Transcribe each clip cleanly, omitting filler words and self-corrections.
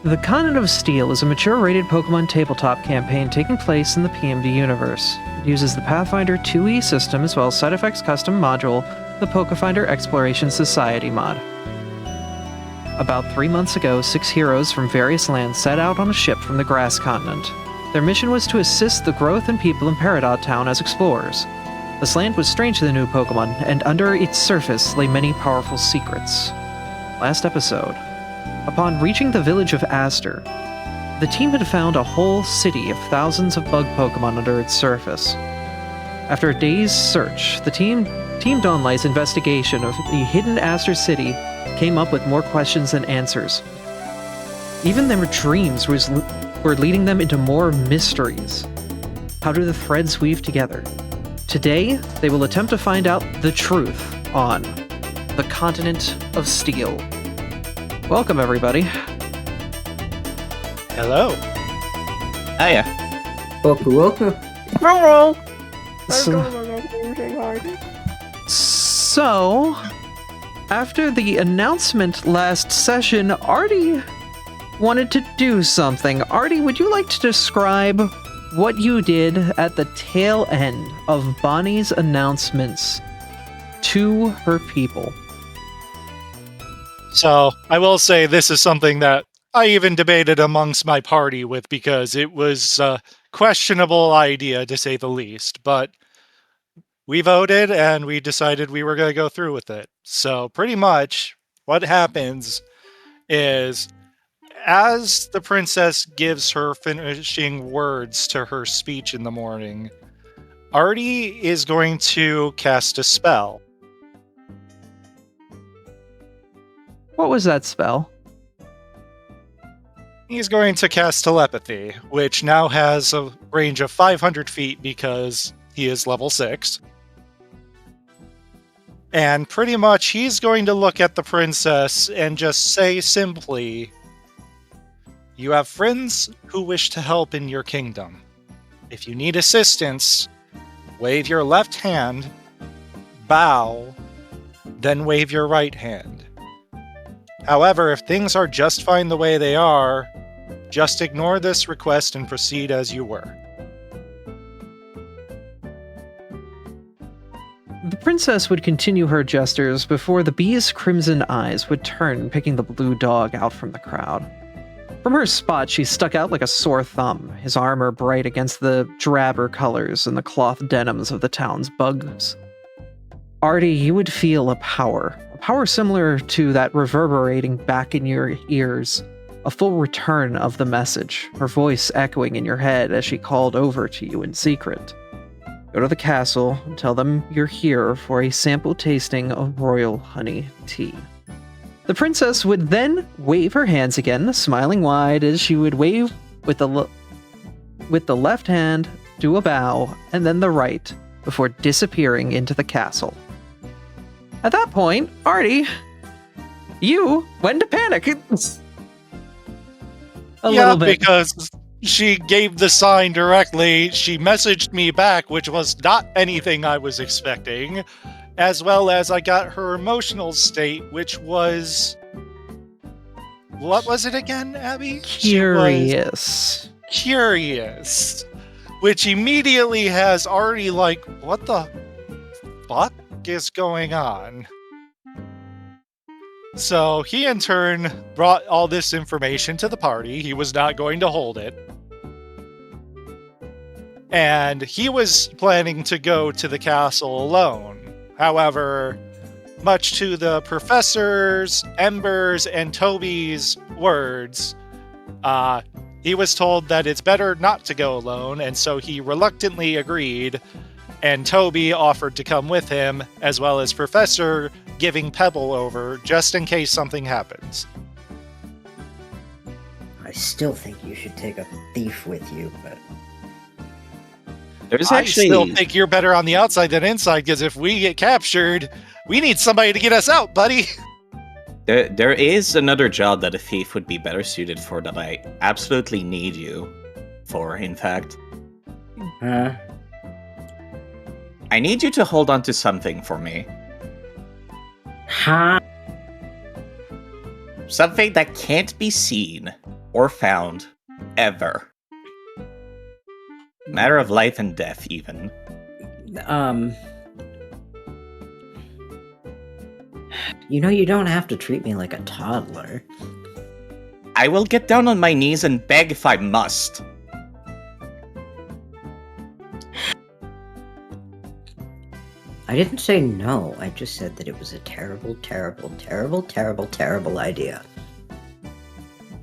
The Continent of Steel is a mature-rated Pokemon tabletop campaign taking place in the PMD universe. It uses the Pathfinder 2e system as well as Side Effects custom module, the Pokefinder Exploration Society mod. About 3 months ago, 6 heroes from various lands set out on a ship from the Grass Continent. Their mission was to assist the growth and people in Peridot Town as explorers. This land was strange to the new Pokemon, and under its surface lay many powerful secrets. Last episode. Upon reaching the village of Aster, the team had found a whole city of thousands of bug Pokemon under its surface. After a day's search, the Team Dawnlight's investigation of the hidden Aster city came up with more questions than answers. Even their dreams were leading them into more mysteries. How do the threads weave together? Today, they will attempt to find out the truth on the Continent of Steel. Welcome, everybody. Hello. Hiya. Welcome. Hello. So, after the announcement last session, Artie wanted to do something. Artie, would you like to describe what you did at the tail end of Bonnie's announcements to her people? So, I will say this is something that I even debated amongst my party with because it was a questionable idea to say the least, but we voted and we decided we were going to go through with it. So pretty much what happens is as the princess gives her finishing words to her speech in the morning, Artie is going to cast a spell. What was that spell? He's going to cast telepathy, which now has a range of 500 feet because he is level 6. And pretty much he's going to look at the princess and just say simply, "You have friends who wish to help in your kingdom. If you need assistance, wave your left hand, bow, then wave your right hand. However, if things are just fine the way they are, just ignore this request and proceed as you were." The princess would continue her gestures before the bee's crimson eyes would turn, picking the blue dog out from the crowd. From her spot, she stuck out like a sore thumb, his armor bright against the drabber colors and the cloth denims of the town's bugs. Artie, you would feel a power similar to that reverberating back in your ears, a full return of the message, her voice echoing in your head as she called over to you in secret. Go to the castle and tell them you're here for a sample tasting of royal honey tea. The princess would then wave her hands again, smiling wide as she would wave with the left hand, do a bow, and then the right, before disappearing into the castle. At that point, Artie, you went to panic. A little bit. Because she gave the sign directly. She messaged me back, which was not anything I was expecting, as well as I got her emotional state, which was... What was it again, Abby? Curious. Curious. Which immediately has Artie like, what the fuck is going on? So he in turn brought all this information to the party. He was not going to hold it. And he was planning to go to the castle alone. However, much to the professor's, Ember's, and Toby's words, he was told that it's better not to go alone, and so he reluctantly agreed, and Toby offered to come with him, as well as Professor giving Pebble over, just in case something happens. I still think you should take a thief with you, but... I still think you're better on the outside than inside, because if we get captured, we need somebody to get us out, buddy! There is another job that a thief would be better suited for that I absolutely need you for, in fact. Huh? I need you to hold on to something for me. Huh? Something that can't be seen or found, ever. Matter of life and death, even. You don't have to treat me like a toddler. I will get down on my knees and beg if I must. I didn't say no, I just said that it was a terrible, terrible, terrible, terrible, terrible idea.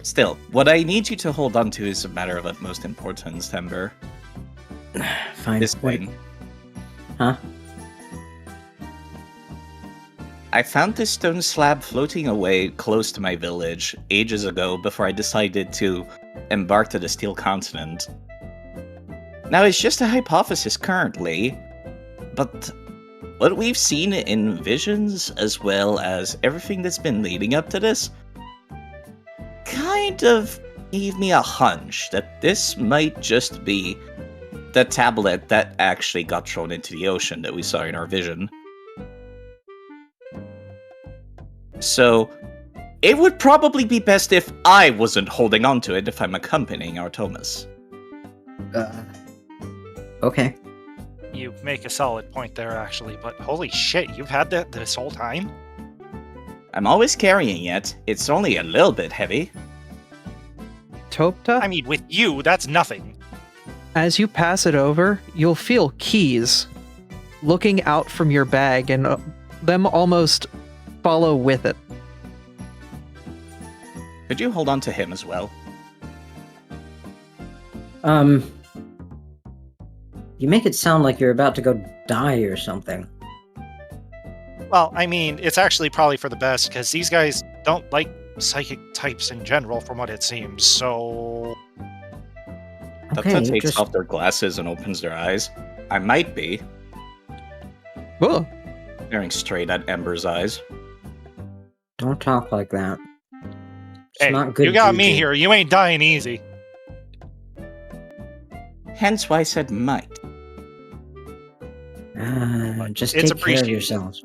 Still, what I need you to hold on to is a matter of utmost importance, Ember. Fine. This What- thing. Huh? I found this stone slab floating away close to my village ages ago before I decided to embark to the Steel Continent. Now, it's just a hypothesis currently, but what we've seen in visions, as well as everything that's been leading up to this, kind of gave me a hunch that this might just be the tablet that actually got thrown into the ocean that we saw in our vision. So, it would probably be best if I wasn't holding on to it if I'm accompanying our Thomas. Okay. You make a solid point there, actually, but holy shit, you've had that this whole time? I'm always carrying it. It's only a little bit heavy. Topta, I mean, with you, that's nothing. as you pass it over, you'll feel keys looking out from your bag and them almost follow with it. Could you hold on to him as well? You make it sound like you're about to go die or something. Well, I mean, it's actually probably for the best, because these guys don't like psychic types in general, from what it seems, so... Tata Okay, takes just off their glasses and opens their eyes. I might be, Whoa. staring straight at Ember's eyes. don't talk like that. It's Hey, not good. you got me juju. here, you ain't dying easy. Hence why I said might. Just It's take care of appreciated. yourselves.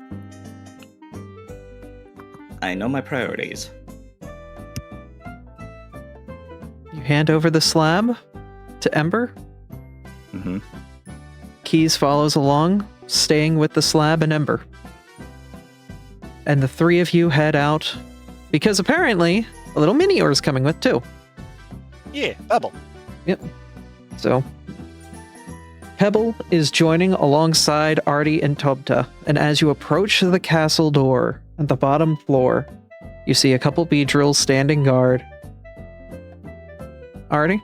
I know my priorities. You hand over the slab to Ember. Mm-hmm. Keys follows along, staying with the slab and Ember. And the three of you head out, because apparently a little Minior is coming with too. Yeah, Pebble. So, Pebble is joining alongside Artie and Tobta, and as you approach the castle door at the bottom floor, you see a couple Beedrills standing guard. Artie?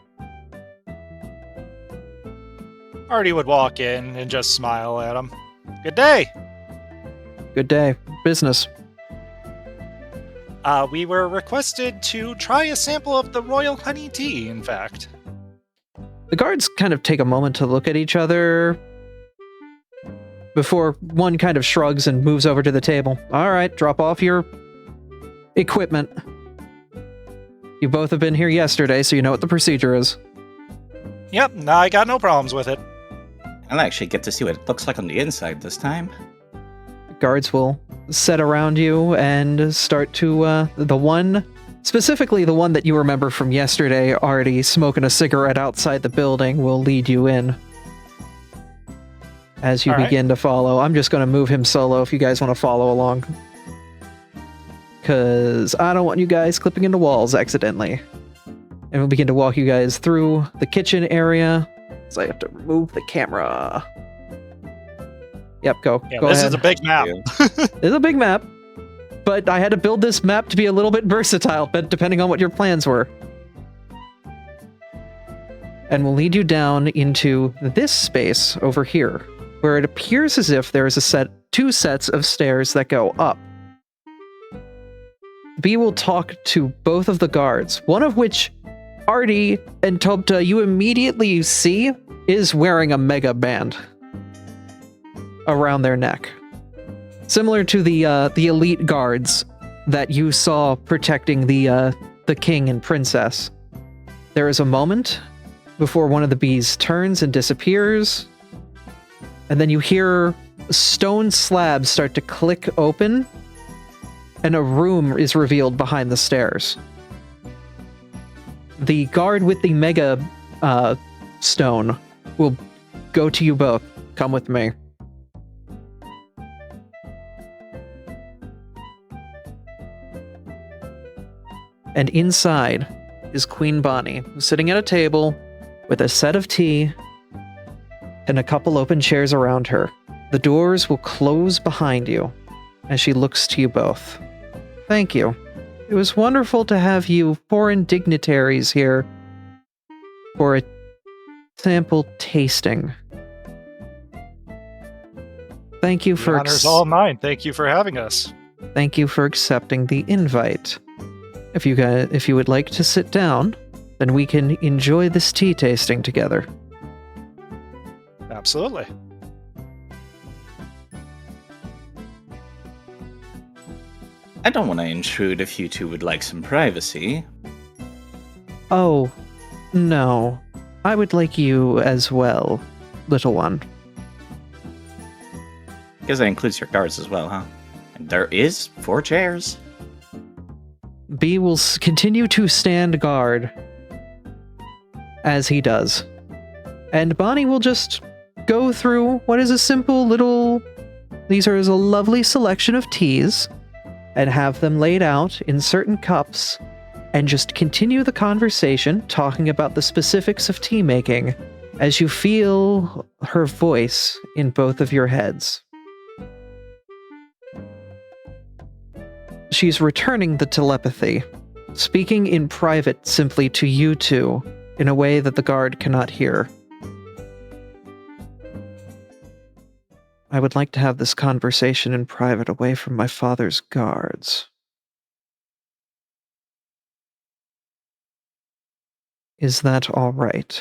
Artie would walk in and just smile at him. Good day! Good day. Business. We were requested to try a sample of the royal honey tea, in fact. The guards kind of take a moment to look at each other before one kind of shrugs and moves over to the table. All right, drop off your equipment. You both have been here yesterday, so you know what the procedure is. Yep, nah, I got no problems with it. I'll actually get to see what it looks like on the inside this time. Guards will set around you and start to, specifically the one that you remember from yesterday, already smoking a cigarette outside the building, will lead you in. As you All right. begin to follow. I'm just going to move him solo if you guys want to follow along. Because I don't want you guys clipping into walls accidentally. And we'll begin to walk you guys through the kitchen area. So I have to remove the camera. Yep, go. Yeah, go this ahead. is a big map. It's a big map, but I had to build this map to be a little bit versatile, but depending on what your plans were. And we'll lead you down into this space over here, where it appears as if there is two sets of stairs that go up. B will talk to both of the guards, one of which Artie and Tobta you immediately see is wearing a mega band around their neck. Similar to the elite guards that you saw protecting the king and princess. There is a moment before one of the bees turns and disappears, and then you hear stone slabs start to click open, and a room is revealed behind the stairs. The guard with the mega stone will go to you both. Come with me. And inside is Queen Bonnie, sitting at a table with a set of tea and a couple open chairs around her. The doors will close behind you as she looks to you both. Thank you. It was wonderful to have you foreign dignitaries here for a sample tasting. Thank you The for honor's all mine. Thank you for having us. Thank you for accepting the invite. If you would like to sit down, then we can enjoy this tea tasting together. Absolutely. I don't want to intrude if you two would like some privacy. Oh, no. I would like you as well, little one. Because that includes your guards as well, huh? And there is 4 chairs. B will continue to stand guard as he does. And Bonnie will just go through what is a simple little... These are a lovely selection of teas, and have them laid out in certain cups, and just continue the conversation talking about the specifics of tea making as you feel her voice in both of your heads. She's returning the telepathy, speaking in private simply to you two in a way that the guard cannot hear. I would like to have this conversation in private away from my father's guards. Is that all right?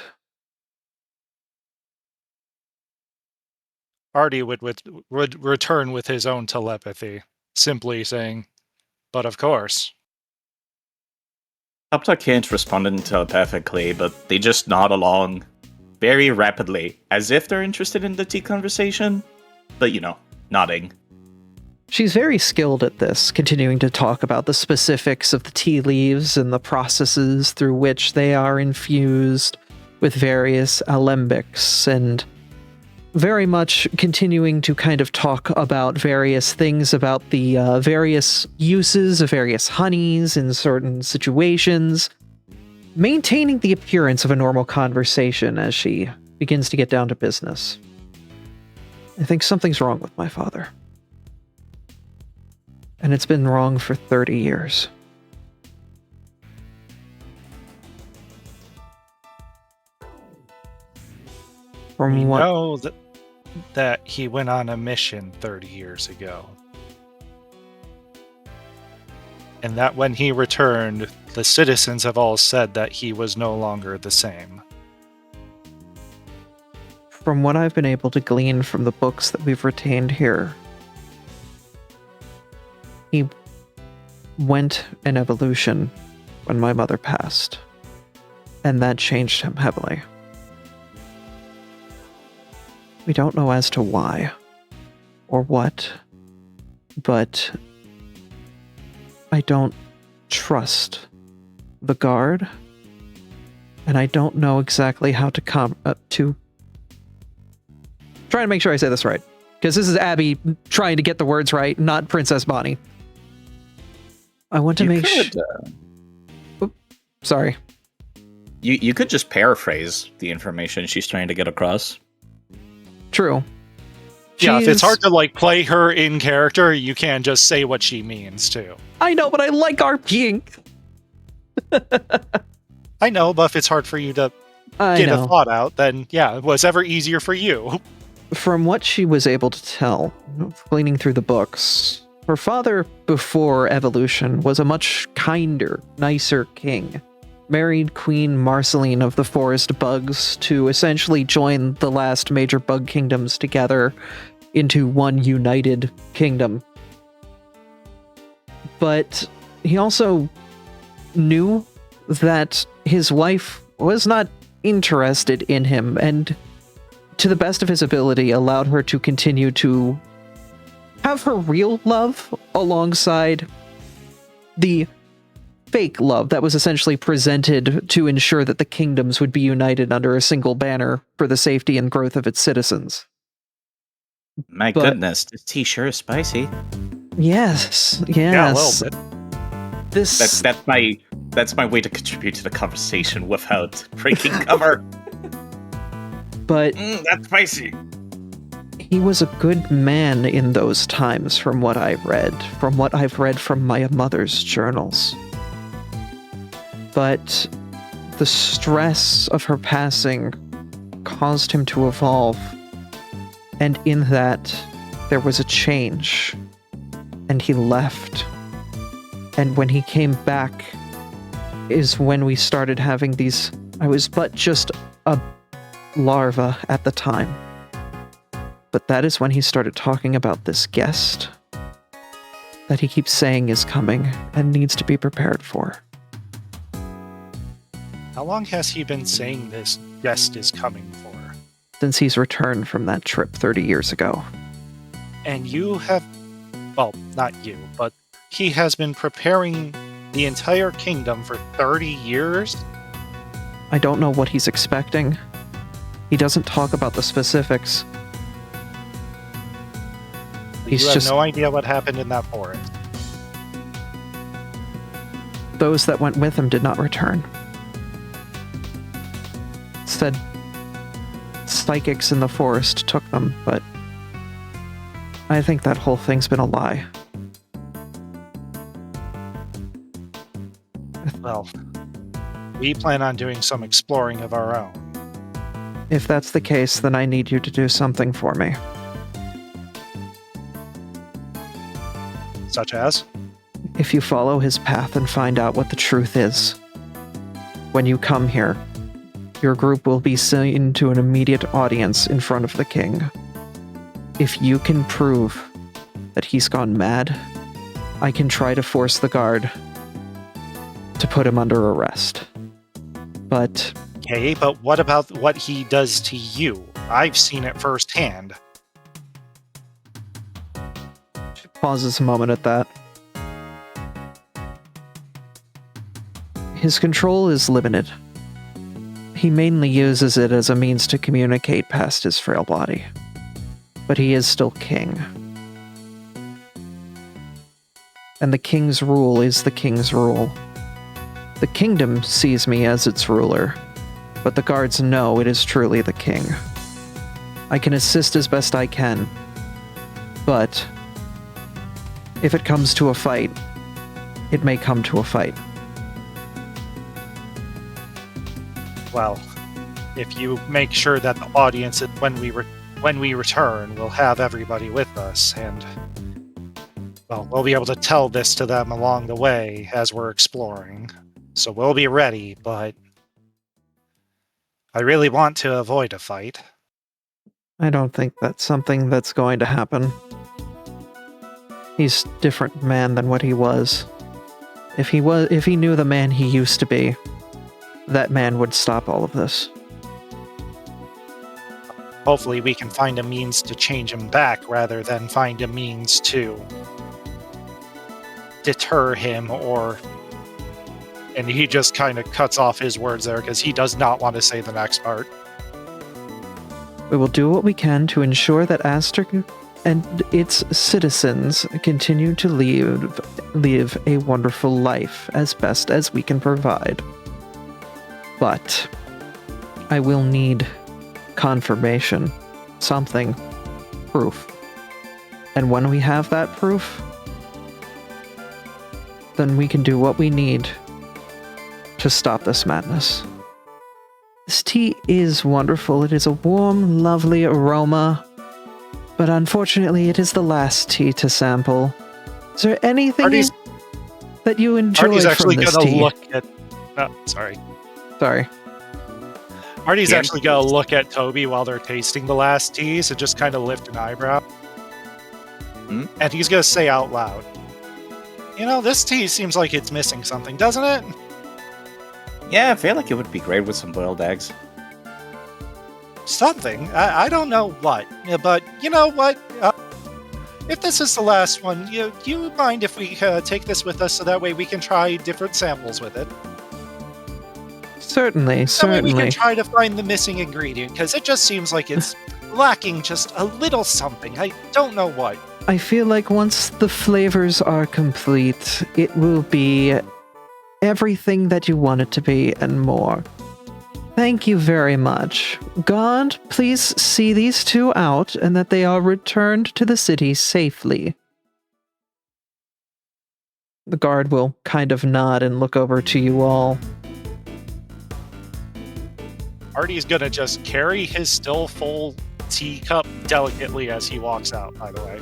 Artie would return with his own telepathy, simply saying, "But of course." Tabletop can't respond telepathically, but they just nod along very rapidly, as if they're interested in the tea conversation. But, nodding. She's very skilled at this, continuing to talk about the specifics of the tea leaves and the processes through which they are infused with various alembics, and very much continuing to kind of talk about various things about the various uses of various honeys in certain situations, maintaining the appearance of a normal conversation as she begins to get down to business. I think something's wrong with my father. And it's been wrong for 30 years. We know that he went on a mission 30 years ago. And that when he returned, the citizens have all said that he was no longer the same. From what I've been able to glean from the books that we've retained here, he went in evolution when my mother passed, and that changed him heavily. We don't know as to why or what, but I don't trust the guard, and I don't know exactly how to trying to make sure I say this right, because this is Abby trying to get the words right, not Princess Bonnie. I want to make sure. Sorry. You could just paraphrase the information she's trying to get across. True. Yeah, if it's hard to play her in character, you can just say what she means too. I know, but I like RPing. I know, but if it's hard for you to get a thought out, then yeah, it was ever easier for you. From what she was able to tell, gleaning through the books, her father before evolution was a much kinder, nicer king. Married Queen Marceline of the Forest Bugs to essentially join the last major bug kingdoms together into one united kingdom. But he also knew that his wife was not interested in him, and to the best of his ability allowed her to continue to have her real love alongside the fake love that was essentially presented to ensure that the kingdoms would be united under a single banner for the safety and growth of its citizens. My But- goodness, this tea sure is spicy. Yes. Yeah, a little bit. This That's my way to contribute to the conversation without breaking cover. but That's spicy. he was a good man in those times, from what I've read from my mother's journals. But the stress of her passing caused him to evolve, and in that, there was a change, and he left. And when he came back is when we started having these... I was but just a larva at the time. But that is when he started talking about this guest that he keeps saying is coming and needs to be prepared for. How long has he been saying this guest is coming for? Since he's returned from that trip 30 years ago. And you have... Well, not you, but he has been preparing the entire kingdom for 30 years? I don't know what he's expecting. He doesn't talk about the specifics. He's You have just... no idea what happened in that forest. Those that went with him did not return. Said psychics in the forest took them, but I think that whole thing's been a lie. Well, we plan on doing some exploring of our own. If that's the case, then I need you to do something for me. Such as? If you follow his path and find out what the truth is, when you come here, your group will be seen to an immediate audience in front of the king. If you can prove that he's gone mad, I can try to force the guard to put him under arrest. But Okay, but what about what he does to you? I've seen it firsthand. she pauses a moment at that. His control is limited. He mainly uses it as a means to communicate past his frail body. But he is still king. And the king's rule is the king's rule. The kingdom sees me as its ruler, but the guards know it is truly the king. I can assist as best I can, but if it comes to a fight, it may come to a fight. Well, if you make sure that the audience, when we return, will have everybody with us, and well, we'll be able to tell this to them along the way as we're exploring. So we'll be ready, but I really want to avoid a fight. I don't think that's something that's going to happen. He's a different man than what he was. If he knew the man he used to be, that man would stop all of this. Hopefully we can find a means to change him back rather than find a means to deter him or... And he just kind of cuts off his words there because he does not want to say the next part. We will do what we can to ensure that Aster and its citizens continue to live a wonderful life as best as we can provide. But I will need confirmation, something, proof. And when we have that proof, then we can do what we need to stop this madness. This tea is wonderful. It is a warm, lovely aroma, but unfortunately it is the last tea to sample. Is there anything that you enjoy Artie's actually from this going to tea? look at... Oh, sorry. Sorry. Artie's Yeah. actually going to look at Toby while they're tasting the last teas and just kind of lift an eyebrow. Hmm? And he's going to say out loud, you know, this tea seems like it's missing something, doesn't it? Yeah, I feel like it would be great with some boiled eggs. Something. I don't know what. Yeah, but you know what? if this is the last one, you mind if we take this with us so that way we can try different samples with it? Certainly, That way we certainly. can try to find the missing ingredient, because it just seems like it's lacking just a little something. I don't know what. I feel like once the flavors are complete, it will be everything that you want it to be and more. Thank you very much. God, please see these two out and that they are returned to the city safely. The guard will kind of nod and look over to you all. Artie's gonna just carry his still full teacup delicately as he walks out, by the way.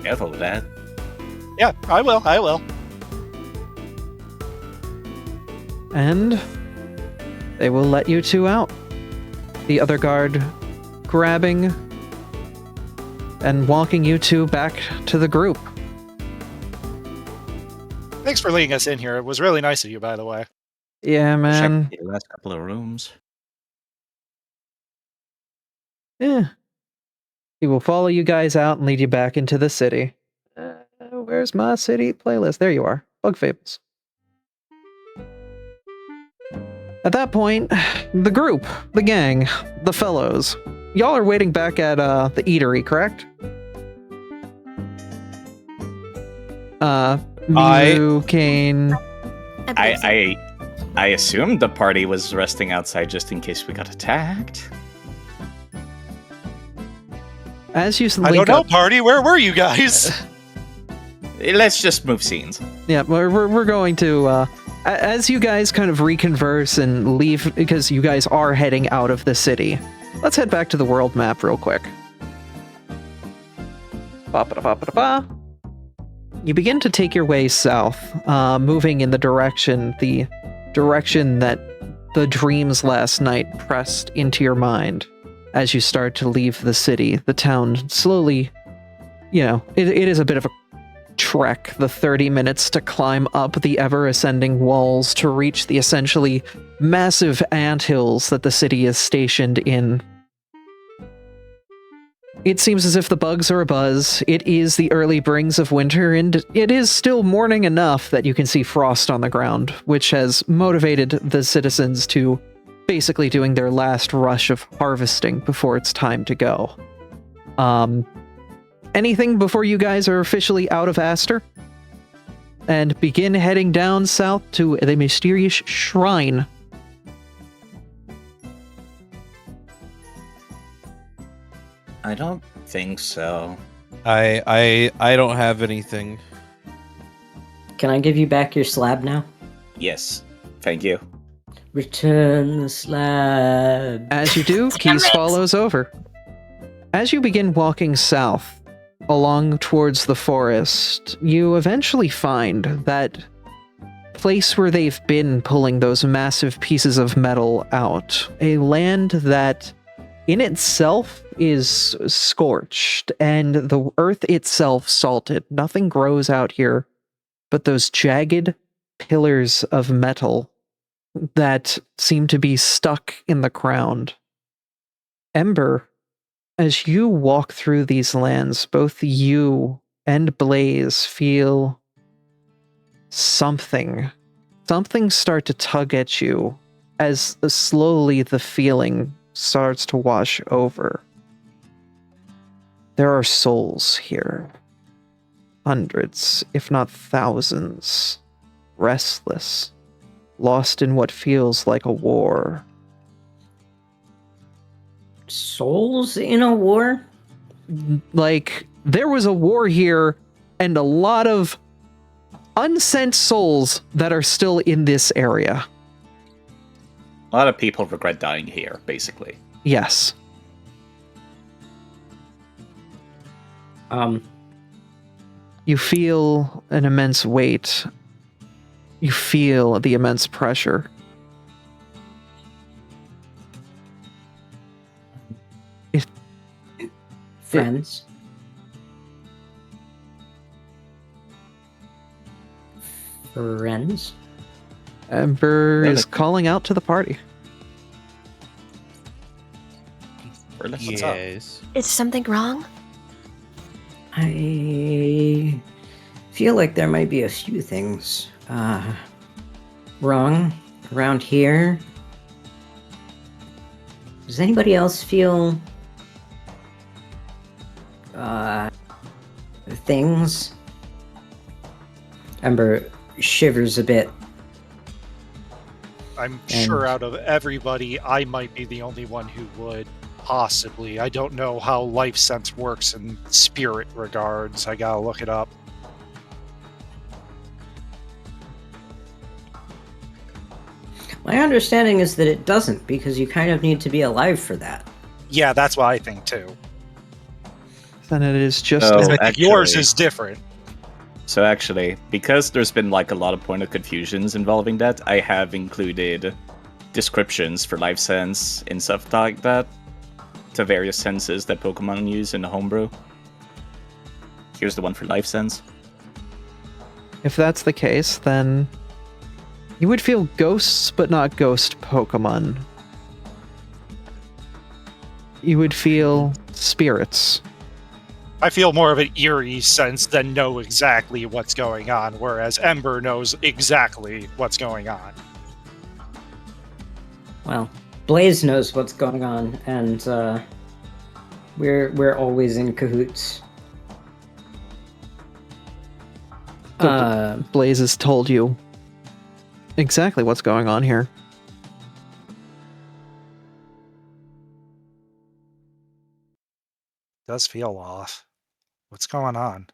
Careful with that. Yeah, I will. And they will let you two out. The other guard grabbing and walking you two back to the group. Thanks for leading us in here. It was really nice of you, by the way. Yeah, man. Check the last couple of rooms. Yeah. He will follow you guys out and lead you back into the city. Where's my city playlist? There you are. Bug Fables. At that point, the group, the gang, the fellows, y'all are waiting back at the eatery, correct? Mimu, Kane. I assumed the party was resting outside just in case we got attacked. As you I link don't know, up, party. Where were you guys? Let's just move scenes. yeah, we're going to as you guys kind of reconverse and leave because you guys are heading out of the city. Let's head back to the world map real quick. Ba-ba-da-ba-ba-da-ba. You begin to take your way south, moving in the direction that the dreams last night pressed into your mind. As you start to leave the city, the town slowly, it is a bit of a trek, the 30 minutes to climb up the ever-ascending walls to reach the essentially massive anthills that the city is stationed in. It seems as if the bugs are abuzz. It is the early brings of winter, and it is still morning enough that you can see frost on the ground, which has motivated the citizens to basically doing their last rush of harvesting before it's time to go. Anything before you guys are officially out of Aster? And begin heading down south to the mysterious shrine. I don't think so. I don't have anything. Can I give you back your slab now? Yes. Thank you. Return the slab. As you do, Keys follows over. As you begin walking south, along towards the forest, you eventually find that place where they've been pulling those massive pieces of metal out. A land that in itself is scorched, and the earth itself salted. Nothing grows out here but those jagged pillars of metal that seem to be stuck in the ground. Ember, as you walk through these lands, both you and Blaze feel something start to tug at you as slowly the feeling starts to wash over. There are souls here. Hundreds, if not thousands, restless, lost in what feels like a war. Souls in a war? Like, there was a war here, and a lot of unsent souls that are still in this area. A lot of people regret dying here, basically. Yes. You feel an immense weight. You feel the immense pressure. Friends? Friends? Ember is calling out to the party. What's up? Yes. Is something wrong? I feel like there might be a few things wrong around here. Does anybody else feel things? Ember shivers a bit. I'm sure out of everybody, I might be the only one who would. Possibly. I don't know how life sense works in spirit regards. I gotta look it up. My understanding is that it doesn't, because you kind of need to be alive for that. Yeah, that's what I think too. Then it is just Oh, I think actually- yours is different. So actually, because there's been like a lot of point of confusions involving that, I have included descriptions for life sense and stuff like that to various senses that Pokemon use in the homebrew. Here's the one for life sense. If that's the case, then you would feel ghosts, but not ghost Pokemon. You would feel spirits. I feel more of an eerie sense than know exactly what's going on, whereas Ember knows exactly what's going on. Well, Blaze knows what's going on, and we're always in cahoots. Blaze has told you exactly what's going on here. Does feel off. What's going on?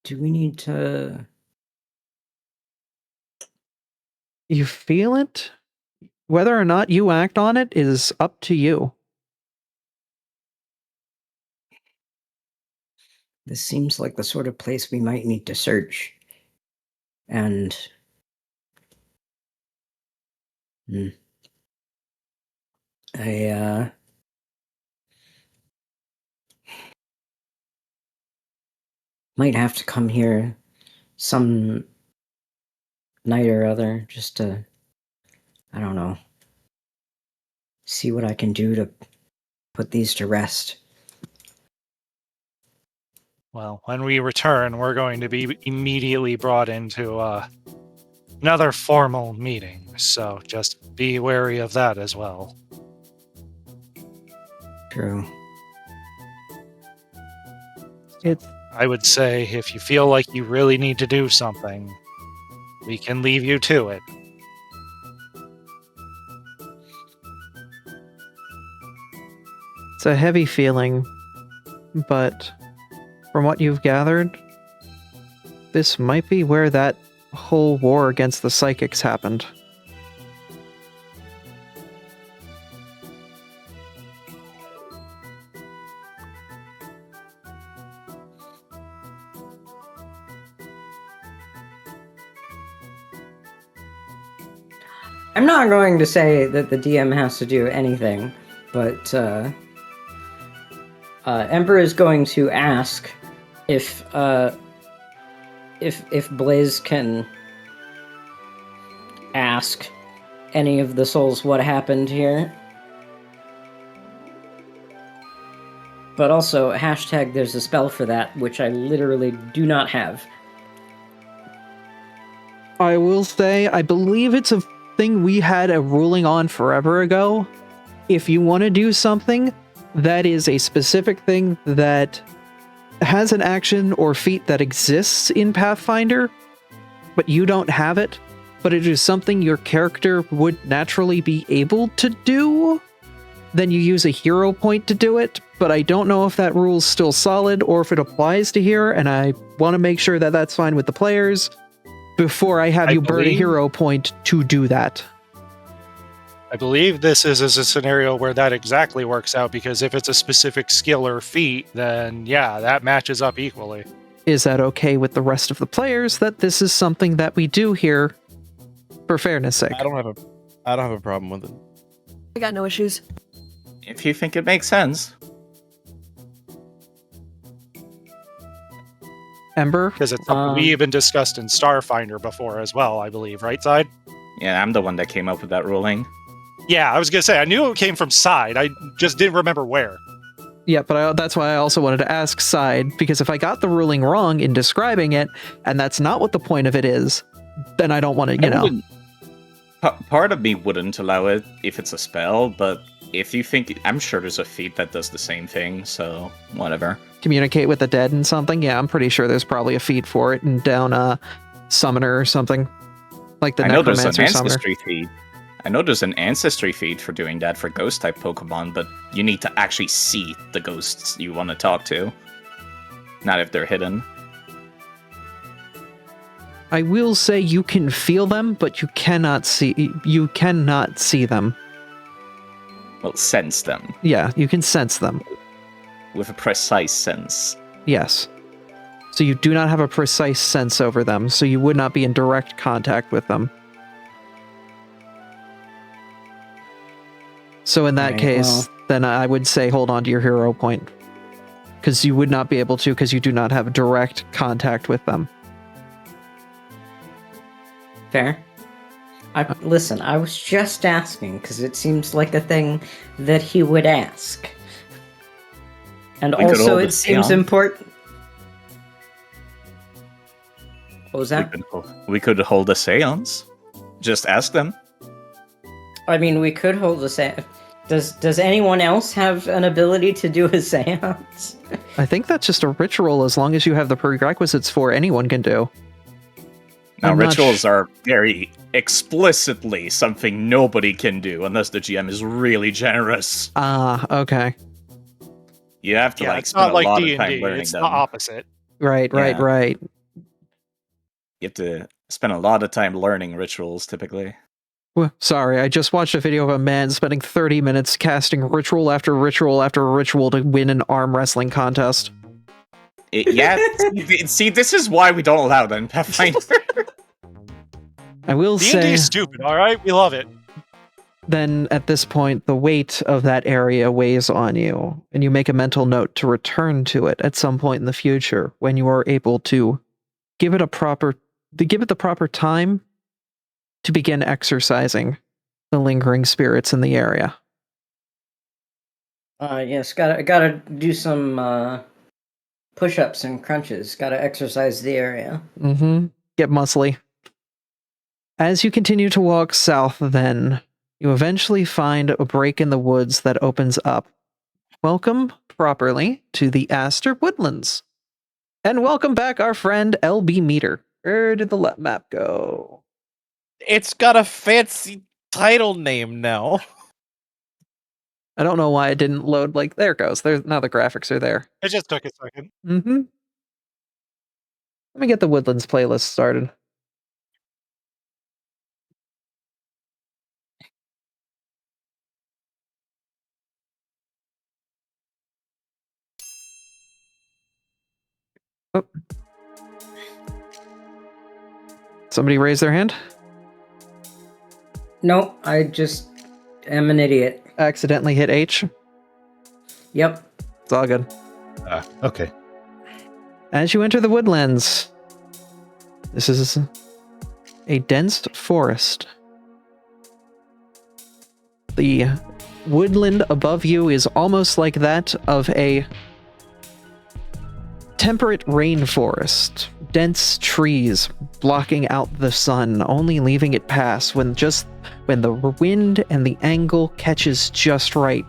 Do we need to... You feel it? Whether or not you act on it is up to you. This seems like the sort of place we might need to search. And... I might have to come here some night or other just to, I don't know, see what I can do to put these to rest. Well, when we return, we're going to be immediately brought into another formal meeting, so just be wary of that as well. True. I would say if you feel like you really need to do something, we can leave you to it. It's a heavy feeling, but from what you've gathered, this might be where that whole war against the psychics happened. I'm not going to say that the DM has to do anything, but Ember is going to ask if Blaze can ask any of the souls what happened here. But also, hashtag there's a spell for that, which I literally do not have. I will say, I believe it's a thing we had a ruling on forever ago. If you want to do something that is a specific thing that has an action or feat that exists in Pathfinder, but you don't have it, but it is something your character would naturally be able to do, then you use a hero point to do it, but I don't know if that rule's still solid or if it applies to here, and I want to make sure that that's fine with the players before I have you burn a hero point to do that. I believe this is a scenario where that exactly works out, because if it's a specific skill or feat, then yeah, that matches up equally. Is that okay with the rest of the players that this is something that we do here for fairness sake? I don't have a problem with it. I got no issues. If you think it makes sense. Ember? Because it's something we even discussed in Starfinder before as well, I believe, right, Side? Yeah, I'm the one that came up with that ruling. Yeah, I was going to say, I knew it came from Side, I just didn't remember where. Yeah, but that's why I also wanted to ask side, because if I got the ruling wrong in describing it, and that's not what the point of it is, then I don't want to, I wouldn't- Part of me wouldn't allow it if it's a spell, but if you think, I'm sure there's a feat that does the same thing, so whatever. communicate with the dead and something. Yeah, I'm pretty sure there's probably a feat for it and down a summoner or something. Like the I know there's an necromancer summoner. ancestry feat. I know there's an ancestry feat for doing that for ghost type Pokemon, but you need to actually see the ghosts you want to talk to. Not if they're hidden. I will say you can feel them, but you cannot see them. Well, sense them. Yeah, you can sense them. With a precise sense. Yes. So you do not have a precise sense over them, so you would not be in direct contact with them. So in that Right, case, then I would say hold on to your hero point. Because you would not be able to, because you do not have direct contact with them. Fair. Listen, I was just asking, because it seems like a thing that he would ask. And We could also, hold it a seems seance. important. What was that? We could hold a seance. Just ask them. I mean, we could hold a seance. Does anyone else have an ability to do a seance? I think that's just a ritual as long as you have the prerequisites for anyone can do. Now, I'm not rituals are very explicitly something nobody can do unless the GM is really generous. Ah, okay. You have to Yeah, like it's spend not a like lot D of time and D. learning It's them. the opposite. Right. You have to spend a lot of time learning rituals, typically. Well, sorry, I just watched a video of a man spending 30 minutes casting ritual after ritual after ritual to win an arm wrestling contest. See, this is why we don't allow them, Pathfinder. I will D&D say, is stupid, alright? We love it. then at this point, the weight of that area weighs on you, and you make a mental note to return to it at some point in the future when you are able to give it the proper time to begin exercising the lingering spirits in the area. Yes, gotta do some push-ups and crunches. Gotta exercise the area. Mm-hmm. Get muscly. As you continue to walk south, then, you eventually find a break in the woods that opens up. Welcome, properly, to the Aster Woodlands. And welcome back our friend LB Meter. Where did the map go? It's got a fancy title name now. I don't know why it didn't load. Like, there it goes. Now the graphics are there. It just took a second. Mm-hmm. Let me get the Woodlands playlist started. Oh. Somebody raise their hand? Nope, I just am an idiot. Accidentally hit H? Yep. It's all good. Okay. As you enter the woodlands, this is a dense forest. The woodland above you is almost like that of a temperate rainforest. Dense trees blocking out the sun, only leaving it pass when the wind and the angle catches just right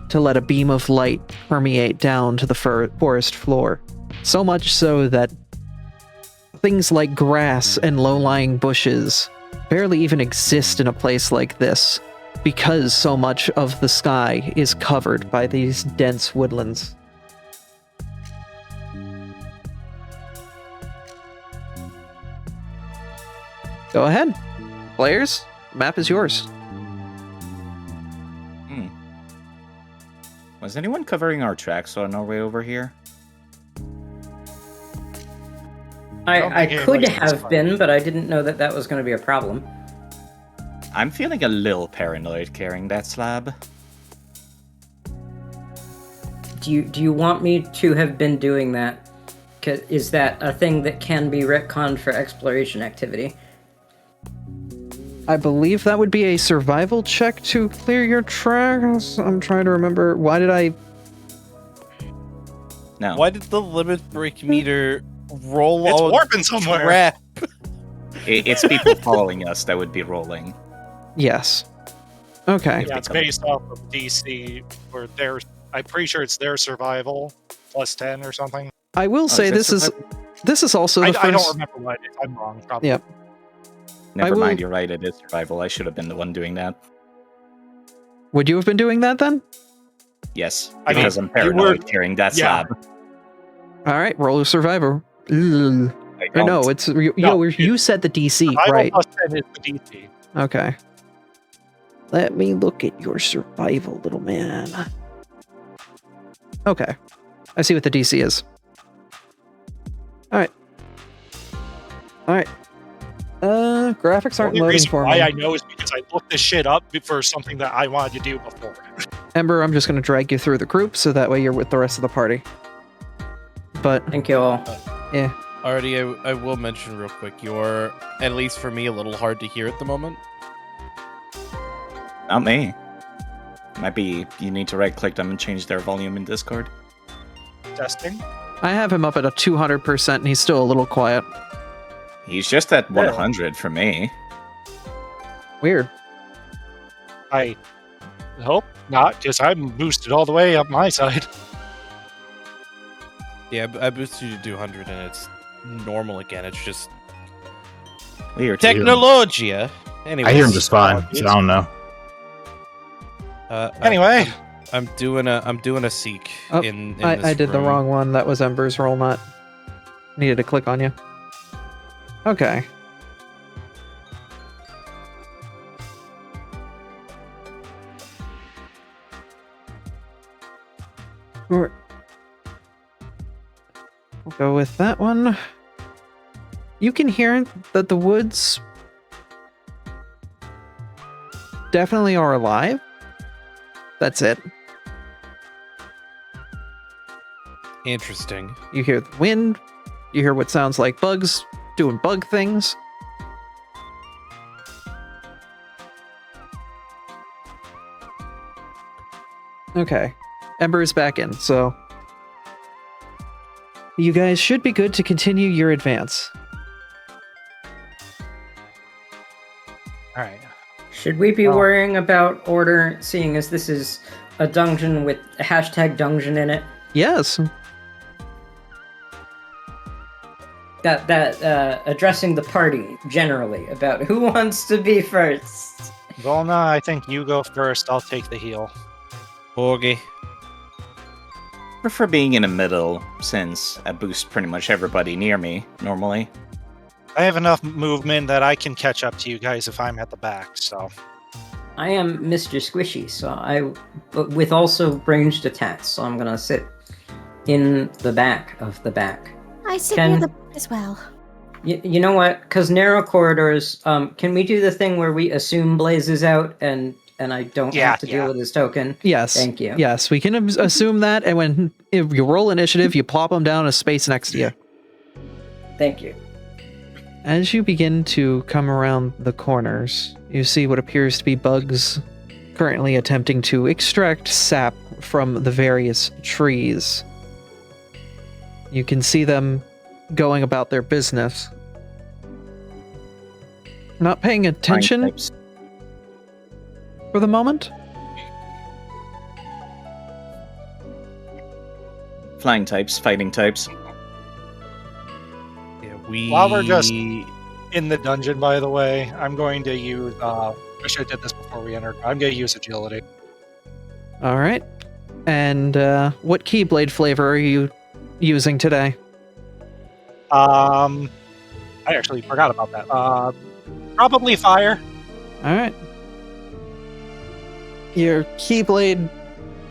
to let a beam of light permeate down to the forest floor. So much so that things like grass and low-lying bushes barely even exist in a place like this, because so much of the sky is covered by these dense woodlands. Go ahead. Players, the map is yours. Was anyone covering our tracks on our way over here? don't I think could anybody's have fine. been, but I didn't know that that was going to be a problem. I'm feeling a little paranoid carrying that slab. Do you want me to have been doing that? Is that a thing that can be retconned for exploration activity? I believe that would be a survival check to clear your tracks. I'm trying to remember. Why did I... No. Why did the limit break meter roll It's on warping somewhere. trap? It's people following us that would be rolling. Yes. Okay. Yeah, it's based off of DC, or their. I'm pretty sure it's their survival plus 10 or something. I will say is it this is also the I first. don't remember what it is. I'm wrong. Probably. Yep. Never will- mind, you're right. It is survival. I should have been the one doing that. Would you have been doing that then? Yes, I mean, because I'm you were- paranoid carrying that yeah. slab. All right, roll a survivor. Ugh. I Or don't. no, it's you, No, you set the DC, Survival right? plus 10 is the DC. Okay. Let me look at your survival, little man. Okay. I see what the DC is. Alright. Alright. Graphics The aren't only loading reason for why me. I know is because I looked this shit up for something that I wanted to do before. Ember, I'm just going to drag you through the group so that way you're with the rest of the party. But, Thank you all. yeah. Already, I will mention real quick, you're, at least for me, a little hard to hear at the moment. Not me. Might be you need to right-click them and change their volume in Discord. Testing. I have him up at a 200% and he's still a little quiet. He's just at 100 for me. Weird. I hope not, because I'm boosted all the way up my side. Yeah, I boosted you to 200 and it's normal again. It's just Weird. technologia. Anyway, I hear him just fine, so I don't know. Anyway. I'm doing a seek Oh, in this I did the room. wrong one. That was Ember's roll, not. Needed to click on you. Okay. We'll go with that one. You can hear that the woods definitely are alive. That's it. Interesting. You hear the wind. You hear what sounds like bugs doing bug things. Okay. Ember is back in, so you guys should be good to continue your advance. Alright. Should we be Oh. worrying about order, seeing as this is a dungeon with a hashtag dungeon in it? Yes. That addressing the party generally about who wants to be first. Volna, I think you go first. I'll take the heal. Okay. Prefer being in the middle, since I boost pretty much everybody near me, normally. I have enough movement that I can catch up to you guys if I'm at the back, so. I am Mr. Squishy, but with also ranged attacks, so I'm gonna sit in the back of the back. I sit Can- near the back as well. You know what? Because narrow corridors, can we do the thing where we assume Blaze is out and I don't have to deal with his token? Yes. Thank you. Yes, we can assume that, and if you roll initiative, you plop them down a space next to you. Thank you. As you begin to come around the corners, you see what appears to be bugs currently attempting to extract sap from the various trees. You can see them going about their business. Not paying attention Flying types. for the moment. Flying types, fighting types. Yeah, we. While we're just- In the dungeon, by the way, I'm going to use. Wish I did this before we entered. I'm going to use agility. All right. And what Keyblade flavor are you using today? I actually forgot about that. Probably fire. All right. Your Keyblade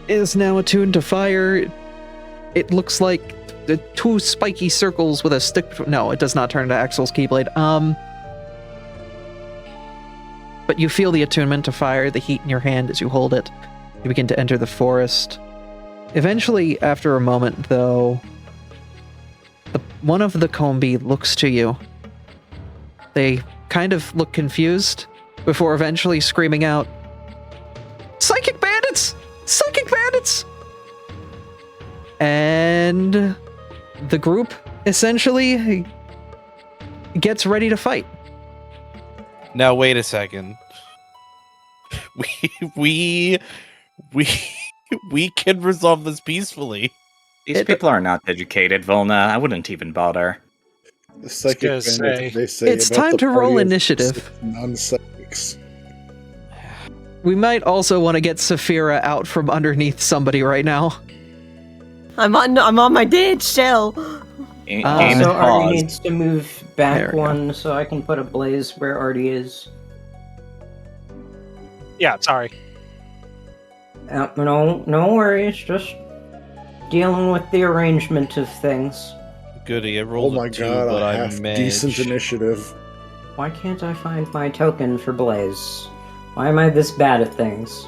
is now attuned to fire. It looks like the two spiky circles with a stick. No, it does not turn into Axel's Keyblade. But you feel the attunement to fire, the heat in your hand as you hold it. You begin to enter the forest. Eventually, after a moment, though, one of the Combi looks to you. They kind of look confused before eventually screaming out, "Psychic bandits! Psychic bandits!" and the group essentially gets ready to fight. Now wait a second. We can resolve this peacefully. These people are not educated, Volna. I wouldn't even bother. The psychic gonna bandits, say, they say it's about time the to party roll of initiative. non-psychics. We might also want to get Saphira out from underneath somebody right now. I'm on my date still. Game So Artie pause. needs to move There back we go. one so I can put a blaze where Artie is. yeah, sorry. No worries, just dealing with the arrangement of things. Goody, I Oh rolled my a 2, god, but a I half managed. decent initiative. Why can't I find my token for blaze? Why am I this bad at things?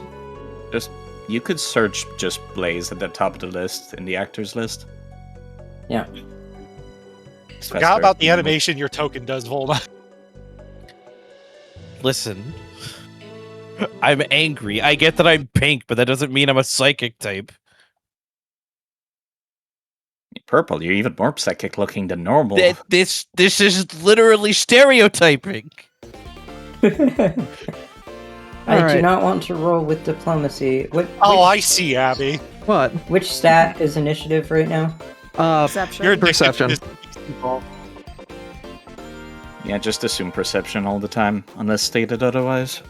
You could search just Blaze at the top of the list in the actors list. Yeah. Forgot about the animation your token does, Volna. Listen. I'm angry. I get that I'm pink, but that doesn't mean I'm a psychic type. Purple, you're even more psychic looking than normal. This is literally stereotyping. I do Alright. not want to roll with diplomacy. Oh, I see, Abby. What? Which stat is initiative right now? Perception. You're addicted Perception. to these people. Yeah, just assume perception all the time, unless stated otherwise.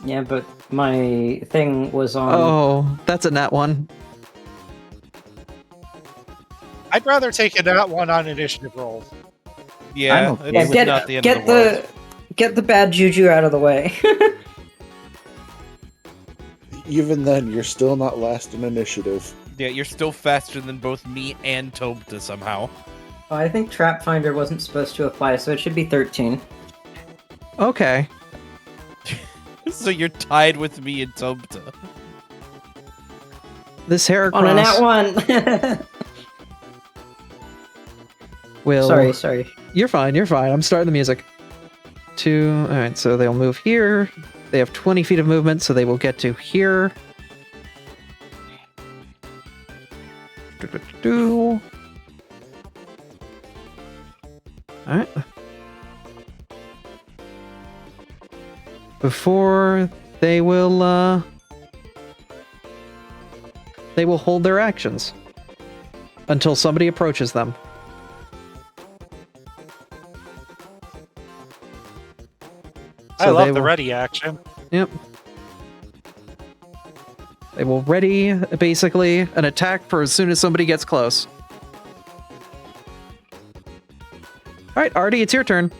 Yeah, but my thing was on. Oh, that's a nat one. I'd rather take a nat one on initiative rolls. Yeah, okay. it's get not the end get of the world. get the bad juju out of the way. Even then, you're still not last in initiative. Yeah, you're still faster than both me and Tobta somehow. Oh, I think Trap Finder wasn't supposed to apply, so it should be 13. Okay. So you're tied with me and Tobta. This Heracross On a nat one. will... Sorry. You're fine. I'm starting the music. Alright, so they'll move here. They have 20 feet of movement, so they will get to here. Alright. Before they will hold their actions until somebody approaches them. I So love they the will- ready action. Yep. They will ready, basically, an attack for as soon as somebody gets close. Alright, Artie, it's your turn.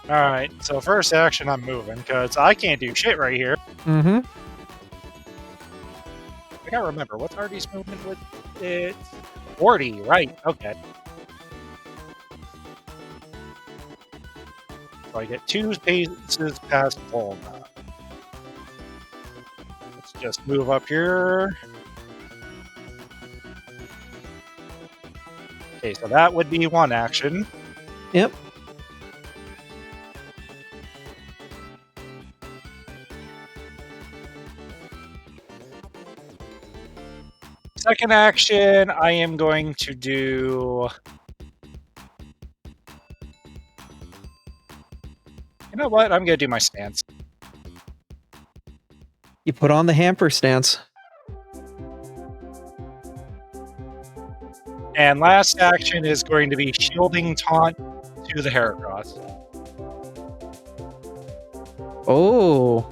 Alright, so first action, I'm moving, because I can't do shit right here. Mm-hmm. I gotta remember, what's Artie's movement with it? 40, right, okay. So I get 2 paces past Volna. Let's just move up here. Okay, so that would be one action. Yep. Second action, I am going to do... You know what? I'm going to do my stance. You put on the hamper stance. And last action is going to be shielding taunt to the Heracross. Oh.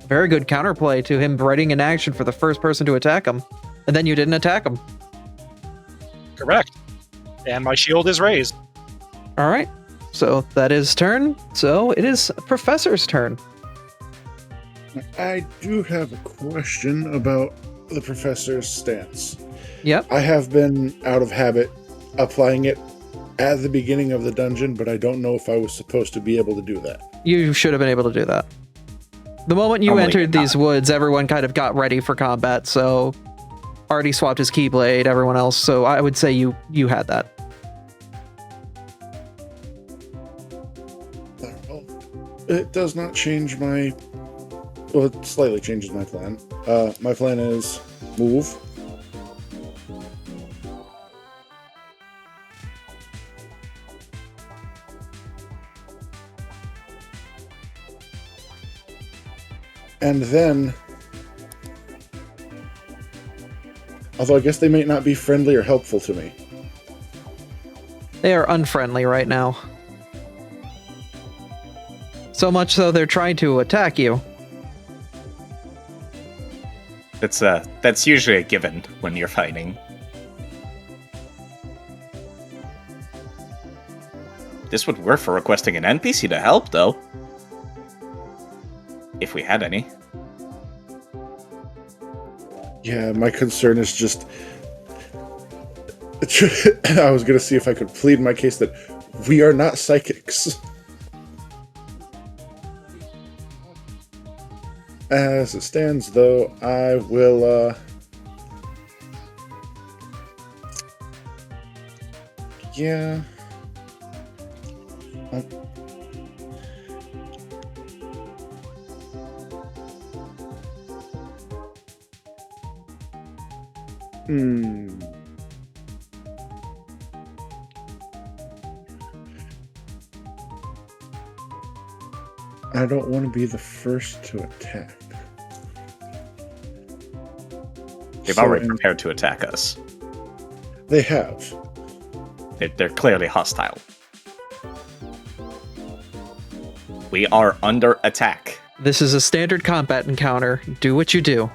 Very good counterplay to him writing an action for the first person to attack him. And then you didn't attack him. Correct. And my shield is raised. Alright. So that is turn. So it is Professor's turn. I do have a question about the professor's stance. Yep. I have been out of habit applying it at the beginning of the dungeon, but I don't know if I was supposed to be able to do that. You should have been able to do that. The moment you Normally entered not. these woods, everyone kind of got ready for combat, so Artie swapped his keyblade, everyone else, so I would say you had that. It does not change my... Well, it slightly changes my plan. My plan is move, And then, although I guess they may not be friendly or helpful to me. They are unfriendly right now. So much so they're trying to attack you. That's usually a given when you're fighting. This would work for requesting an NPC to help, though. If we had any. Yeah, my concern is just... I was going to see if I could plead my case that we are not psychics. As it stands, though, I will, yeah. I don't want to be the first to attack. They've already prepared to attack us. They have. They're clearly hostile. We are under attack. This is a standard combat encounter. Do what you do.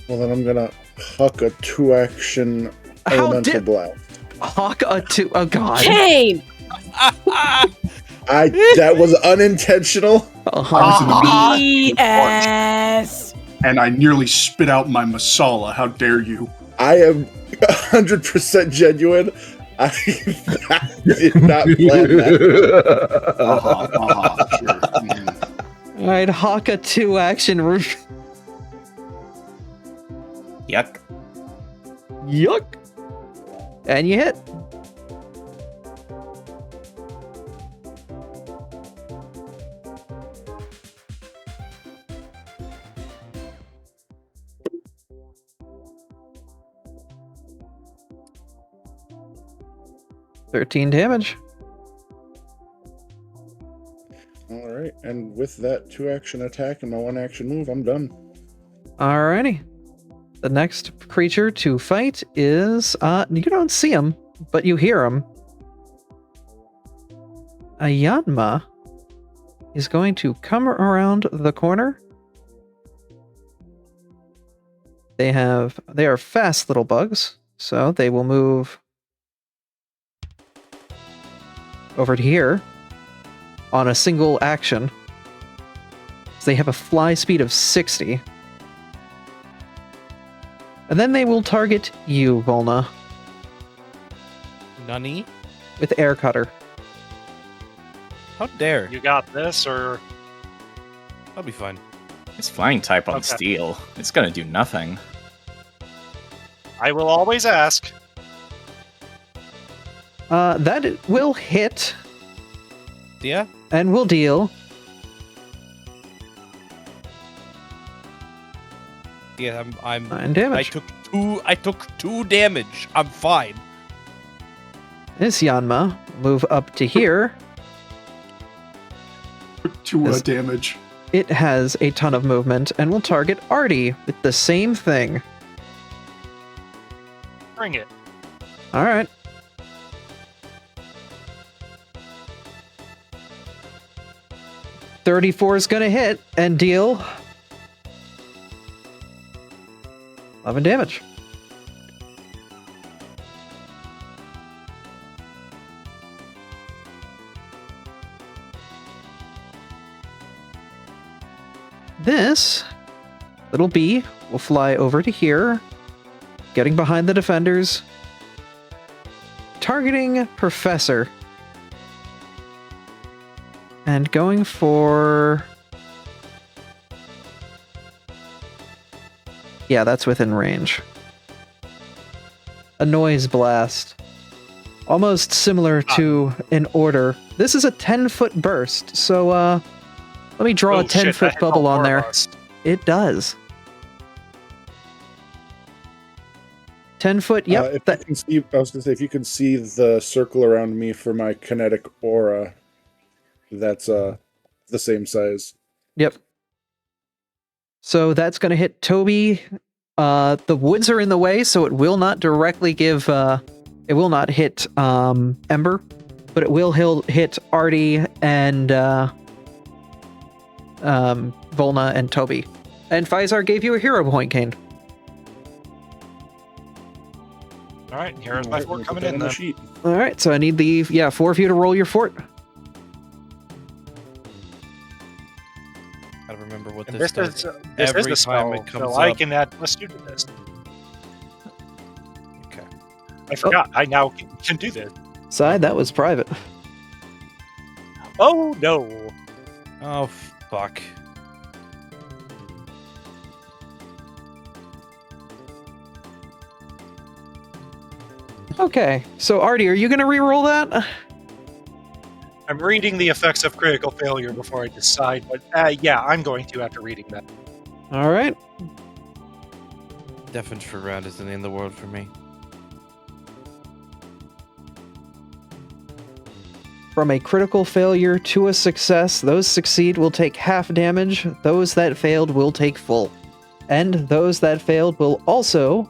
Well, then I'm gonna huck a 2-action elemental blast. Hawk a 2. Oh, God. Kane! That was unintentional. I was in the middle BS! and I nearly spit out my masala. How dare you? I am 100% genuine. I did not plan that. Sure. All right, Hawk a 2-action. Yuck. Yuck. And you hit. $13 damage. All right, and with that 2-action attack and my 1-action move, I'm done. Alrighty. The next creature to fight is, you don't see him, but you hear him. A Yanma is going to come around the corner. They are fast little bugs, so they will move over to here on a single action. So they have a fly speed of 60. And then they will target you, Volna, Nunny? with Air Cutter. How dare? You got this, or I'll be fine. It's flying type on Okay. steel. It's gonna do nothing. I will always ask. That will hit Yeah? and will deal. Yeah, I'm 9 damage. I took 2 damage. I'm fine. This Yanma will move up to here. 2 This- damage. It has a ton of movement and will target Artie with the same thing. Bring it. All right. $34 is going to hit and deal 11 damage. This little bee will fly over to here, getting behind the defenders, targeting Professor, and going for... Yeah, that's within range. A noise blast. Almost similar to an order. This is a 10-foot burst, so let me draw a Oh, shit, 10-foot that bubble helped on there. more of us. It does. 10 foot, yep. If you can see, I was going to say, if you can see the circle around me for my kinetic aura, that's the same size. Yep. So that's going to hit Toby. The woods are in the way, so it will not directly give. It will not hit Ember, but it will hit Artie and Volna and Toby. And Faisar gave you a hero point, Kane. All right, here's my fort coming in. The Then. sheet. All right, so I need the 4 of you to roll your fort. Gotta remember what And this this does. is this is Every the time spell, it comes so I up. can add plus 2 to this. Okay. I forgot. I now can do this. Side, that was private. Oh no! Oh, fuck. Okay, so Artie, are you going to re-roll that? I'm reading the effects of critical failure before I decide, but yeah, I'm going to after reading that. All right. Deafened for round isn't in the world for me. From a critical failure to a success, those succeed will take half damage, those that failed will take full. And those that failed will also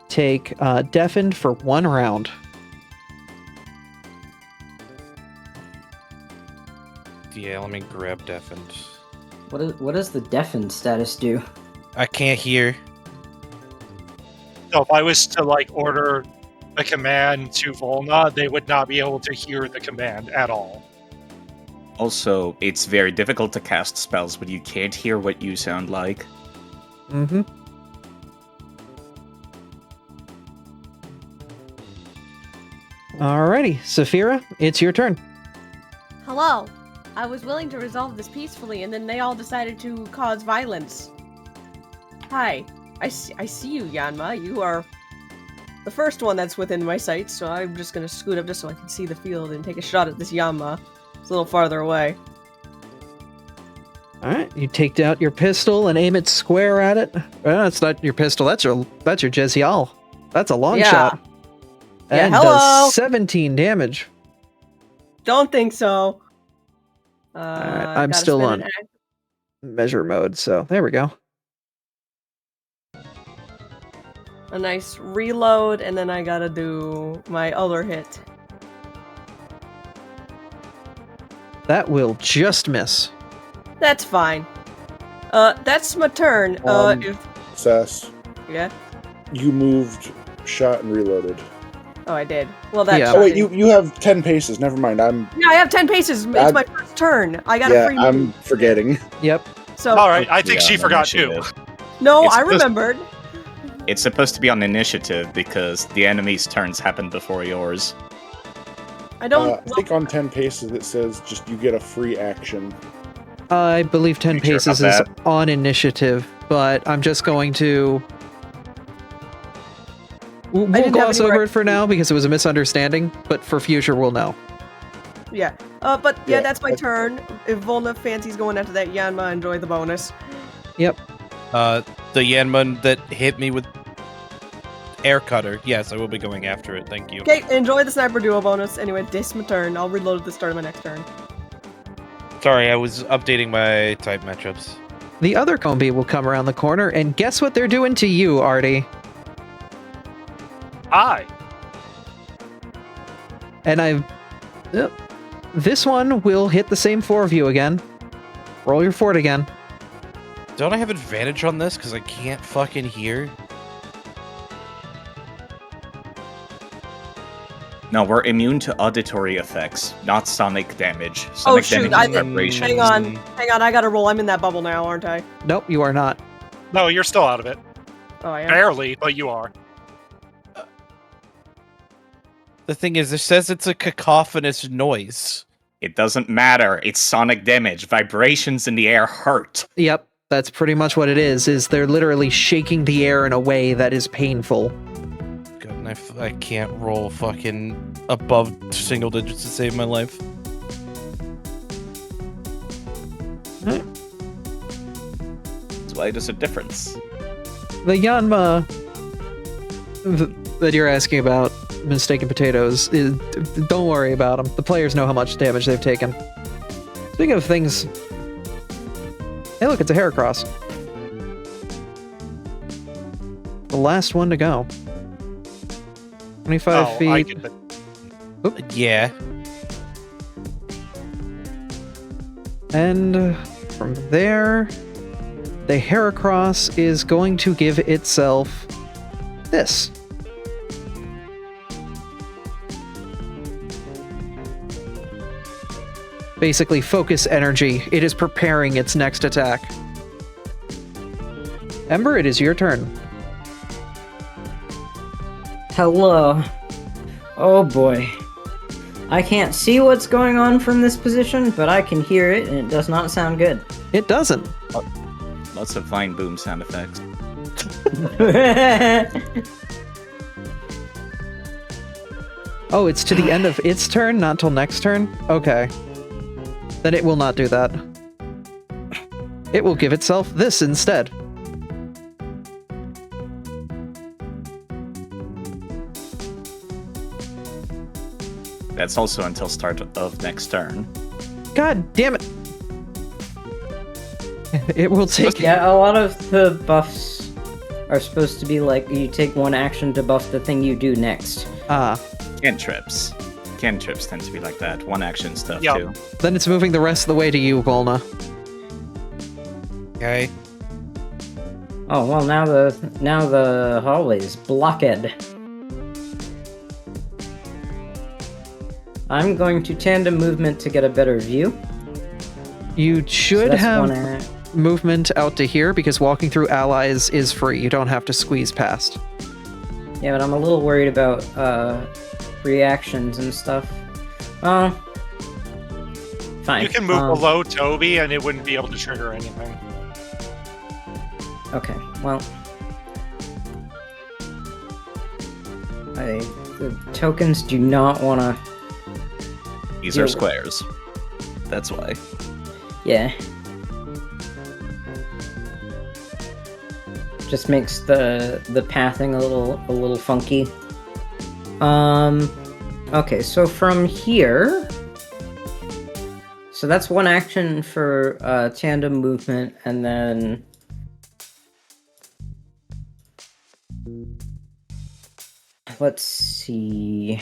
take deafened for 1 round. Yeah, let me grab deafened. What does the deafened status do? I can't hear. So if I was to order a command to Volna, they would not be able to hear the command at all. Also, it's very difficult to cast spells when you can't hear what you sound like. Mm-hmm. Alrighty, Saphira, it's your turn. Hello. I was willing to resolve this peacefully, and then they all decided to cause violence. Hi. I see you, Yanma. You are the first one that's within my sight, so I'm just gonna scoot up just so I can see the field and take a shot at this Yanma. It's a little farther away. Alright, you take out your pistol and aim it square at it. Well, that's not your pistol, that's your Jezial. That's a long Yeah. shot. Yeah, And hello! does 17 damage. Don't think so. Alright, I'm gotta still spend on an act- measure mode, so there we go. a nice reload, and then I gotta do my other hit. That will just miss. That's fine. That's my turn. If Sass, yeah. you moved, shot, and reloaded. Oh, I did. Well, that's Yeah. Oh wait, you have 10 paces. Never mind. Yeah, I have 10 paces. It's my first turn. I got a Yeah, free move. I'm forgetting. Yep. So All right, I think Yeah, she on forgot too. initiative. no, It's I supposed- remembered. It's supposed to be on initiative because the enemy's turns happen before yours. I don't. I think on 10 paces it says just you get a free action. I believe 10 You sure paces about is that? on initiative, but I'm just going to... We'll didn't have gloss any over right- it for now because it was a misunderstanding, but for future we'll know. Yeah. But yeah, Yeah, that's my turn. If Volna fancies going after that Yanma, enjoy the bonus. Yep. The Yanman that hit me with air cutter. Yes, I will be going after it. Thank you. Okay, enjoy the sniper duo bonus. Anyway, this my turn. I'll reload at the start of my next turn. Sorry, I was updating my type matchups. The other combi will come around the corner, and guess what they're doing to you, Artie? Hi. And yep. This one will hit the same 4 of you again. Roll your fort again. Don't I have advantage on this because I can't fucking hear? No, we're immune to auditory effects, not sonic damage. Oh Sonic shoot! damage is vibrations. Hang on. I gotta roll. I'm in that bubble now, aren't I? Nope, you are not. No, you're still out of it. Oh, I am. Barely, but you are. The thing is, it says it's a cacophonous noise. It doesn't matter. It's sonic damage. Vibrations in the air hurt. Yep, that's pretty much what it is they're literally shaking the air in a way that is painful. God, and I can't roll fucking above single digits to save my life. That's why there's a difference. The Yanma that you're asking about, mistaken potatoes, don't worry about them. The players know how much damage they've taken. Speaking of things... Hey, look, it's a Heracross. The last one to go. 25 I feet. get that. Yeah. And from there, the Heracross is going to give itself this. Basically, focus energy. It is preparing its next attack. Ember, it is your turn. Hello. Oh boy. I can't see what's going on from this position, but I can hear it, and it does not sound good. It doesn't. Lots of fine boom sound effects. Oh, it's to the end of its turn, not till next turn? Okay. Then it will not do that. It will give itself this instead. That's also until start of next turn. God damn it! It will take... Yeah, a lot of the buffs are supposed to be like, you take one action to buff the thing you do next. Ah. Cantrips. Cantrips tend to be like that. One action stuff, Yep. too. Then it's moving the rest of the way to you, Volna. Okay. Oh, well, now the hallway's blocked. I'm going to tandem movement to get a better view. You should that's have one movement out to here, because walking through allies is free. You don't have to squeeze past. Yeah, but I'm a little worried about reactions and stuff. Fine. You can move below Toby and it wouldn't be able to trigger anything. Okay, well... the tokens do not want to... These are squares. That's why. Yeah. Just makes the pathing a little funky. Okay, so from here... So that's one action for tandem movement, and then... Let's see...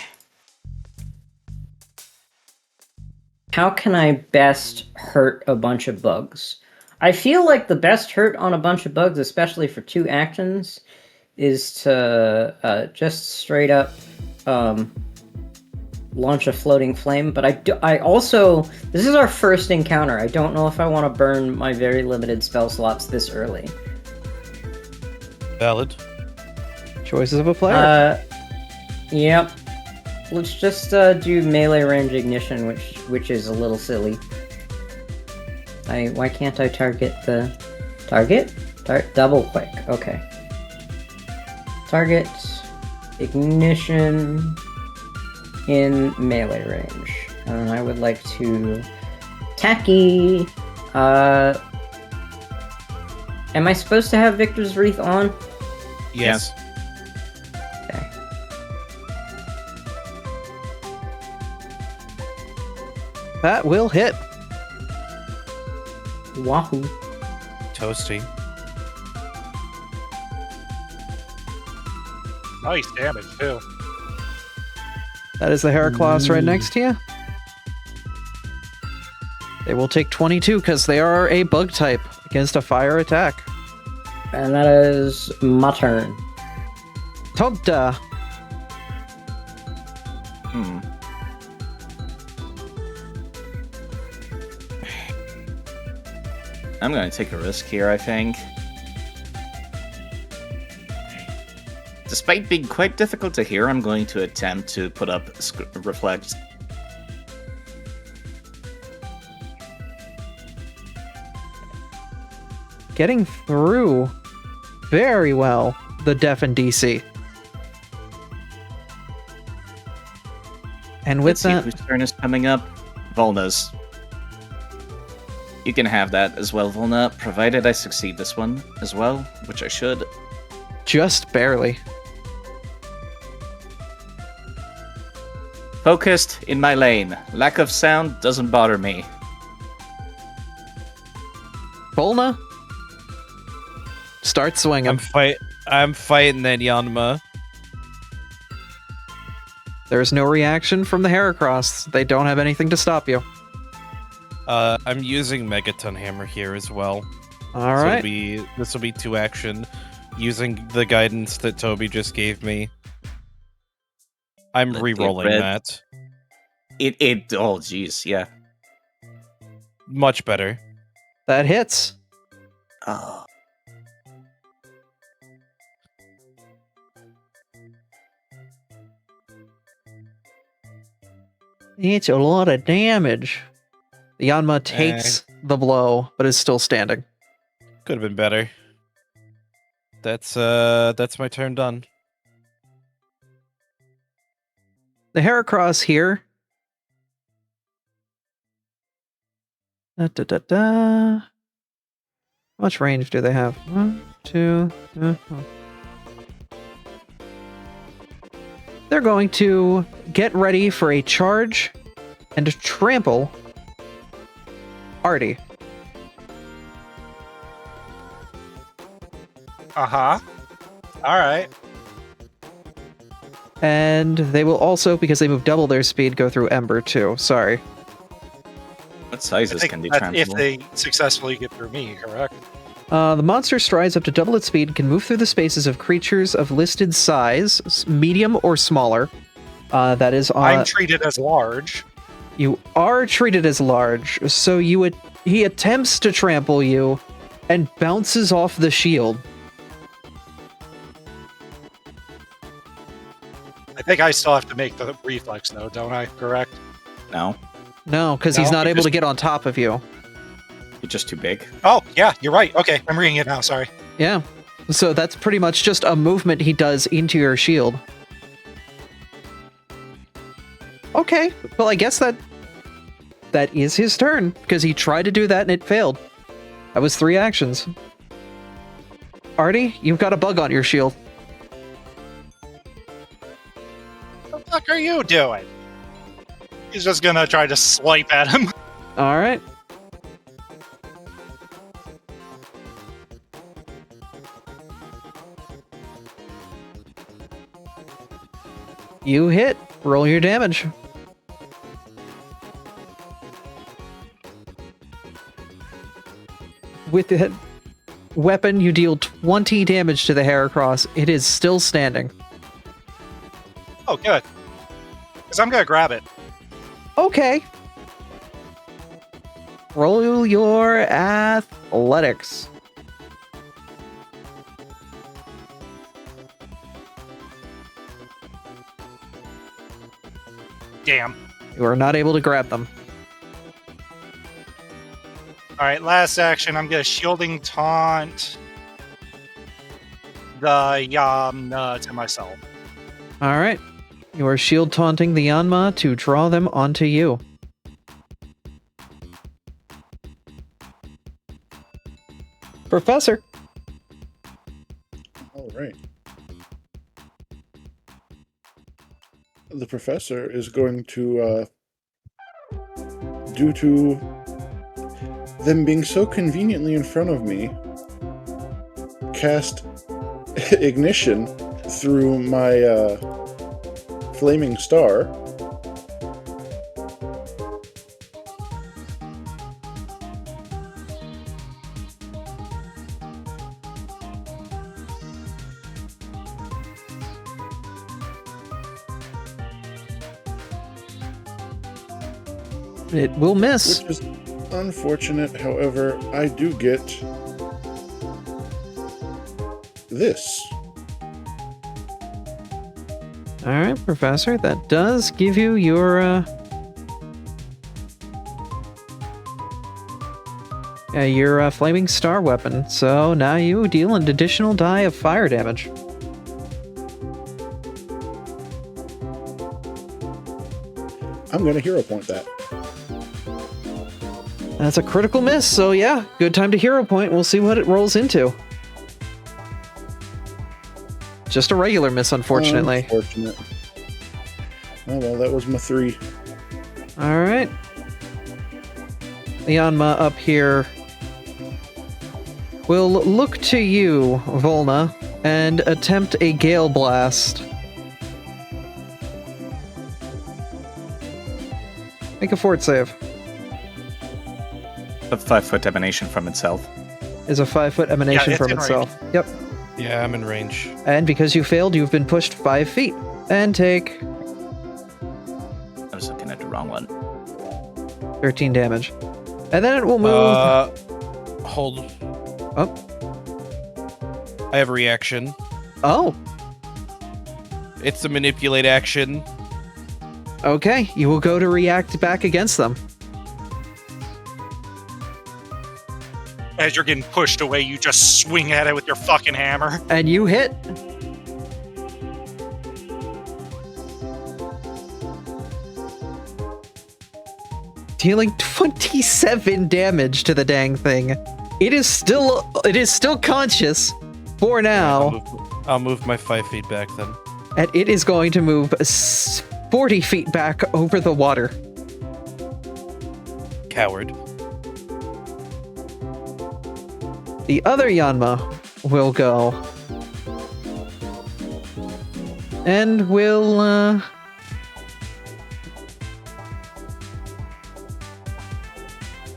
How can I best hurt a bunch of bugs? I feel like the best hurt on a bunch of bugs, especially for 2 actions, is to just straight up launch a floating flame. But I also... This is our first encounter. I don't know if I want to burn my very limited spell slots this early. Valid. Choices of a player. Yep. Let's just do melee range ignition, which is a little silly. Why can't I target the target? Double quick. Okay. Target ignition in melee range, and I would like to tacky. Am I supposed to have Victor's Wreath on? Yes. Okay. That will hit. Wahoo. Toasty. Nice damage, too. That is the Heracross right next to you. They will take 22 because they are a bug type against a fire attack. And that is my turn. Togda. I'm going to take a risk here, I think. Despite being quite difficult to hear, I'm going to attempt to put up reflect. Getting through very well the deafen DC. And with Let's see that, whose turn is coming up. Volna's. You can have that as well, Volna, provided I succeed this one as well, which I should. just barely. Focused in my lane. Lack of sound doesn't bother me. Volna, start swinging. I'm fighting that Yanma. There's no reaction from the Heracross. They don't have anything to stop you. I'm using Megaton Hammer here as well. All right. This will be 2 action, using the guidance that Toby just gave me. I'm re-rolling that. Oh, jeez, yeah. Much better. That hits. Oh. It's a lot of damage. The Yanma takes the blow, but is still standing. Could have been better. That's my turn done. The Heracross here. How much range do they have? 1, 2. They're going to get ready for a charge and trample Artie. Uh-huh. All right. And they will also, because they move double their speed, go through Ember too. Sorry. What sizes can they that's trample? if they successfully get through me, correct? The monster strides up to double its speed and can move through the spaces of creatures of listed size, medium or smaller. That is on. I'm treated as large. You are treated as large, so he attempts to trample you and bounces off the shield. I think I still have to make the reflex, though, don't I? Correct? No, No, because he's No, not he able just- to get on top of you. you're just too big. Oh, yeah, you're right. Okay, I'm reading it now. Sorry. Yeah. So that's pretty much just a movement he does into your shield. Okay, well, I guess that is his turn, because he tried to do that and it failed. That was 3 actions. Artie, you've got a bug on your shield. What the fuck are you doing? He's just gonna try to swipe at him. All right. You hit. Roll your damage. With the weapon, you deal 20 damage to the Heracross. It is still standing. Oh, good. Because I'm gonna grab it. Okay. Roll your athletics. Damn. You are not able to grab them. All right, last action. I'm gonna shielding taunt the Yamna to myself. All right. You are shield taunting the Yanma to draw them onto you. Professor. All right. The professor is going to, due to them being so conveniently in front of me, cast ignition through my flaming star. It will miss. Which is unfortunate, however, I do get this. All right, Professor. That does give you your flaming star weapon. So now you deal an additional die of fire damage. I'm going to hero point that. That's a critical miss, so yeah, good time to hero point. We'll see what it rolls into. Just a regular miss, unfortunately. Unfortunate. Oh well, that was my 3. All right. Yanma up here will look to you, Volna, and attempt a Gale Blast. Make a fort save. A 5-foot emanation from itself. Is a 5-foot emanation it's from in itself. Yep. Yeah, I'm in range. And because you failed, you've been pushed 5 feet. And take I was looking at the wrong one. 13 damage. And then it will move. Hold. Oh. I have a reaction. Oh. It's a manipulate action. Okay, you will go to react back against them. As you're getting pushed away, you just swing at it with your fucking hammer. And you hit. Dealing 27 damage to the dang thing. It is still conscious for now. I'll move my 5 feet back then. And it is going to move 40 feet back over the water. Coward. The other Yanma will go. And will,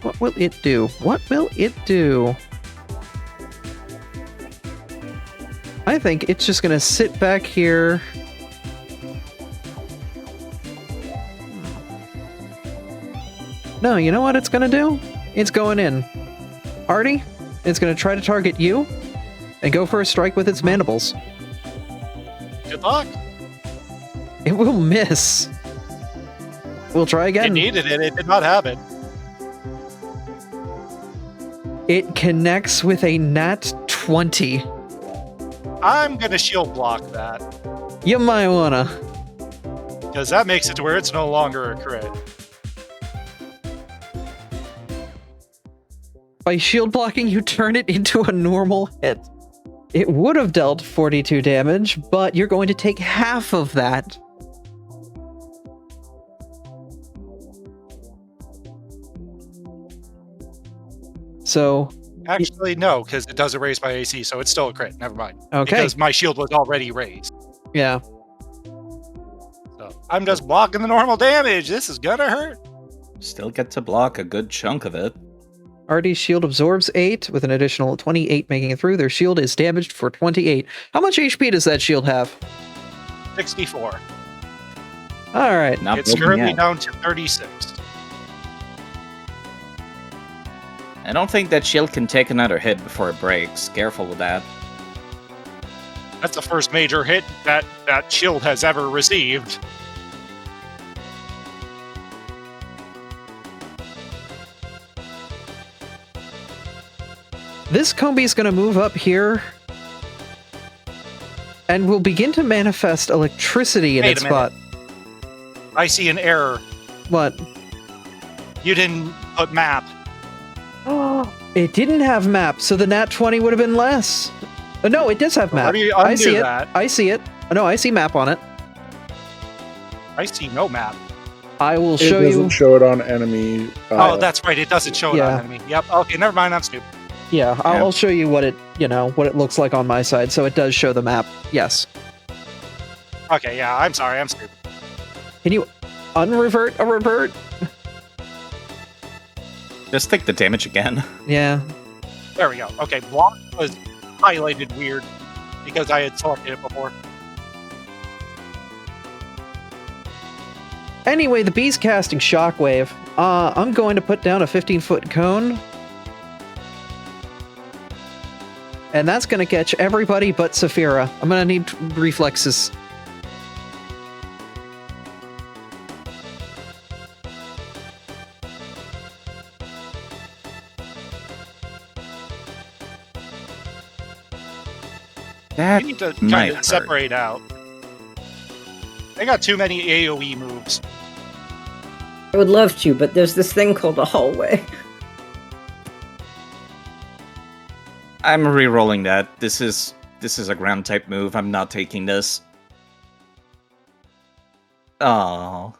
what will it do? What will it do? I think it's just gonna sit back here. No, you know what it's gonna do? It's going in. Artie, it's gonna try to target you and go for a strike with its mandibles. Good luck. It will miss. We'll try It again. needed it. It did not have it. It connects with a nat 20. I'm gonna shield block that You might wanna. because that makes it to where it's no longer a crit. By shield blocking, you turn it into a normal hit. It would have dealt 42 damage, but you're going to take half of that. So, Actually, no, because it does erase my AC, so it's still a crit. Never mind. okay. Because my shield was already raised. Yeah. So I'm just blocking the normal damage. This is gonna hurt. Still get to block a good chunk of it. Artie's shield absorbs 8, with an additional 28 making it through. Their shield is damaged for 28. How much HP does that shield have? 64. Alright. Not It's broken currently yet. down to 36. I don't think that shield can take another hit before it breaks. Careful with that. That's the first major hit that shield has ever received. This Combi's gonna move up here and will begin to manifest electricity in Wait its a minute. spot. I see an error. What? You didn't put map. It didn't have map, so the nat 20 would have been less. No, it does have How map. do you I undo see it. that? I see it. No, I see map on it. I see no map. I will It show doesn't you. show it on enemy. Oh, that's right. It doesn't show it Yeah. on enemy. Yep. Okay, never mind. I'm stupid. Yeah, I'll show you what it, what it looks like on my side. So it does show the map. Yes. Okay, yeah. I'm sorry. I'm stupid. Can you unrevert a revert? Just take the damage again. Yeah. There we go. Okay, block was highlighted weird because I had selected it before. Anyway, the bee's casting shockwave. I'm going to put down a 15-foot cone. And that's going to catch everybody but Saphira. I'm going to need reflexes. That You need to might kind of hurt. separate out. They got too many AoE moves. I would love to, but there's this thing called a hallway. I'm re-rolling that. This is a ground type move. I'm not taking this. Oh.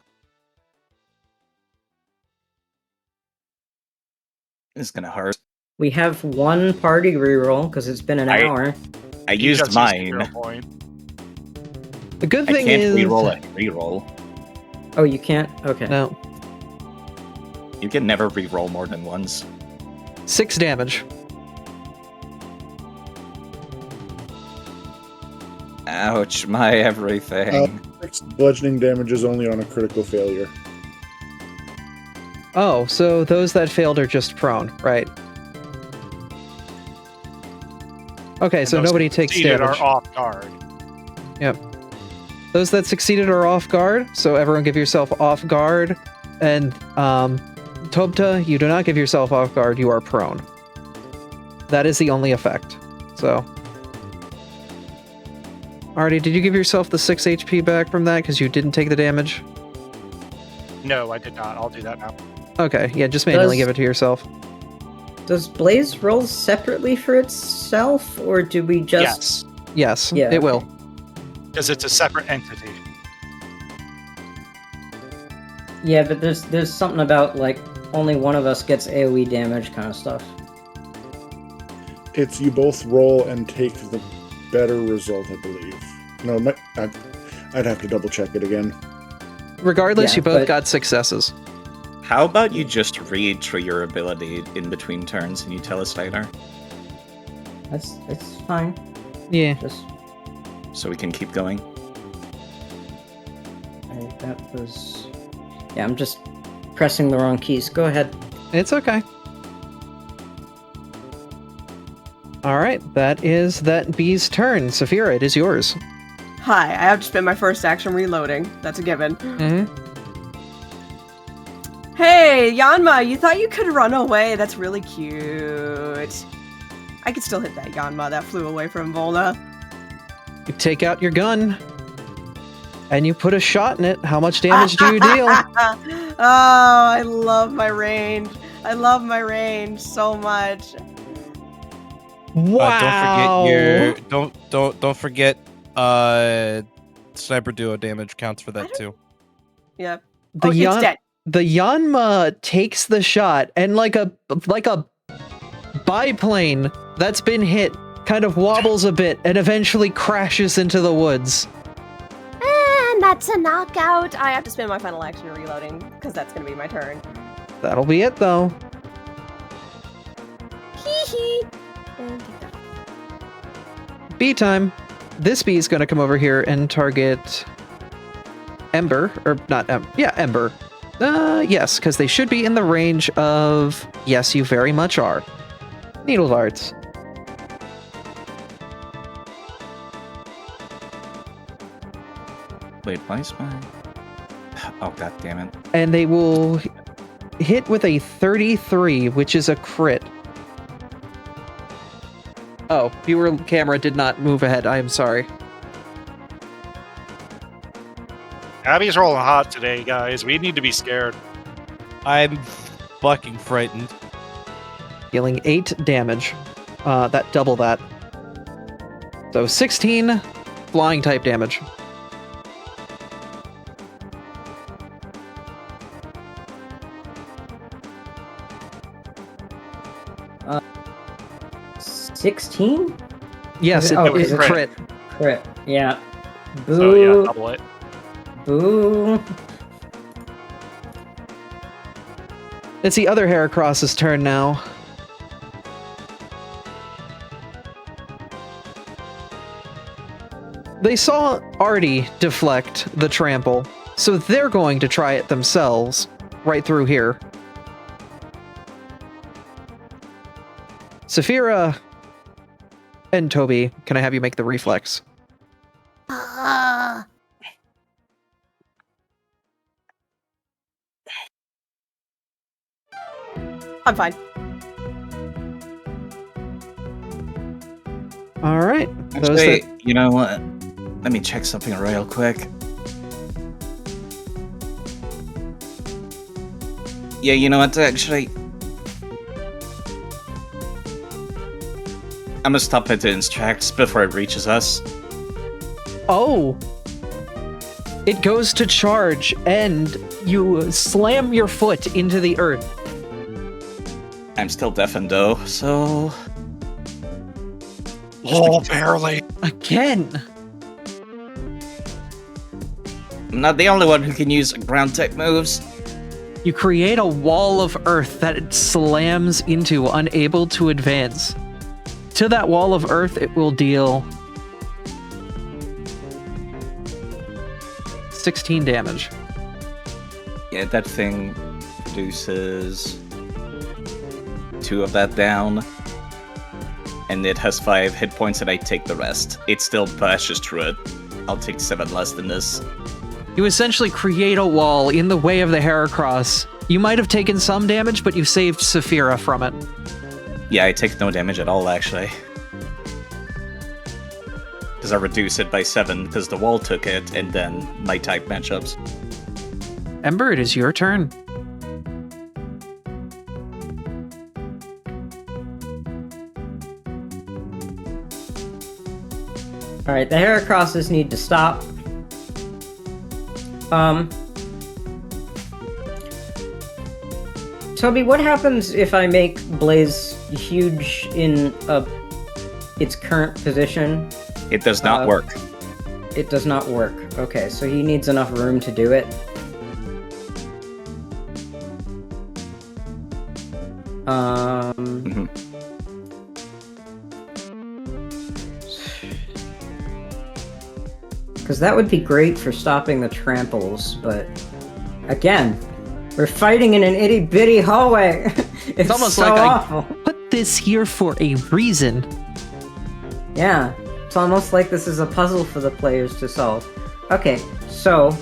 It's gonna hurt. We have one party reroll because it's been an hour. I You used just mine. hero point. The good I thing can't is reroll a reroll. Oh, you can't? Okay. no You can never reroll more than once. 6 damage. Ouch, my everything. 6 bludgeoning damage is only on a critical failure. Oh, so those that failed are just prone, right? Okay, And so those nobody takes succeeded damage. are off guard. Yep. Those that succeeded are off guard, so everyone give yourself off guard. And Tobta, you do not give yourself off guard, you are prone. That is the only effect. So. Artie, did you give yourself the 6 HP back from that because you didn't take the damage? No, I did not. I'll do that now. Okay, yeah, just manually Does- give it to yourself. Does Blaze roll separately for itself, or do we just... Yes, Yes, Yeah, it will. because it's a separate entity. Yeah, but there's something about, like, only one of us gets AoE damage kind of stuff. It's you both roll and take the better result, I believe. No, I'd have to double check it again. Regardless, Yeah, you both but- got successes. How about you just read through your ability in between turns and you tell us later? It's fine. Yeah. Just... So we can keep going? that was... Yeah, I'm just pressing the wrong keys. Go ahead. It's okay. Alright, that is that bee's turn. Saphira, it is yours. Hi, I have to spend my first action reloading. That's a given. Mm-hmm. Hey, Yanma, you thought you could run away? That's really cute. I could still hit that Yanma that flew away from Volna. You take out your gun, and you put a shot in it. How much damage do you deal? Oh, I love my range. I love my range so much. Wow! Don't forget sniper duo damage counts for that too. Yep. The It's Yan- dead. the Yanma takes the shot, and like a biplane that's been hit kind of wobbles a bit and eventually crashes into the woods. And that's a knockout. I have to spend my final action reloading, because that's going to be my turn. That'll be it, though. Hee hee. And take that. Bee time. This bee is going to come over here and target Ember, or not Ember. Yes, because they should be in the range of... Yes, you very much are. Needle darts. Wait, why is my... Oh, god damn it. And they will hit with a 33, which is a crit. Oh, viewer camera did not move ahead. I am sorry. Abby's rolling hot today, guys. We need to be scared. I'm fucking frightened. Dealing 8 damage. That double that. So 16 flying type damage. Uh, 16? Yes, it, Oh, it's is a it crit. Crit. Yeah. Boo. So yeah, double it. Boo. It's the other Heracross's turn now. They saw Artie deflect the trample, so they're going to try it themselves, right through here. Saphira and Toby, can I have you make the reflex? I'm fine. All right. Those Actually, that- you know what? Let me check something real quick. Yeah, you know what? Actually, I'm gonna stop it in its tracks before it reaches us. Oh! It goes to charge, and you slam your foot into the earth. I'm still deafened though, so... Oh, barely. Again! I'm not the only one who can use ground type moves. You create a wall of earth that it slams into, unable to advance. To that wall of earth, it will deal 16 damage. Yeah, that thing produces 2 of that down. And it has 5 hit points and I take the rest. It still bashes through it. I'll take 7 less than this. You essentially create a wall in the way of the Heracross. You might have taken some damage, but you saved Saphira from it. Yeah, I take no damage at all, actually. Because I reduce it by 7 because the wall took it, and then my type matchups. Ember, it is your turn. Alright, the Heracrosses need to stop. Toby, what happens if I make Blaze huge in its current position? It does not work. It does not work. Okay, so he needs enough room to do it. Because that would be great for stopping the tramples, but again, we're fighting in an itty bitty hallway. It's almost so like awful. I put this here for a reason. Yeah, it's almost like this is a puzzle for the players to solve. Okay, so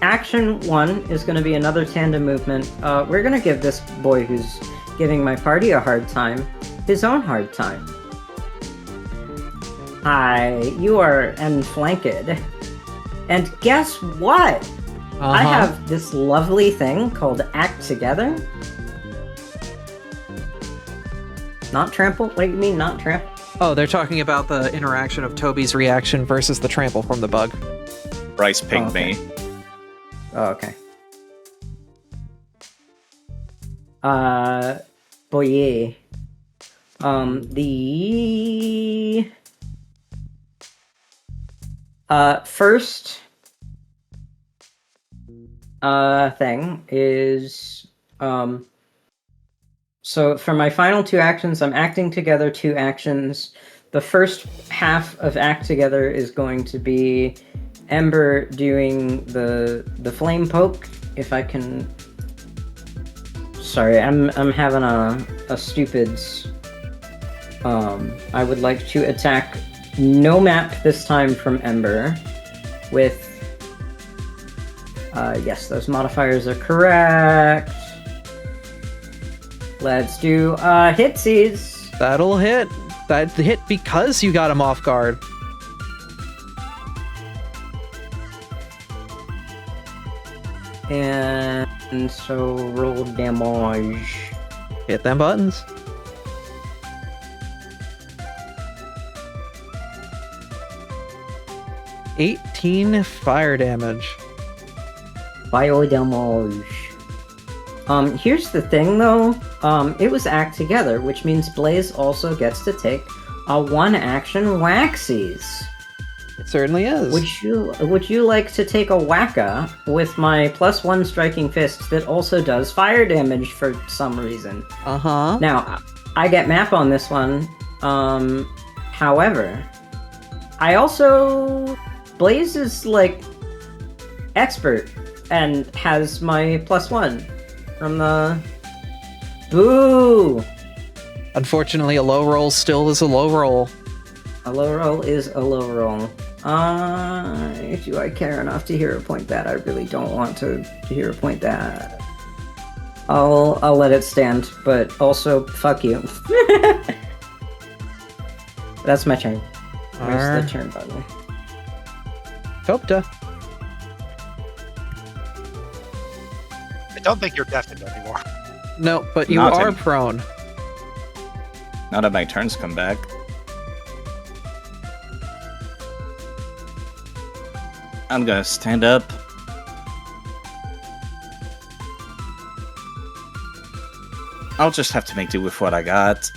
action 1 is going to be another tandem movement. We're going to give this boy who's giving my party a hard time his own hard time. Hi, you are enflanked. And guess what? I have this lovely thing called Act Together. Not trample? What do you mean, not trample? Oh, they're talking about the interaction of Toby's reaction versus the trample from the bug. Bryce pinged me. Oh, okay. Boy, yeah. The first thing is so for my final 2 actions, I'm acting together 2 actions. The first half of Act Together is going to be Ember doing the flame poke. If I can. Sorry, I'm having a stupids. I would like to attack no map this time from Ember with. Yes, those modifiers are correct. Let's do hitsies. That'll hit. That hit because you got him off guard. And so roll damage. Hit them buttons. $18 fire damage. Fire damage. Here's the thing though. It was Act Together, which means Blaze also gets to take a 1-action Waxies. It certainly is. Would you like to take a Wacka with my +1 striking fist that also does fire damage for some reason? Now, I get map on this one. However, I also Blaze is like expert and has my +1 from the boo. Unfortunately, a low roll still is a low roll. A low roll is a low roll. Do I care enough to hero point that? I really don't want to hero point that. I'll let it stand, but also fuck you. That's my turn. Where's the turn button? Copta. I don't think you're deafened anymore. No, but you Not are in- prone. Now that my turns come back. I'm gonna stand up. I'll just have to make do with what I got.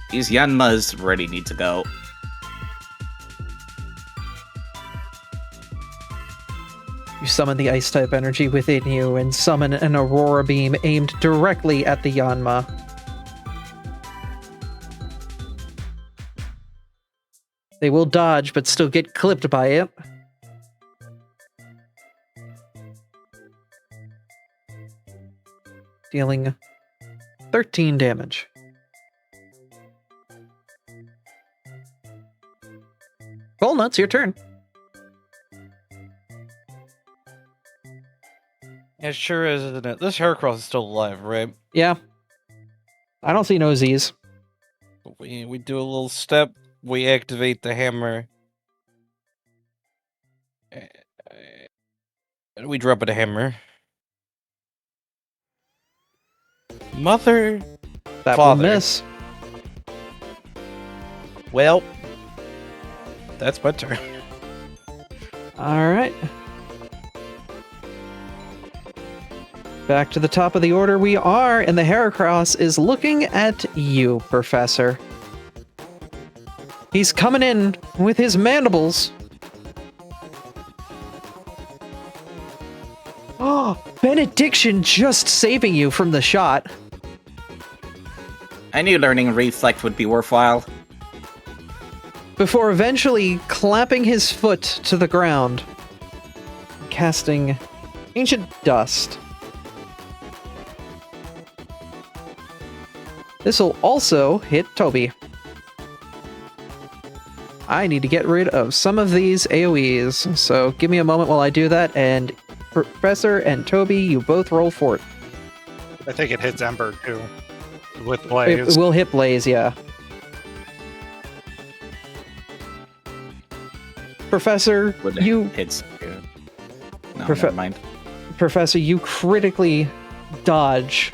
These Yanmas really need to go. You summon the ice-type energy within you and summon an aurora beam aimed directly at the Yanma. They will dodge, but still get clipped by it. Dealing 13 damage. Walnuts, your turn. It sure is, isn't it? This Heracross is still alive, right? Yeah. I don't see no Z's. We do a little step. We activate the hammer. And we drop it a hammer. Mother. That will Father. miss. Well, that's my turn. Alright. Back to the top of the order we are, and the Heracross is looking at you, Professor. He's coming in with his mandibles. Oh, benediction just saving you from the shot. I knew learning Reflect would be worthwhile. Before eventually clapping his foot to the ground, casting Ancient Dust. This will also hit Toby. I need to get rid of some of these AoEs, so give me a moment while I do that, and Professor and Toby, you both roll for it. I think it hits Ember too, with Blaze. It will hit Blaze, yeah. Professor, you... Hits. No, Profe- never mind. Professor, you critically dodge.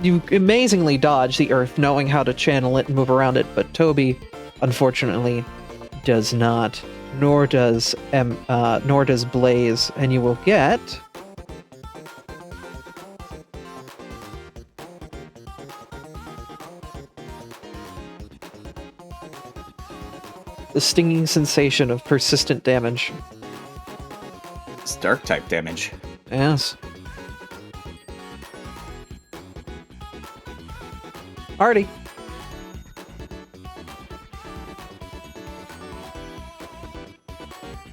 You amazingly dodge the earth, knowing how to channel it and move around it, but Toby, unfortunately, does not. Nor does Blaze, and you will get... the stinging sensation of persistent damage. It's dark type damage. Yes. Artie.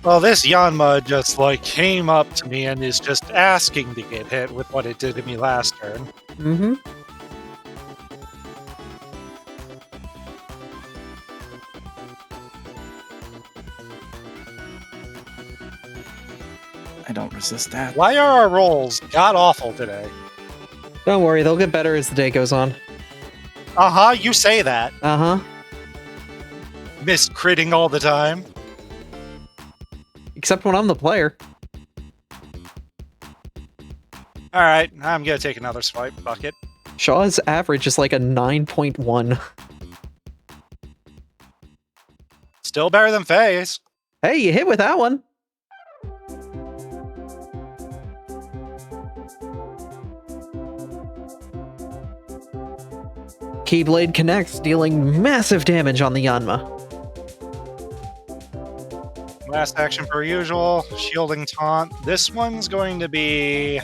Well, this Yanma just came up to me and is just asking to get hit with what it did to me last turn. Mm-hmm. I don't resist that. Why are our rolls god awful today? Don't worry, they'll get better as the day goes on. Uh-huh, you say that. Uh-huh. Miss critting all the time. Except when I'm the player. Alright, I'm gonna take another swipe. Bucket. Shaw's average is like a 9.1. Still better than Faye's. Hey, you hit with that one. Keyblade connects, dealing massive damage on the Yanma. Last action per usual. Shielding taunt. This one's going to be...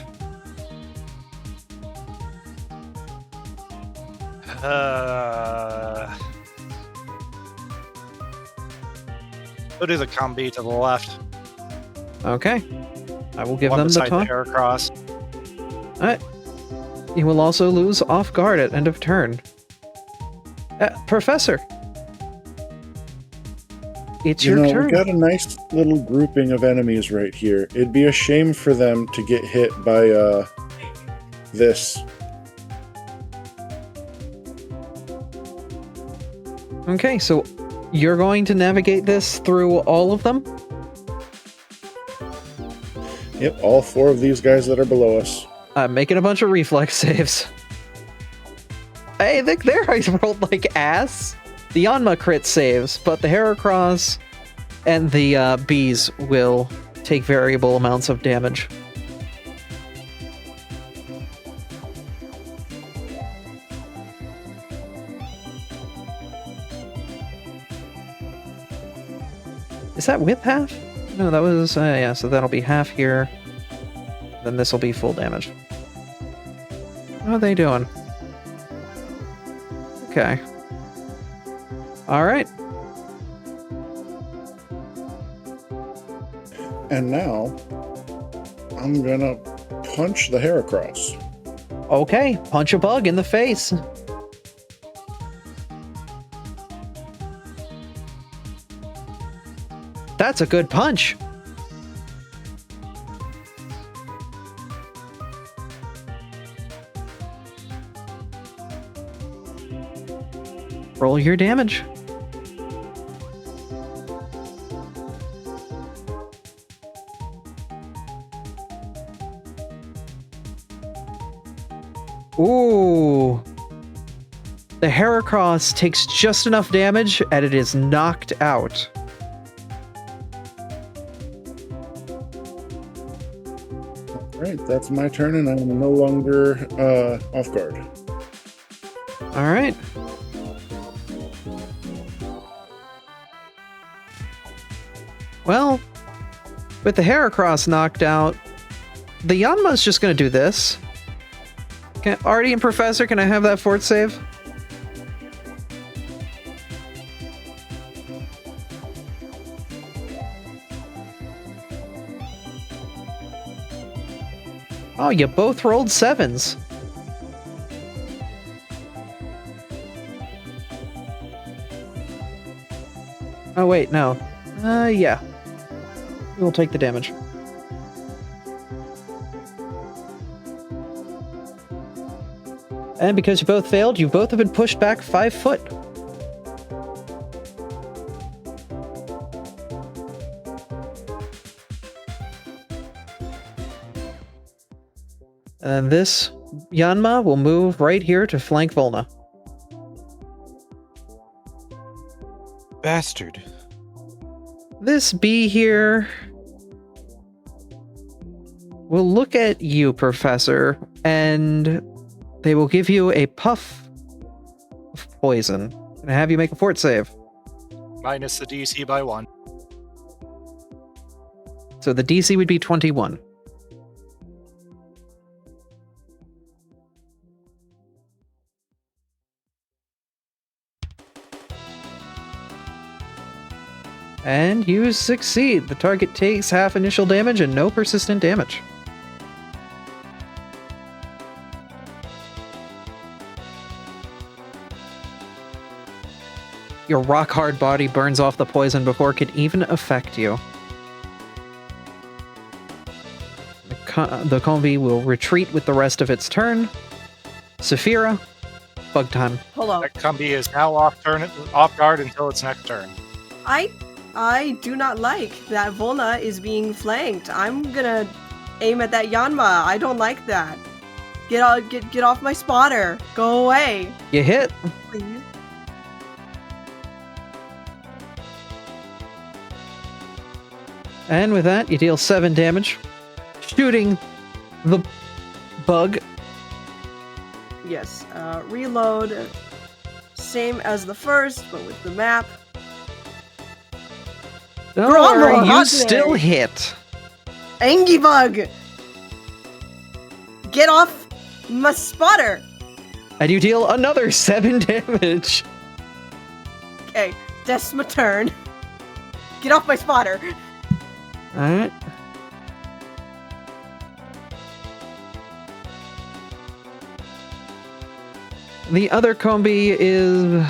Go do the combi to the left. Okay. I will give One them the beside taunt. Heracross. Alright. You will also lose off guard at end of turn. Professor. It's your turn. We got a nice little grouping of enemies right here. It'd be a shame for them to get hit by this. Okay, so you're going to navigate this through all of them? Yep, all four of these guys that are below us. I'm making a bunch of reflex saves. Hey, there I rolled like ass. The Yanma crit saves, but the Heracross and the bees will take variable amounts of damage. Is that with half? No, that was... yeah, so that'll be half here. Then this will be full damage. How are they doing? Okay. Alright. And now, I'm gonna punch the Heracross. Okay, punch a bug in the face. That's a good punch. Roll your damage. Ooh. The Heracross takes just enough damage and it is knocked out. Alright, that's my turn, and I'm no longer off guard. Alright. Well, with the Heracross knocked out, the Yanma's just going to do this. Artie and Professor, can I have that fort save? Oh, you both rolled 7s. Oh, wait, no. Yeah. We'll take the damage. And because you both failed, you both have been pushed back 5 foot. And this Yanma will move right here to flank Volna. Bastard. This bee here will look at you, Professor, and they will give you a puff of poison and have you make a fort save. Minus the DC by 1. So the DC would be 21. And you succeed. The target takes half initial damage and no persistent damage. Your rock-hard body burns off the poison before it could even affect you. The Combi will retreat with the rest of its turn. Saphira, bug time. Hello. That Cumby is now off guard until its next turn. I do not like that Volna is being flanked. I'm gonna aim at that Yanma. I don't like that. Get off my spotter. Go away. You hit. Please. And with that, you deal 7 damage, shooting the bug. Yes. Reload. Same as the first, but with the map. Don't Bravo, worry, you hot still day. hit. Angie bug. Get off my spotter. And you deal another 7 damage. Okay, that's my turn. Get off my spotter. Alright. The other Combi is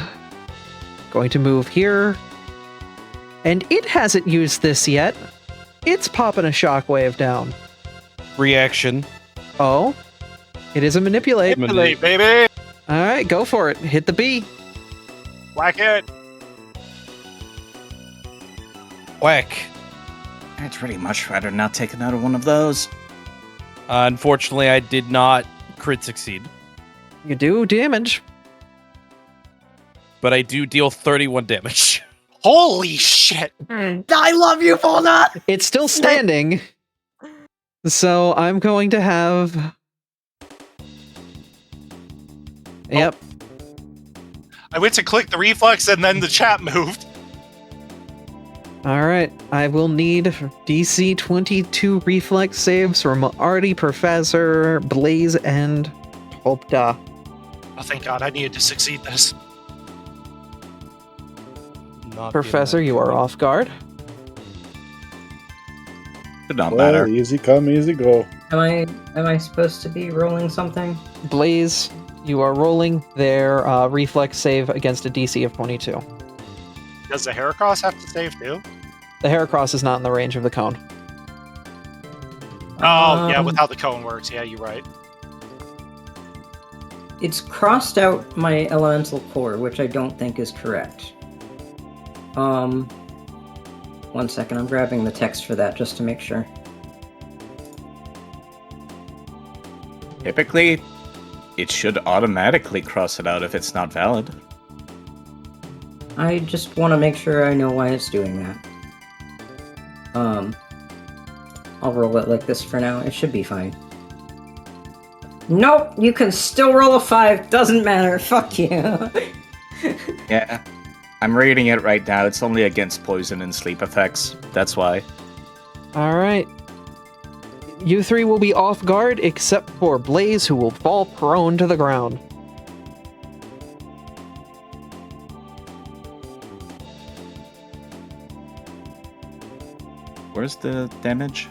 going to move here. And it hasn't used this yet. It's popping a shockwave down. Reaction. Oh. It is a manipulate. Manipulate, baby! Alright, go for it. Hit the B. Whack it! Whack. I'd pretty much rather not take another one of those. Unfortunately, I did not crit succeed. You do damage. But I do deal 31 damage. Holy shit! I love you, Volna. It's still standing. So I'm going to have... Yep. I went to click the reflex and then the chat moved. All right, I will need DC 22 reflex saves from Artie, Professor, Blaze, and Topta. Oh, thank God, I needed to succeed this. Not Professor, feeling you that are good. off guard. Did not Well, matter. easy come, easy go. Am I supposed to be rolling something? Blaze, you are rolling their reflex save against a DC of 22. Does the Heracross have to save too? The Heracross is not in the range of the cone. Oh, yeah, Um, with how the cone works. Yeah, you're right. It's crossed out my elemental core, which I don't think is correct. 1 second, I'm grabbing the text for that just to make sure. Typically, it should automatically cross it out if it's not valid. I just want to make sure I know why it's doing that. I'll roll it like this for now. It should be fine. Nope, you can still roll a 5. Doesn't matter. Fuck you. Yeah, I'm reading it right now. It's only against poison and sleep effects. That's why. All right. You three will be off guard, except for Blaze, who will fall prone to the ground. Where's the damage?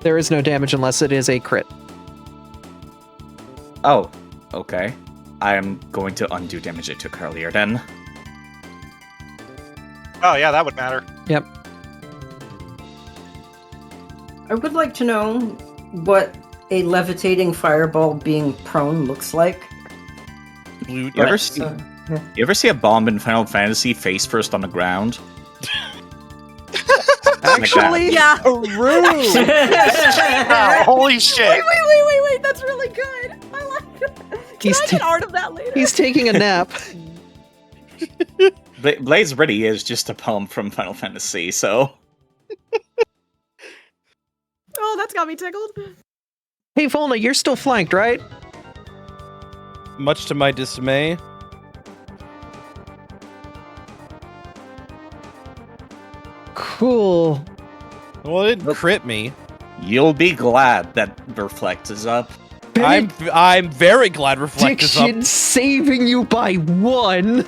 There is no damage unless it is a crit. Oh, okay. I am going to undo damage I took earlier then. Oh, yeah, that would matter. Yep. I would like to know what a levitating fireball being prone looks like. Blue You ever dust. see, you ever see a bomb in Final Fantasy face first on the ground? Actually, Yeah. Oh, holy shit! Wait. That's really good. I like it. Can He's I ta- get art of that later? he's taking a nap. Blaze really is just a poem from Final Fantasy, so... Oh, that's got me tickled. Hey, Volna, you're still flanked, right? Much to my dismay. Cool. Well, it didn't crit me. You'll be glad that Reflect is up. I'm very glad Reflect is up. Benediction saving you by 1.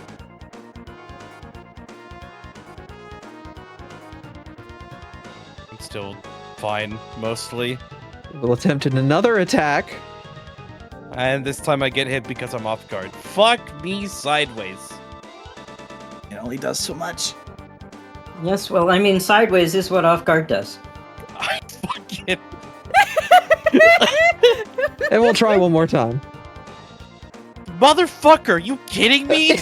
I'm still fine, mostly. Will attempt another attack. And this time I get hit because I'm off guard. Fuck me sideways. It only does so much. Yes, well, I mean, sideways is what off guard does. I fucking... And we'll try one more time. Motherfucker, you kidding me?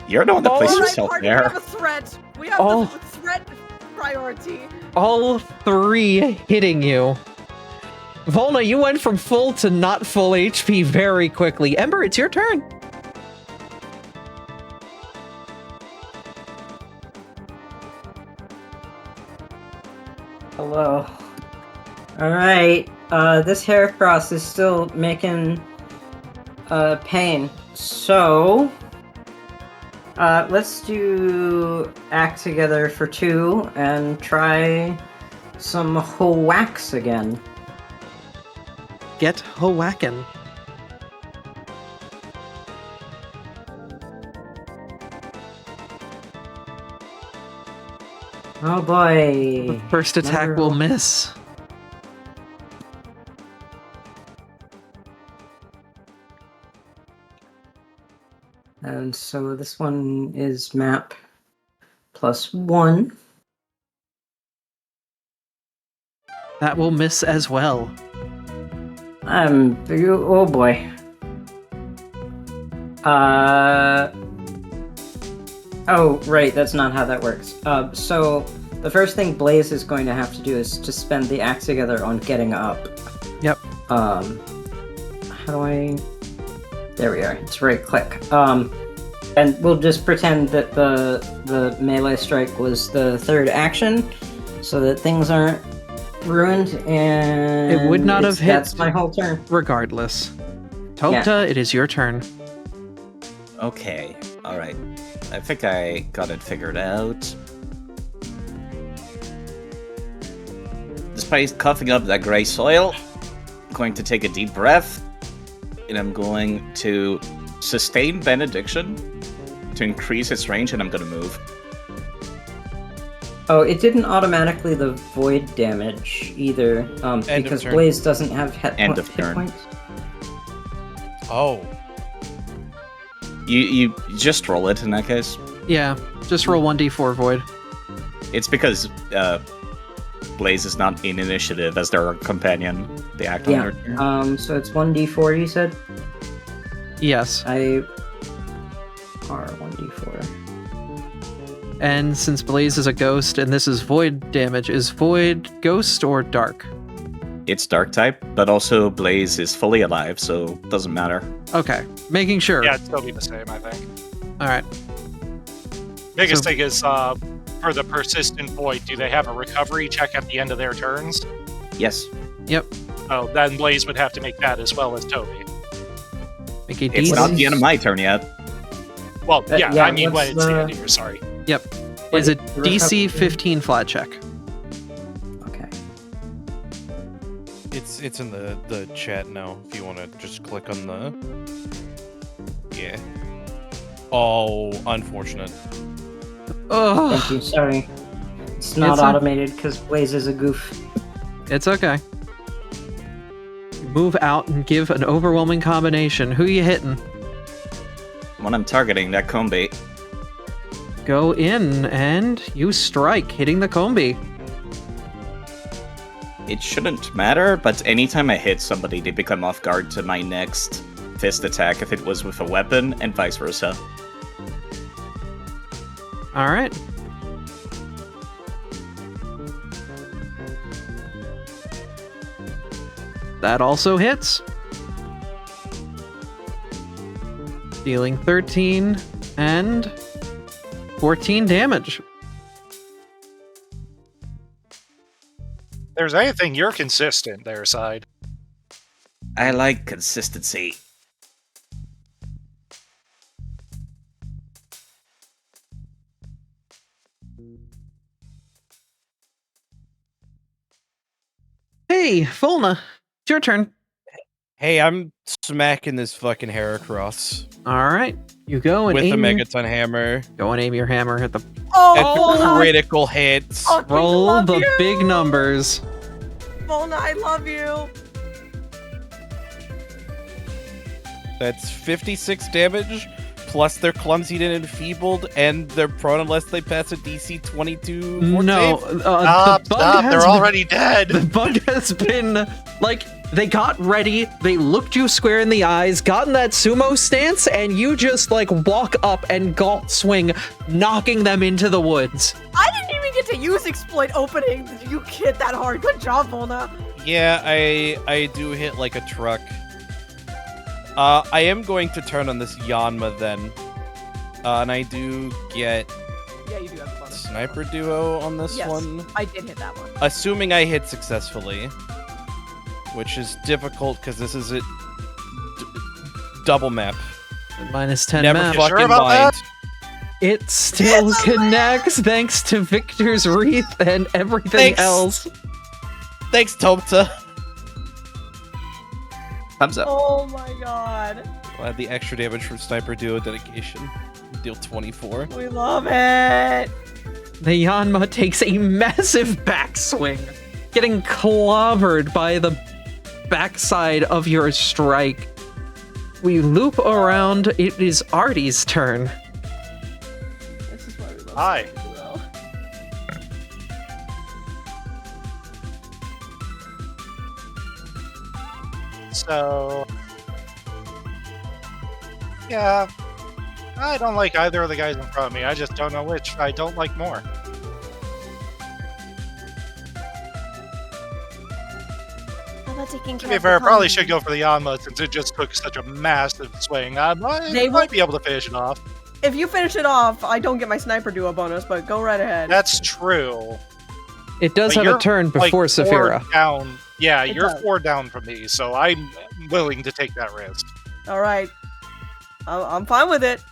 You're the one that All placed All right, yourself partner, we there. have a threat. We have Oh. the threat priority. All 3 hitting you. Volna, you went from full to not full HP very quickly. Ember, it's your turn. Hello. Alright, this Heracross is still making pain. So let's do act together for 2 and try some whacks again. Get ho-whackin'. Oh boy. First attack Never- will miss. And so this one is map +1. That will miss as well. Oh boy. Oh, right, that's not how that works. So the first thing Blaze is going to have to do is to spend the act together on getting up. Yep. How do I... There we are. It's right click. And we'll just pretend that the melee strike was the third action, so that things aren't ruined, and It would not have hit. That's my whole turn. Regardless. Topta, it is your turn. Okay, alright. I think I got it figured out. despite coughing up that gray soil, I'm going to take a deep breath, and I'm going to sustain Benediction to increase its range, and I'm going to move. Oh, it didn't automatically the void damage either, because turn. Blaze doesn't have End of hit turn. points. Oh. You just roll it in that case. Yeah, just roll 1d4 void. It's because Blaze is not in initiative as their companion. They act on their turn. So it's 1d4, you said? Yes. R 1d4. And since Blaze is a ghost and this is void damage, is void ghost or dark? It's dark type, but also Blaze is fully alive, so it doesn't matter. Okay, making sure. Yeah, it'd still be the same, I think. All right. Biggest thing is for the persistent void, do they have a recovery check at the end of their turns? Yes. Yep. Oh, then Blaze would have to make that as well as Toby. Make a It's DC. not the end of my turn yet. Well, yeah, yeah, I mean when what's it's the the- end of your, sorry. Yep. Is it The DC recovery- 15 flat check? Okay. It's in the chat now, if you want to just click on the... Yeah. Oh, unfortunate. Oh, Thank you, sorry. It's not It's automated because Blaze is a goof. it's okay. Move out and give an overwhelming combination. Who you hitting? When I'm targeting that combi, Go in and you strike, hitting the combi. it shouldn't matter, but anytime I hit somebody, they become off guard to my next fist attack if it was with a weapon, and vice versa. All right. That also hits. Dealing 13 and 14 damage. If there's anything, you're consistent there, Side. I like consistency. Hey, Fulna, it's your turn. Hey, I'm smacking this fucking Heracross All right, you go and with the aim. Megaton Hammer. Go and aim your hammer at the. Oh, At critical hits. fucking Roll love the you. big numbers. Mona, I love you. That's 56 damage, plus they're clumsied and enfeebled, and they're prone unless they pass a DC 22 fort No, save. the bug has they're been- already dead! The bug has been like they got ready, they looked you square in the eyes, got in that sumo stance, and you just like walk up and galt swing, knocking them into the woods. I didn't even get to use exploit opening. You hit that hard. Good job, Mona. Yeah, I do hit like a truck. I am going to turn on this Yanma then. And I do get Yeah, you do have the bonus. Sniper Duo on this Yes, one. I did hit that one. Assuming I hit successfully. Which is difficult because this is a double map. Minus 10 Never match. sure fucking about mind. It still It's a connects thanks to Victor's wreath and everything Thanks. else. Thanks, Topta. Thumbs up. Oh my god. I'll add the extra damage from Sniper Duo dedication. Deal 24. We love it. The Yanma takes a massive backswing, getting clobbered by the backside of your strike. We loop around. It is Artie's turn. This is why we love Hi. Sniper Duo. So... Yeah. I don't like either of the guys in front of me. I just don't know which I don't like more. How about taking To care be of fair, I the probably combi? should go for the Yanma since it just took such a massive swing. I They might will- be able to finish it off. If you finish it off, I don't get my sniper duo bonus, but go right ahead. That's true. It does But have a you're, turn like, before 4 Saphira. down. Yeah, It you're does. 4 down from me, so I'm willing to take that risk. All right. I'm fine with it.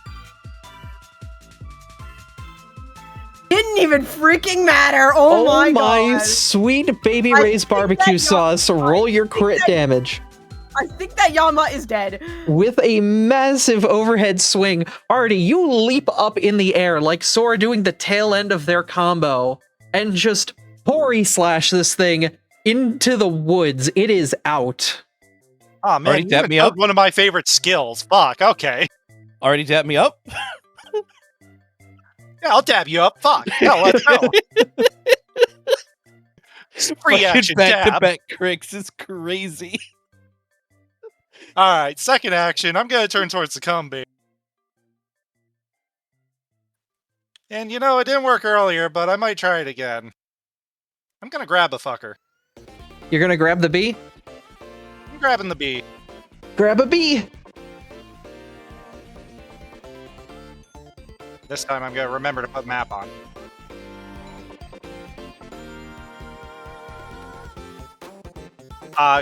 Didn't didn't even freaking matter. Oh, my god. Sweet baby I Ray's think barbecue that sauce. Roll your crit damage. I think that Yama is dead. With a massive overhead swing, Artie, you leap up in the air like Sora doing the tail end of their combo and just Hori slash this thing into the woods. It is out. Oh man, Already you tapped even me took up? one of my favorite skills. Fuck, okay. Already tapped me up? Yeah, I'll dab you up. Fuck. Yeah, let's go. Free action dab. Back-to-back cricks is crazy. Alright, second action. I'm gonna turn towards the comeback. And you know, it didn't work earlier, but I might try it again. I'm gonna grab a fucker. You're gonna grab the bee? I'm grabbing the bee. Grab a bee! This time I'm gonna remember to put map on.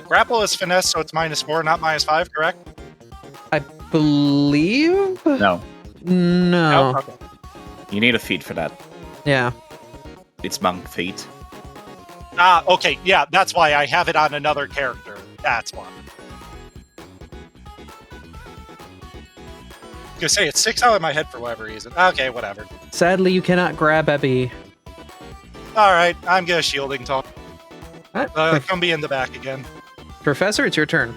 Grapple is finesse, so it's -4, not -5, correct? I believe? No, No. Okay. you need a feat for that. Yeah. It's monk feat. Okay, yeah, that's why I have it on another character. That's why. I was gonna say, it's 6 out of my head for whatever reason. Okay, whatever. Sadly, you cannot grab a bee. Alright, I'm gonna shielding talk. Alright, Come be in the back again. Professor, it's your turn.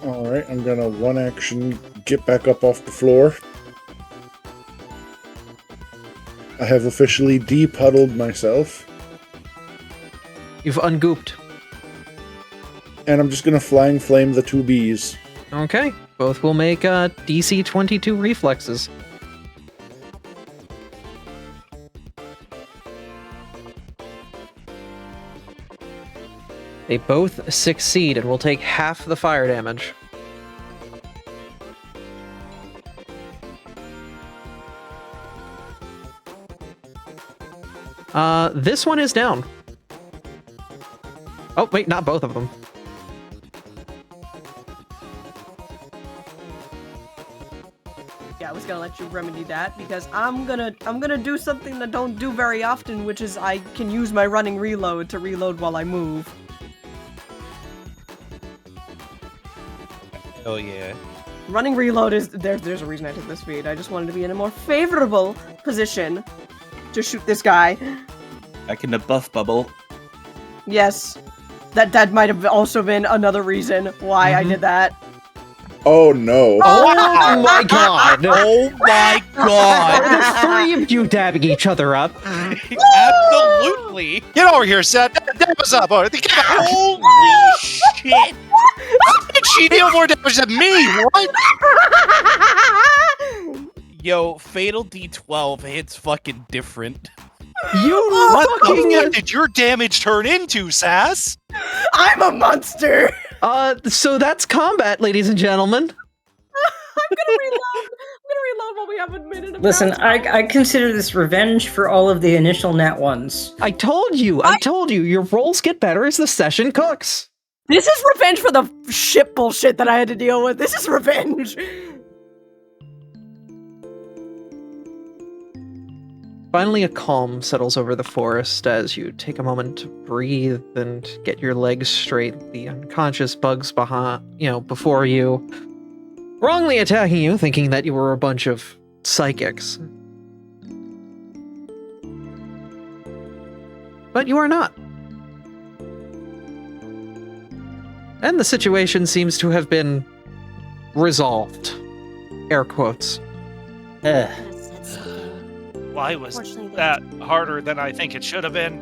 Alright, I'm gonna one action get back up off the floor. I have officially de-puddled myself. You've ungooped. And I'm just gonna flying flame the 2 bees. Okay. Both will make DC 22 reflexes. They both succeed and will take half the fire damage. This one is down. Oh, wait, not both of them. Yeah, I was gonna let you remedy that because I'm gonna do something I don't do very often, which is I can use my running reload to reload while I move. Oh yeah. Running reload is there's a reason I took this feat. I just wanted to be in a more favorable position to shoot this guy. Back in the buff bubble. Yes. That might have also been another reason why I did that. Oh no. Oh my god! Oh my Are god! the three of you dabbing each other up? Absolutely! Get over here, Seth. That was up. Oh, Holy shit! did she deal more damage than me? What? Yo, Fatal D12 hits fucking different. You What the fucking... fuck did your damage turn into, Sass? I'm a monster. So that's combat, ladies and gentlemen. I'm gonna reload while we have a minute of Listen, downtime. I consider this revenge for all of the initial nat ones. I told you, your rolls get better as the session cooks. This is revenge for the shit bullshit that I had to deal with. This is revenge. Finally, a calm settles over the forest as you take a moment to breathe and get your legs straight. The unconscious bugs before you, wrongly attacking you, thinking that you were a bunch of psychics. But you are not. And the situation seems to have been resolved. Air quotes. Why was Unfortunately, that harder than I think it should have been?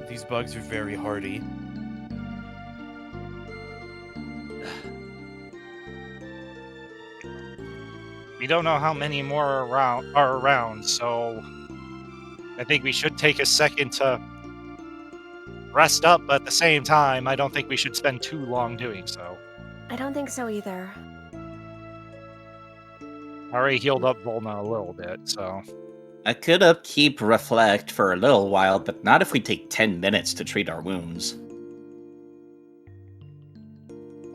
These bugs are very hardy. We don't know how many more are around, so I think we should take a second to rest up, but at the same time, I don't think we should spend too long doing so. I don't think so either. I already healed up Volna a little bit, so... I could upkeep Reflect for a little while, but not if we take 10 minutes to treat our wounds.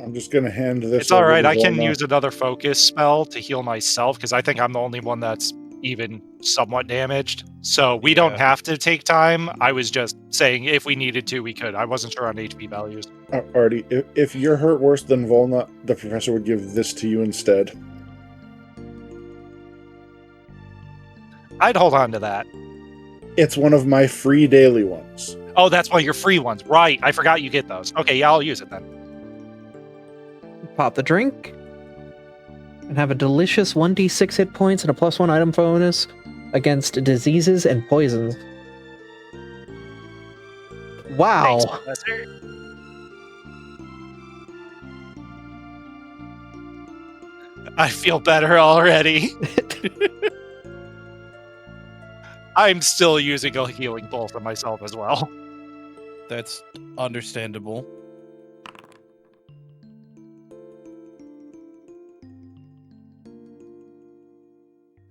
I'm just going to hand this It's all over right. to I can Volna. use another focus spell to heal myself because I think I'm the only one that's even somewhat damaged. So we don't have to take time. I was just saying if we needed to, we could. I wasn't sure on HP values. Artie, if you're hurt worse than Volna, the professor would give this to you instead. I'd hold on to that. It's one of my free daily ones. Oh, that's one of your free ones. Right. I forgot you get those. Okay, yeah, I'll use it then. Pop the drink. And have a delicious 1d6 hit points and a +1 item bonus against diseases and poisons. Wow. Thanks, Professor. I feel better already. I'm still using a healing bolt on myself as well. That's understandable.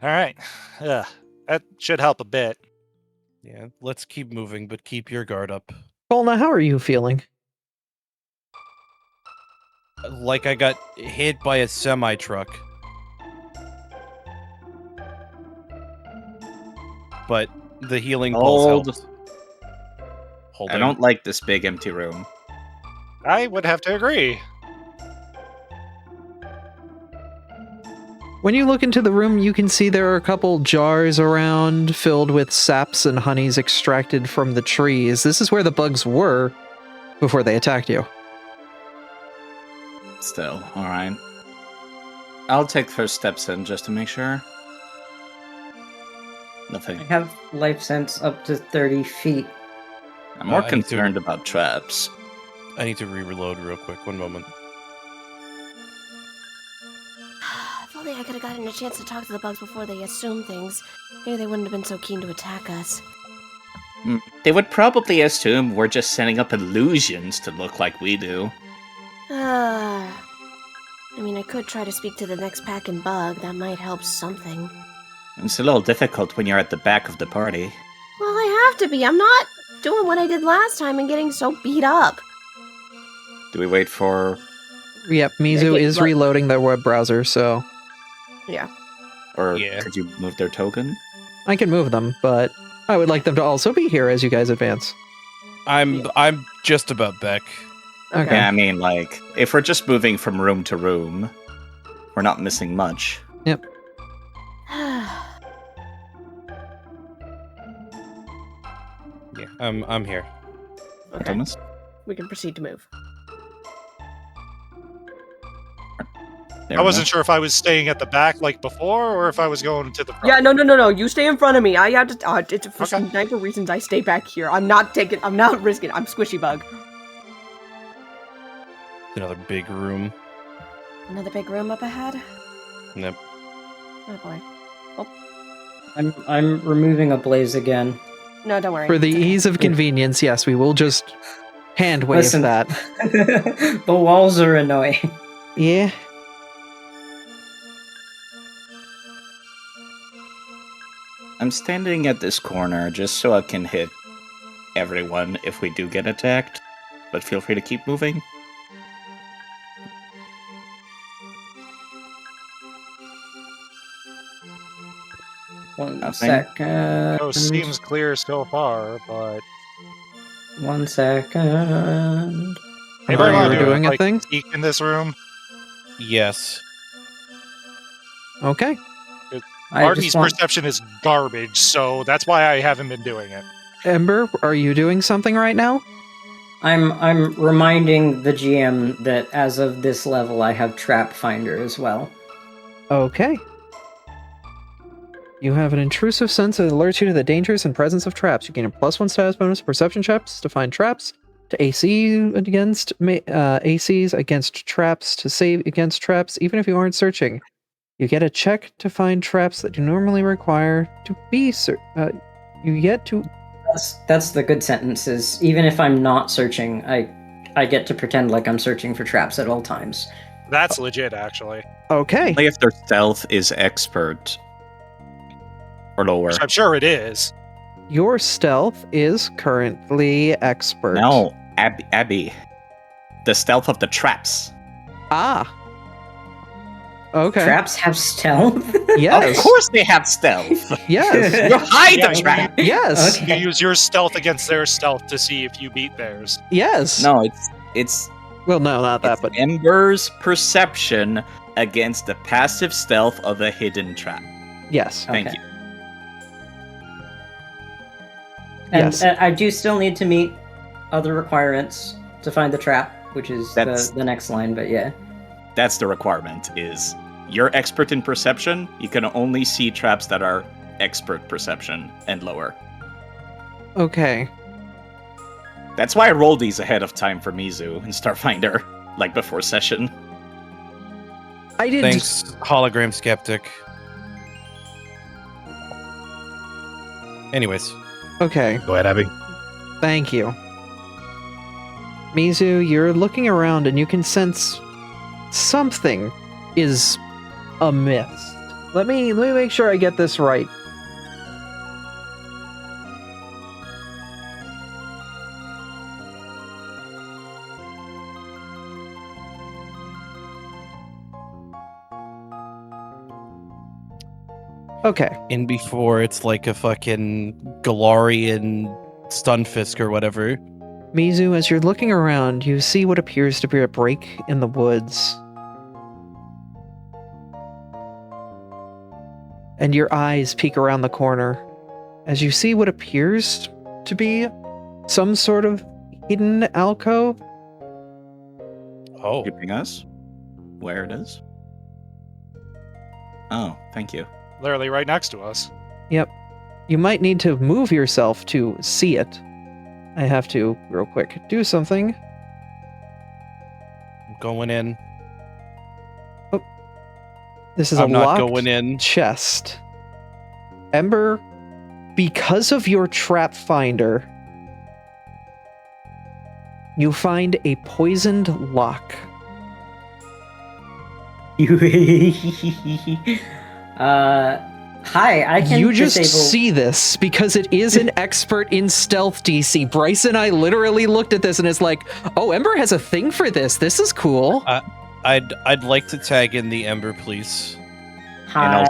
All right. That should help a bit. Yeah, let's keep moving, but keep your guard up. Volna, how are you feeling? Like I got hit by a semi-truck. But the healing pulse Hold. helps. Holding. I don't like this big empty room. I would have to agree. When you look into the room, you can see there are a couple jars around filled with saps and honeys extracted from the trees. This is where the bugs were before they attacked you. Still, alright. I'll take first steps in just to make sure. Nothing. I have life sense up to 30 feet. I'm more I need to- concerned about traps. I need to re-reload real quick. One moment. If only I could have gotten a chance to talk to the bugs before they assumed things. Maybe they wouldn't have been so keen to attack us. They would probably assume we're just setting up illusions to look like we do. I mean, I could try to speak to the next pack and bug. That might help something. It's a little difficult when you're at the back of the party. Well, I have to be. I'm not doing what I did last time and getting so beat up. Do we wait for... Yep, Mizu Okay, is but- reloading their web browser, so Yeah. Or Yeah. could you move their token? I can move them, but I would like them to also be here as you guys advance. I'm just about back. Okay. Yeah, I mean, like, if we're just moving from room to room, we're not missing much. Yep. Yeah, I'm here. Okay. Thomas? We can proceed to move. There I we wasn't go. sure if I was staying at the back like before or if I was going to the front. Yeah, no. You stay in front of me. I have to. It's for Okay. sniper reasons. I stay back here. I'm not risking. I'm squishy bug. Another big room. Another big room up ahead? Yep. Oh boy. I'm removing a blaze again. No, don't worry. For the It's okay. ease of convenience, yes, we will just hand wave Listen. that. The walls are annoying. Yeah. I'm standing at this corner just so I can hit everyone if we do get attacked. But feel free to keep moving. One Nothing. second. Oh, seems clear so far, but 1 second. anybody you want were to do doing a like thing? sneak in this room? Yes. Okay. I Artie's just want... perception is garbage, so that's why I haven't been doing it. Ember, are you doing something right now? I'm reminding the GM that as of this level, I have Trap Finder as well. Okay. You have an intrusive sense that alerts you to the dangers and presence of traps. You gain a +1 status bonus to perception checks to find traps, to AC against ACs against traps, to save against traps, even if you aren't searching. You get a check to find traps that you normally require to be you get to... That's the good sentence, is even if I'm not searching, I get to pretend like I'm searching for traps at all times. That's legit, actually. Okay. Only if their stealth is expert. Or lower. Which I'm sure it is. Your stealth is currently expert. No, Abby. The stealth of the traps. Ah. Okay. Traps have stealth? Yes. Of course they have stealth. Yes. You hide Yeah, the trap. Yes. Okay. You use your stealth against their stealth to see if you beat theirs. Yes. No, it's Well, no, not that, but Ember's perception against the passive stealth of a hidden trap. yes. Thank Okay. you. And Yes. I do still need to meet other requirements to find the trap, which is That's- the next line, but yeah. That's the requirement, is you're expert in perception, you can only see traps that are expert perception and lower. Okay. That's why I rolled these ahead of time for Mizu and Starfinder, like before session. I did. Thanks, hologram skeptic. Anyways, Okay. Go ahead, Abby. Thank you. Mizu, you're looking around and you can sense something is amiss. Let me make sure I get this right. Okay. in before it's like a fucking Galarian Stunfisk or whatever. Mizu, as you're looking around, you see what appears to be a break in the woods. And your eyes peek around the corner as you see what appears to be some sort of hidden alcove. Oh, Keeping us where it is. Oh, thank you. Literally right next to us. Yep. You might need to move yourself to see it. I have to, real quick, do something. I'm going in. This is I'm a not locked going in. chest. Ember, because of your trap finder, you find a poisoned lock. Hi, I can You just disable... see this because it is an expert in stealth DC. Bryce and I literally looked at this and it's like, oh, Ember has a thing for this. This is cool. I'd like to tag in the Ember, please. Hi.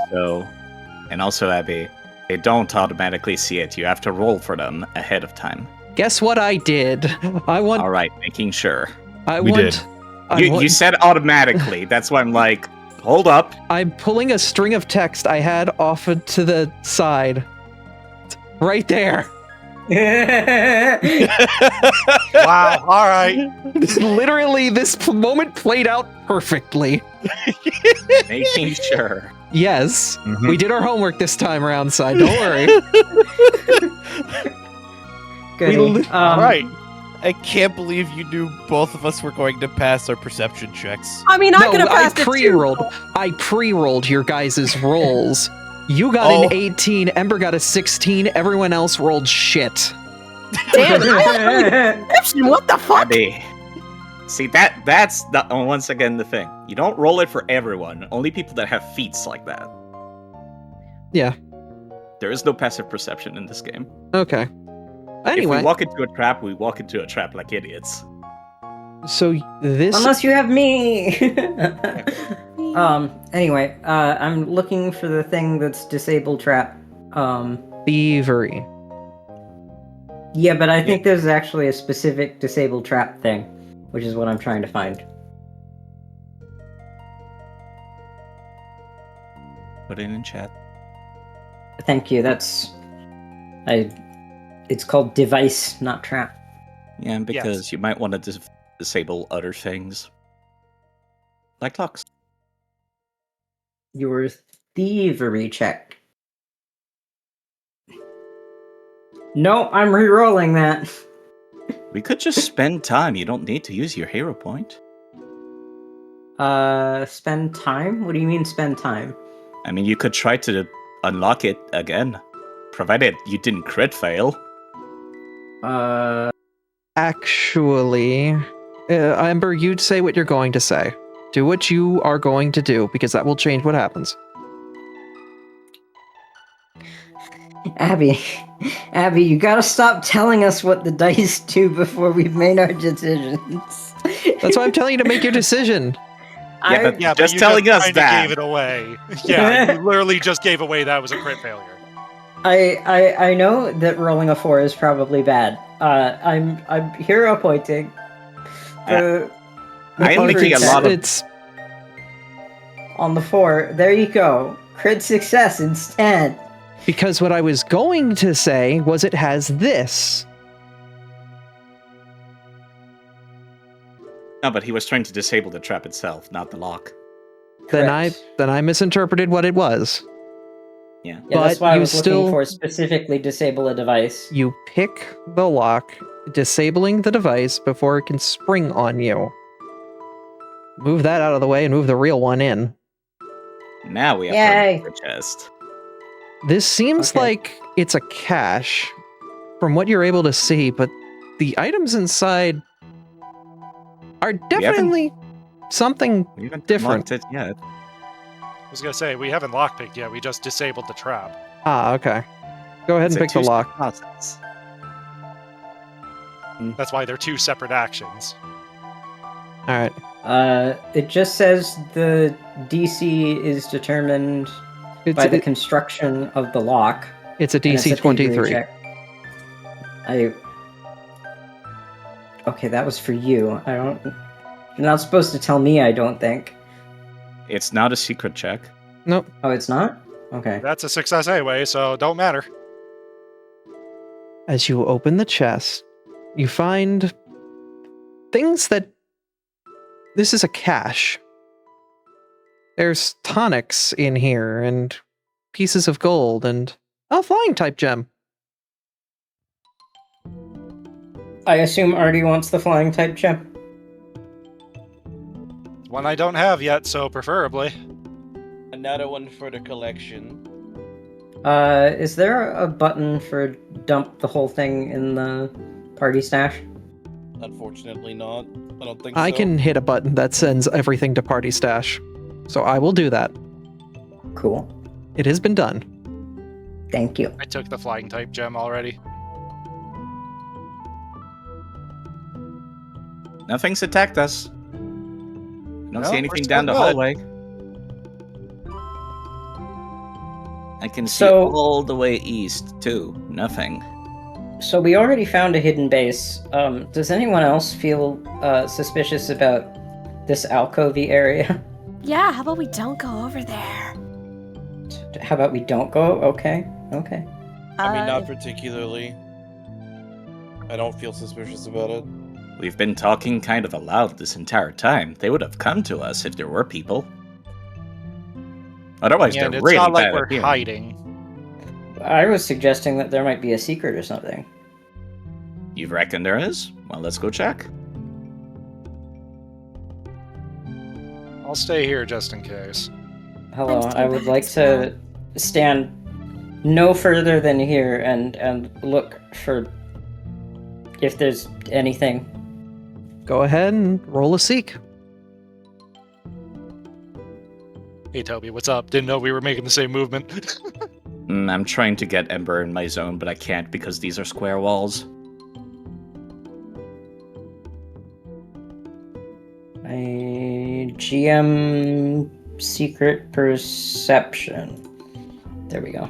And also, Abby, they don't automatically see it. You have to roll for them ahead of time. Guess what I did? I want. All right, making sure. We did. You said automatically. That's why I'm like, hold up. I'm pulling a string of text I had off to the side. Right there. Wow. All right. Literally, this moment played out perfectly. Making sure. Yes. Mhm. We did our homework this time around, side. Don't worry. Goody. All right. I can't believe you knew both of us were going to pass our perception checks. I mean, I could have I passed it too. pre-rolled. I pre-rolled your guys' rolls. You got an 18, Ember got a 16, everyone else rolled shit. Damn it! Perception, what the fuck? Abby. See, that's the once again the thing. You don't roll it for everyone. Only people that have feats like that. Yeah. There is no passive perception in this game. Okay. If Anyway, we walk into a trap, we walk into a trap like idiots. so this Unless you have me. Anyway, I'm looking for the thing that's disabled trap. thievery. Yeah, but I think there's actually a specific disabled trap thing, which is what I'm trying to find. Put it in chat. Thank you. It's called device, not trap. Yeah, and because you might want to disable other things. Like locks. Your thievery check. No, I'm re-rolling that. We could just spend time. You don't need to use your hero point. Spend time? What do you mean spend time? I mean, you could try to unlock it again. Provided you didn't crit fail. Actually, Ember, you'd say what you're going to say. Do what you are going to do, because that will change what happens. Abby, you gotta stop telling us what the dice do before we've made our decisions. That's why I'm telling you to make your decision. but Yeah, but just you telling us kinda that. gave it away. Yeah, you literally just gave away that was a crit failure. I know that rolling a 4 is probably bad. I'm hero pointing. The I'm making a lot of. It's on the 4. There you go. Crit success instead. because what I was going to say was it has this. No, but he was trying to disable the trap itself, not the lock. Then Correct. I misinterpreted what it was. Yeah. Yeah, that's But why I you was still- looking for specifically disable a device. You pick the lock, disabling the device before it can spring on you. Move that out of the way and move the real one in. Now we have Yay. to open the chest. This seems Okay. like it's a cache from what you're able to see, but the items inside are definitely something We haven't different. unlocked it yet. I was gonna say, we haven't lockpicked yet, we just disabled the trap. Ah, okay. Go ahead It's and a pick the two-step lock. process. That's why they're two separate actions. Alright. It just says the DC is determined by the construction of the lock. It's a and it's DC a thievery 23. check. Okay, that was for you. You're not supposed to tell me, I don't think. It's not a secret check. Nope. Oh, it's not? Okay. That's a success anyway, so don't matter. As you open the chest, you find things that... This is a cache. There's tonics in here, and pieces of gold, and a flying type gem. I assume Artie wants the flying type gem. One I don't have yet, so preferably. Another one for the collection. Is there a button for dump the whole thing in the party stash? Unfortunately not. I don't think I so. can hit a button that sends everything to Party Stash. So I will do that. Cool. It has been done. Thank you. I took the flying type gem already. Nothing's attacked us. I don't No, see we're anything still down the good. hallway. I can see So- all the way east, too. Nothing. So we already found a hidden base. Does anyone else feel suspicious about this alcovey area? Yeah, how about we don't go over there? How about we don't go? Okay. Okay. I mean, not if- particularly. I don't feel suspicious about it. We've been talking kind of aloud this entire time. They would have come to us if there were people. Otherwise, And they're it's really not like bad we're at hearing. hiding. I was suggesting that there might be a secret or something. You reckon there is? Well, let's go check. I'll stay here just in case. Hello, I'm I would still like to stand no further than here and look for if there's anything. Go ahead and roll a seek. Hey Toby, what's up? Didn't know we were making the same movement. I'm trying to get Ember in my zone, but I can't because these are square walls. A GM secret perception. There we go.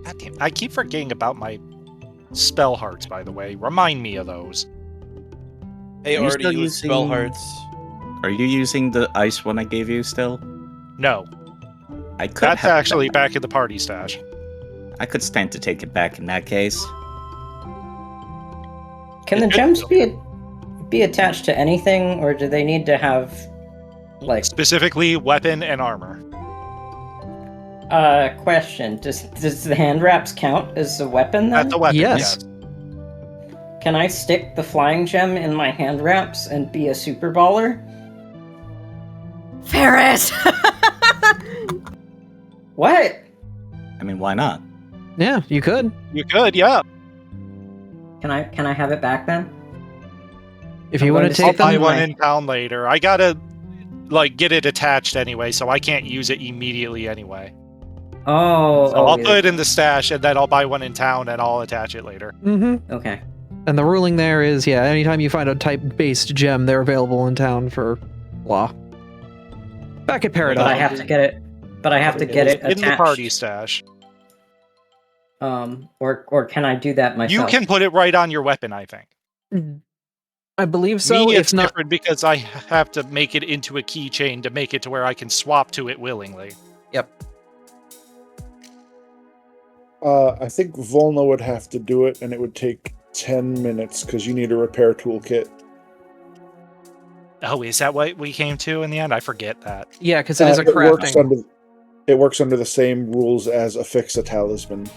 God damn, I keep forgetting about my spell hearts, by the way. Remind me of those. Hey, Are you already still used spell using- hearts. Are you using the ice one I gave you still? No, I could that's have actually back in the party stash. I could stand to take it back in that case. Can the It could gems be attached to anything, or do they need to have like Specifically, weapon and armor. question? Does the hand wraps count as a weapon then? That's a weapon, Yes. yes. Can I stick the flying gem in my hand wraps and be a super baller? Ferris! What? I mean, why not? Yeah, you could. You could, yeah. Can I have it back then? If I'm you want going to to I'll take buy them. one in town later. I gotta, get it attached anyway, so I can't use it immediately anyway. Oh, So I'll yeah. put it in the stash, and then I'll buy one in town, and I'll attach it later. Mm-hmm. Okay. And the ruling there is, yeah, anytime you find a type-based gem, they're available in town for Blah. Back at But Paradox. I have to get it. But I have to get it in the party attached. stash. Or can I do that myself? You can put it right on your weapon, I think. I believe so. Me, If it's not, different because I have to make it into a keychain to make it to where I can swap to it willingly. yep. I think Volna would have to do it, and it would take 10 minutes because you need a repair toolkit. Oh, is that what we came to in the end? I forget that. Yeah, because it is a crafting. It works under the same rules as affix a talisman.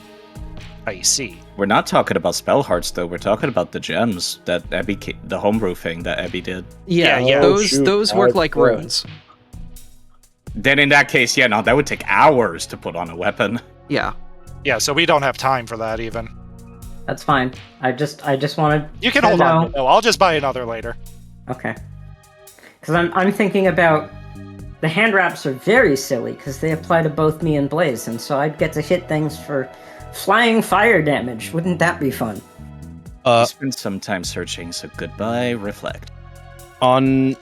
I see. We're not talking about spell hearts, though. We're talking about the gems that Abby, the homebrew thing that Abby did. Yeah, Yeah. Oh, those shoot. those work like Yeah. runes. Then in that case, yeah, no, that would take hours to put on a weapon. Yeah. Yeah, so we don't have time for that even. That's fine. I just wanted. You can to hold on. know- No, I'll just buy another later. Okay. Because I'm thinking about the hand wraps are very silly because they apply to both me and Blaze, and so I'd get to hit things for flying fire damage. Wouldn't that be fun? We spent some time searching, so goodbye, reflect. On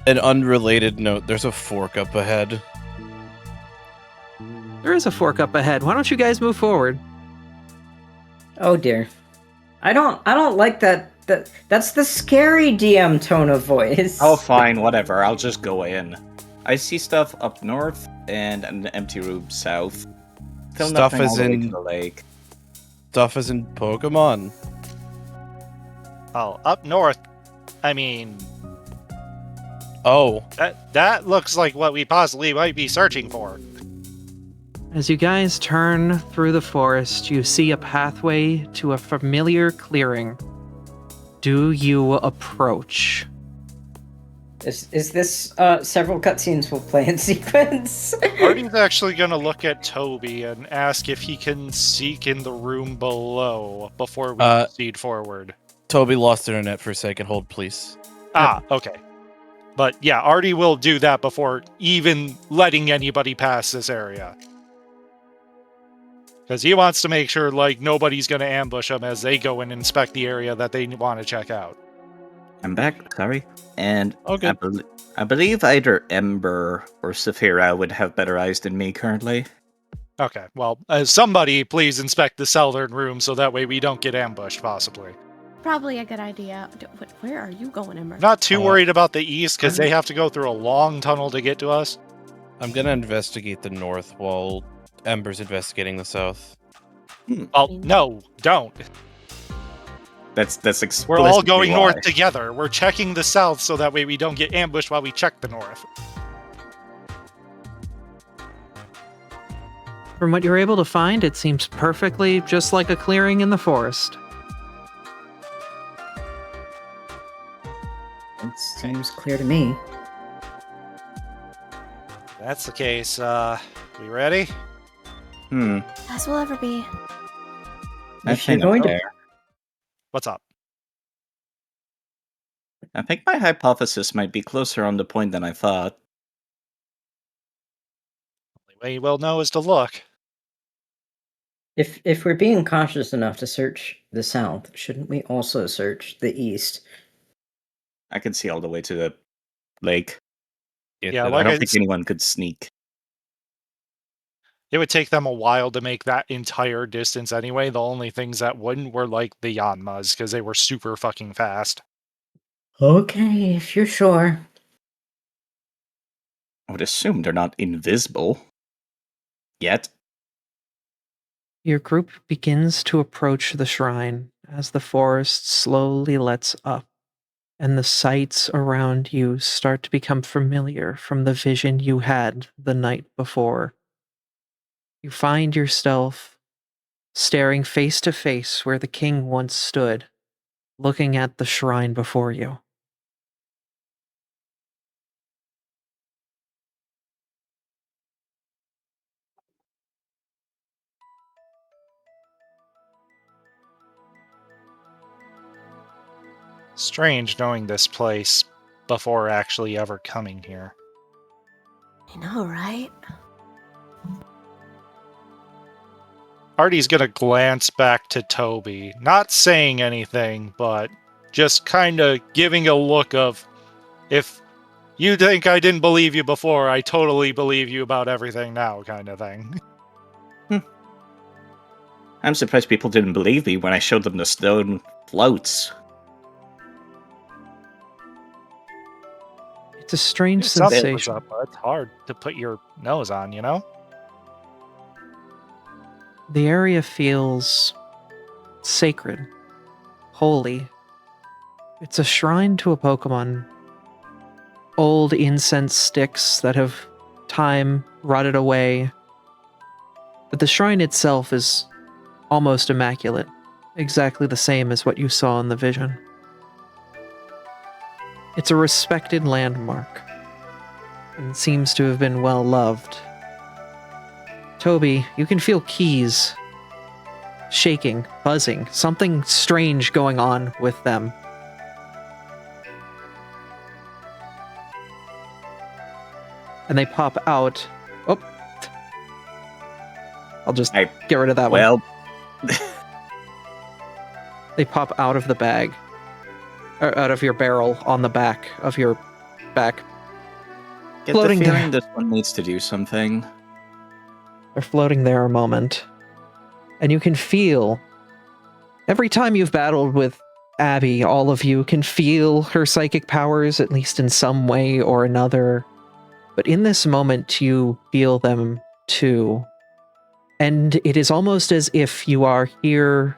an unrelated note, there's a fork up ahead. There is a fork up ahead. Why don't you guys move forward? Oh dear. I don't like that. That's the scary DM tone of voice. Oh, fine, whatever. I'll just go in. I see stuff up north and an empty room south. Still Stuff nothing is all the way in- to the lake. Stuff is in Pokemon. Oh, up north. I mean, Oh, that looks like what we possibly might be searching for. As you guys turn through the forest, you see a pathway to a familiar clearing. Do you approach? Is this several cutscenes will play in sequence? Artie's actually going to look at Toby and ask if he can seek in the room below before we proceed forward. Toby lost internet for a second. Hold, please. Ah, okay. But yeah, Artie will do that before even letting anybody pass this area. Because he wants to make sure, like, nobody's going to ambush them as they go and inspect the area that they want to check out. I'm back, sorry. And Okay. I believe either Ember or Saphira would have better eyes than me currently. Okay, well, somebody please inspect the southern room so that way we don't get ambushed, possibly. Probably a good idea. Where are you going, Ember? Not too worried about the east, because they have to go through a long tunnel to get to us. I'm gonna investigate the north while Ember's investigating the south. Well, no, don't. That's explicitly We're all going why. north together. We're checking the south so that way we don't get ambushed while we check the north. From what you're able to find, it seems perfectly just like a clearing in the forest. It seems clear to me. If that's the case, we ready? As will ever be. If you're going to What's up? I think my hypothesis might be closer on the point than I thought. Only way we'll know is to look. If we're being cautious enough to search the south, shouldn't we also search the east? I can see all the way to the lake. Yeah, I like don't think anyone could sneak. It would take them a while to make that entire distance anyway. The only things that wouldn't were like the Yanmas, because they were super fucking fast. Okay, if you're sure. I would assume they're not invisible. Yet. Your group begins to approach the shrine as the forest slowly lets up, and the sights around you start to become familiar from the vision you had the night before. You find yourself staring face to face where the king once stood, looking at the shrine before you. Strange knowing this place before actually ever coming here. I know, right? Artie's gonna glance back to Toby, not saying anything, but just kind of giving a look of if You think I didn't believe you before, I totally believe you about everything now, kind of thing. I'm surprised people didn't believe me when I showed them the stone floats. It's a strange Something was sensation. up, but it's hard to put your nose on, you know? The area feels sacred, holy. It's a shrine to a Pokemon. Old incense sticks that have time rotted away. But the shrine itself is almost immaculate, exactly the same as what you saw in the vision. It's a respected landmark, and seems to have been well loved. Toby, you can feel keys shaking, buzzing, something strange going on with them. And they pop out. Oh. I'll just get rid of that one. They pop out of the bag. Or out of your barrel on the back of your back. Get Floating the feeling there. this one needs to do something. They're floating there a moment. And you can feel, every time you've battled with Abby, all of you can feel her psychic powers, at least in some way or another. But in this moment, you feel them too. And it is almost as if you are here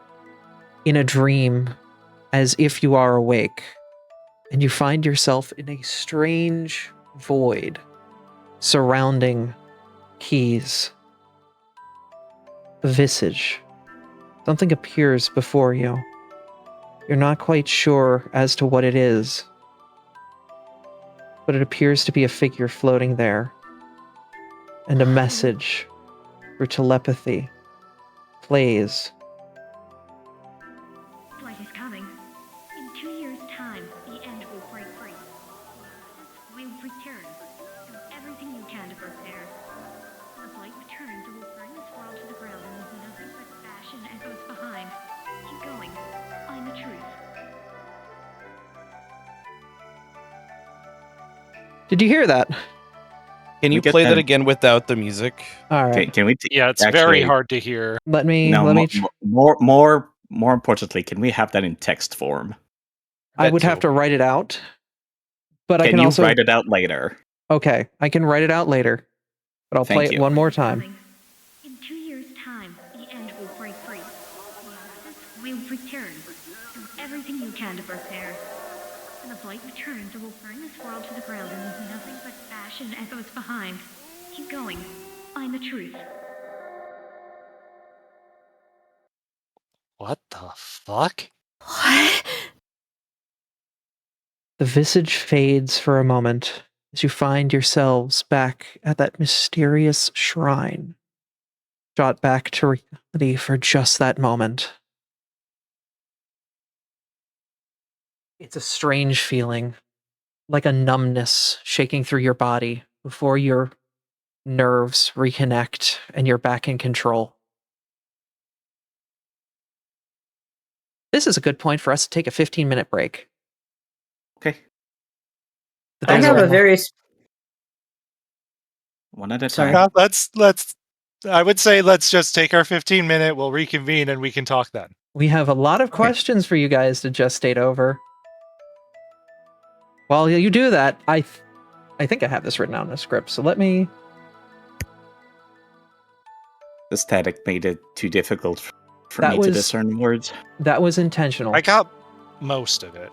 in a dream, as if you are awake. And you find yourself in a strange void surrounding keys. A visage. Something appears before you. You're not quite sure as to what it is, but it appears to be a figure floating there. And a message through telepathy plays. Blight is coming. In 2 years' time, the end will break free. We'll return. Do everything you can to prepare. When the blight returns, it will burn this world to the ground and leave nothing but ash and echoes behind. Keep going. Find the truth. Did you hear that? Can you play that again without the music? All right. Can we? Yeah, it's very hard to hear. Let me. More importantly, can we have that in text form? I would have to write it out, but I can you also write it out later? Okay, I can write it out later, but I'll play it one more time. In 2 years' time, the end will break free. We'll return. Do everything you can to prepare. When the blight returns, it will burn this world to the ground and leave nothing but ash and echoes behind. Keep going. Find the truth. What the fuck? The visage fades for a moment as you find yourselves back at that mysterious shrine. Shot back to reality for just that moment. It's a strange feeling, like a numbness shaking through your body before your nerves reconnect and you're back in control. This is a good point for us to take a 15-minute break. Okay. But I there's have a more. very One at a Sorry. time. Let's. I would say let's just take our 15-minute. We'll reconvene and we can talk then. We have a lot of questions for you guys to gestate over. While you do that, I think I have this written out in a script, so let me... The static made it too difficult for That me to was- discern words. That was intentional. I got most of it.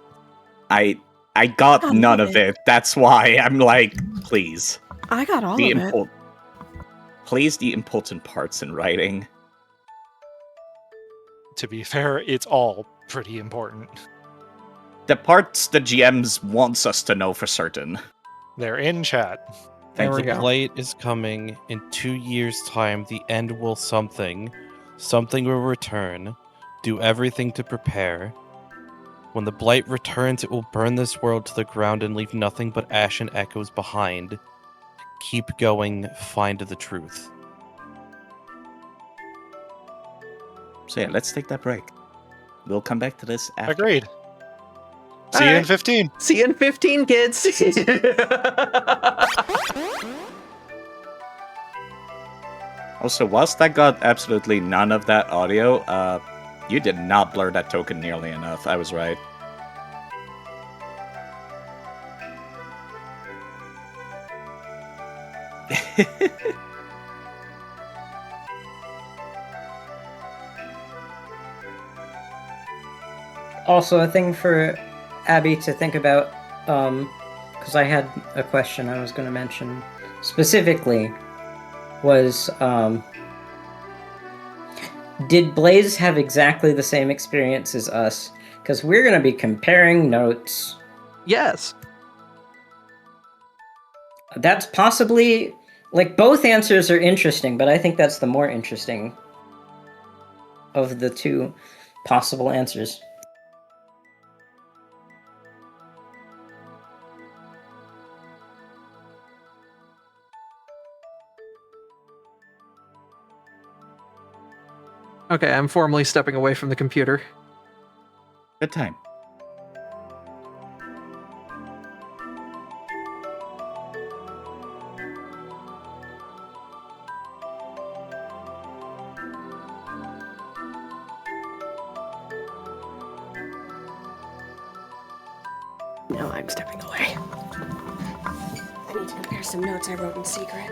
I got got none all of of it. That's why I'm like, please. I got all The of it. Please, the important parts in writing. To be fair, it's all pretty important. The parts the GMs wants us to know for certain. They're in chat. There we The go. blight is coming. In 2 years' time, the end will something. Something will return. Do everything to prepare. When the blight returns, it will burn this world to the ground and leave nothing but ash and echoes behind. Keep going, find the truth. So yeah, let's take that break. We'll come back to this after. Agreed. See you in 15. See you in 15, kids. Also, whilst I got absolutely none of that audio, you did not blur that token nearly enough. I was right. Also, a thing for Abby to think about, because I had a question I was going to mention specifically, was, did Blaze have exactly the same experience as us? Because we're going to be comparing notes. Yes. That's possibly, like, both answers are interesting, but I think that's the more interesting of the two possible answers. Okay, I'm formally stepping away from the computer. Good time. Now I'm stepping away. I need to compare some notes I wrote in secret.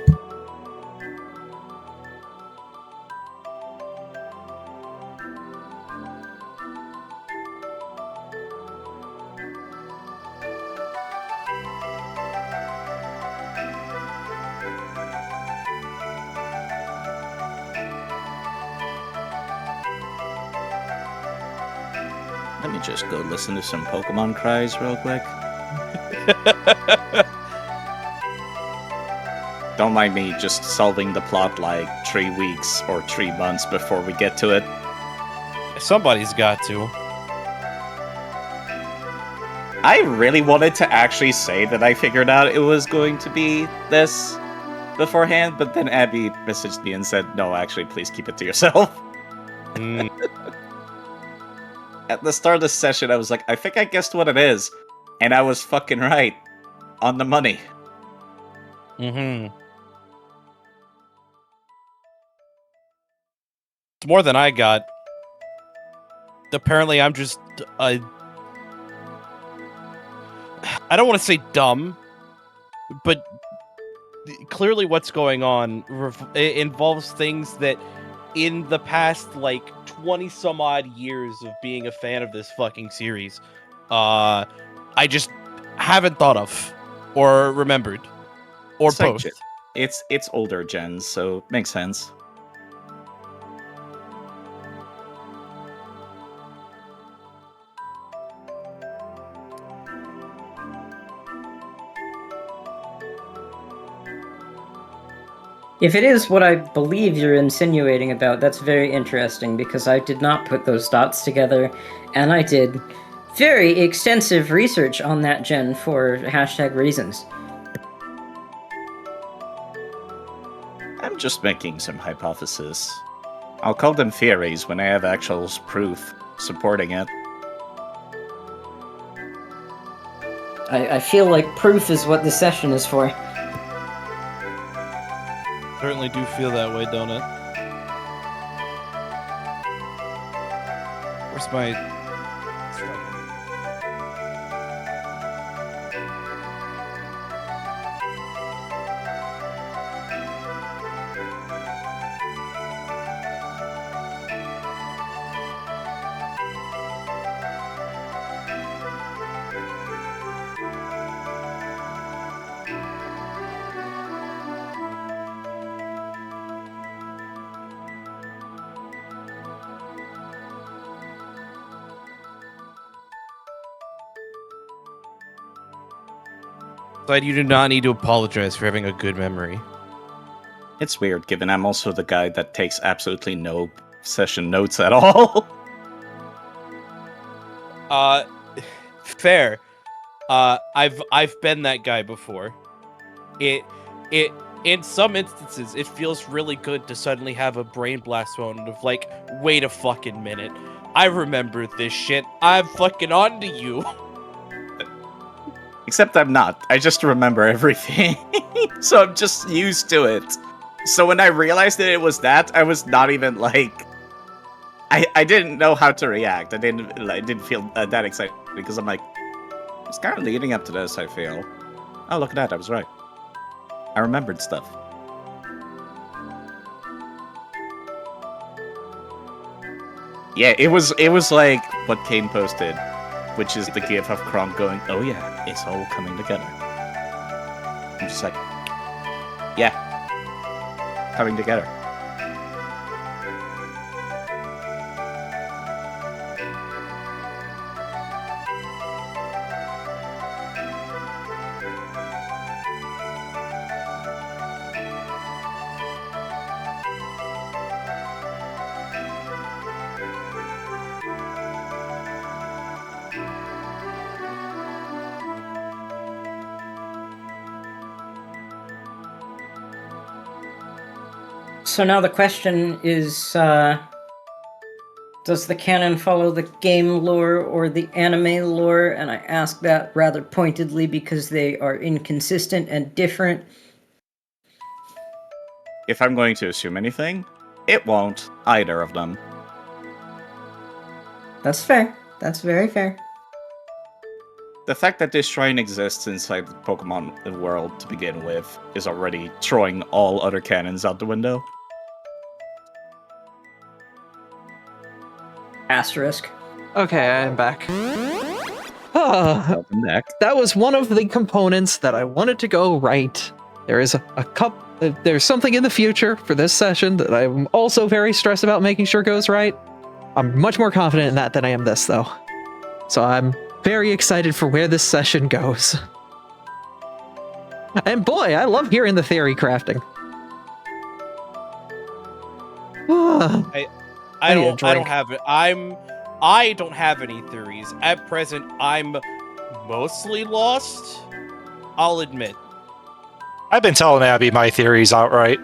Let me just go listen to some Pokemon cries real quick. Don't mind me just solving the plot like 3 weeks or 3 months before we get to it. Somebody's got to. I really wanted to actually say that I figured out it was going to be this beforehand, but then Abby messaged me and said, no, actually, please keep it to yourself. At the start of the session, I was like, I think I guessed what it is. And I was fucking right. On the money. Mm-hmm. It's more than I got. Apparently, I'm just... I don't want to say dumb, but clearly what's going on it involves things that in the past, like, 20-some-odd years of being a fan of this fucking series, I just haven't thought of, or remembered, or It's like both. it's older gens, so makes sense. If it is what I believe you're insinuating about, that's very interesting, because I did not put those dots together, and I did very extensive research on that gen for #reasons. I'm just making some hypotheses. I'll call them theories when I have actual proof supporting it. I feel like proof is what the session is for. Certainly do feel that way, don't it? Where's my... You do not need to apologize for having a good memory. It's weird, given I'm also the guy that takes absolutely no session notes at all. Fair. I've been that guy before. It in some instances it feels really good to suddenly have a brain blast moment of like, wait a fucking minute. I remember this shit. I'm fucking on to you. Except I'm not. I just remember everything. So I'm just used to it. So when I realized that it was that, I was not even like... I didn't know how to react. I didn't feel that excited because I'm like, it's kind of leading up to this, I feel. Oh, look at that. I was right. I remembered stuff. Yeah, it was like what Kane posted, which is the gif of Kronk going, oh yeah, it's all coming together. I'm just like, yeah, coming together. So now the question is, does the canon follow the game lore or the anime lore? And I ask that rather pointedly because they are inconsistent and different. If I'm going to assume anything, it won't. Either of them. That's fair. That's very fair. The fact that this shrine exists inside the Pokemon world to begin with is already throwing all other canons out the window. Asterisk. Okay, I'm back. Ah, Welcome back. that was one of the components that I wanted to go right. There is there's something in the future for this session that I'm also very stressed about making sure goes right. I'm much more confident in that than I am this, though. So I'm very excited for where this session goes. And boy, I love hearing the theory crafting. I need a don't drink. have it. I don't have any theories. At present, I'm mostly lost. I'll admit. I've been telling Abby my theories outright.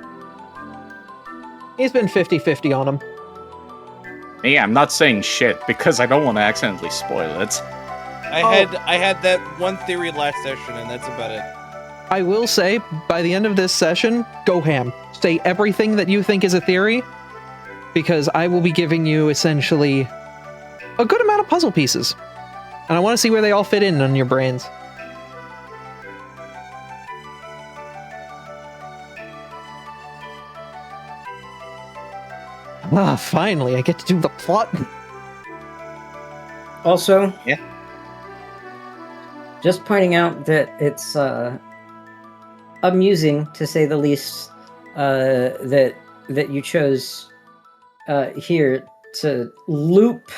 He's been 50-50 on them. Yeah, I'm not saying shit because I don't want to accidentally spoil it. I had that one theory last session, and that's about it. I will say, by the end of this session, go ham. Say everything that you think is a theory, because I will be giving you, essentially, a good amount of puzzle pieces. And I want to see where they all fit in on your brains. Ah, finally, I get to do the plot. Also, Yeah. Just pointing out that it's amusing, to say the least, that you chose here to loop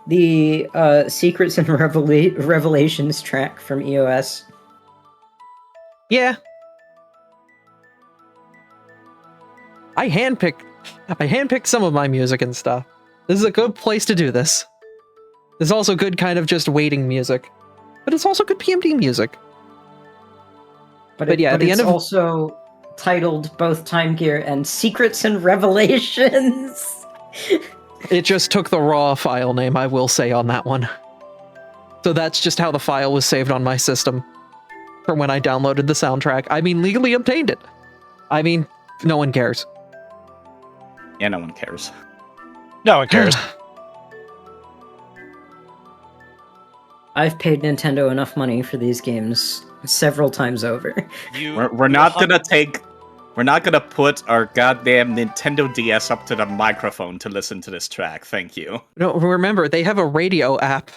the Secrets and Revelations track from EOS. Yeah. I handpicked some of my music and stuff. This is a good place to do this. There's also good kind of just waiting music. But it's also good PMD music. But yeah, at the end of also titled both Time Gear and Secrets and Revelations. It just took the raw file name, I will say, on that one. So that's just how the file was saved on my system from when I downloaded the soundtrack. I mean, legally obtained it. I mean, no one cares. Yeah, no one cares. No one cares. I've paid Nintendo enough money for these games several times over. We're not gonna put our goddamn Nintendo DS up to the microphone to listen to this track. Thank you. No, remember, they have a radio app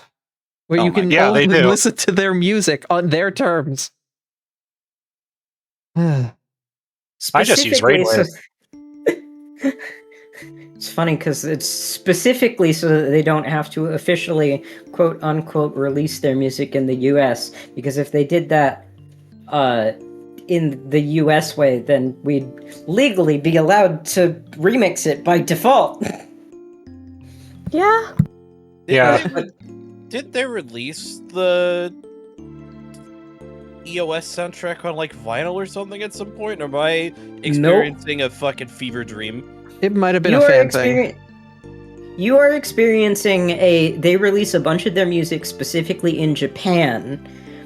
where you can they do. listen to their music on their terms. I just use Raidware. It's funny because it's specifically so that they don't have to officially, quote unquote, release their music in the US. Because if they did that in the US way, then we'd legally be allowed to remix it by default. Yeah. Did they release the EOS soundtrack on like vinyl or something at some point? Or am I experiencing a fucking fever dream? It might have been a fan thing. You are experiencing they release a bunch of their music specifically in Japan,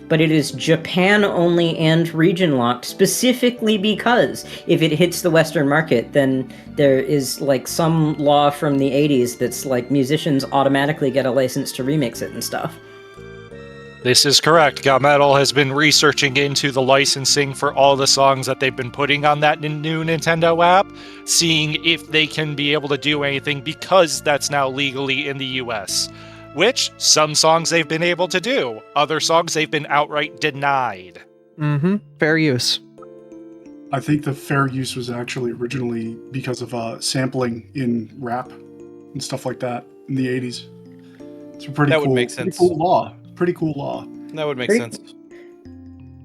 but it is Japan only and region locked, specifically because if it hits the Western market, then there is like some law from the 80s that's like musicians automatically get a license to remix it and stuff. This is correct. Gametal has been researching into the licensing for all the songs that they've been putting on that new Nintendo app, seeing if they can be able to do anything because that's now legally in the US. Which, some songs they've been able to do. Other songs they've been outright denied. Mm-hmm. Fair use. I think the fair use was actually originally because of sampling in rap and stuff like that in the 80s. It's a pretty That cool, would make sense. Pretty cool law. That would make Pretty- sense.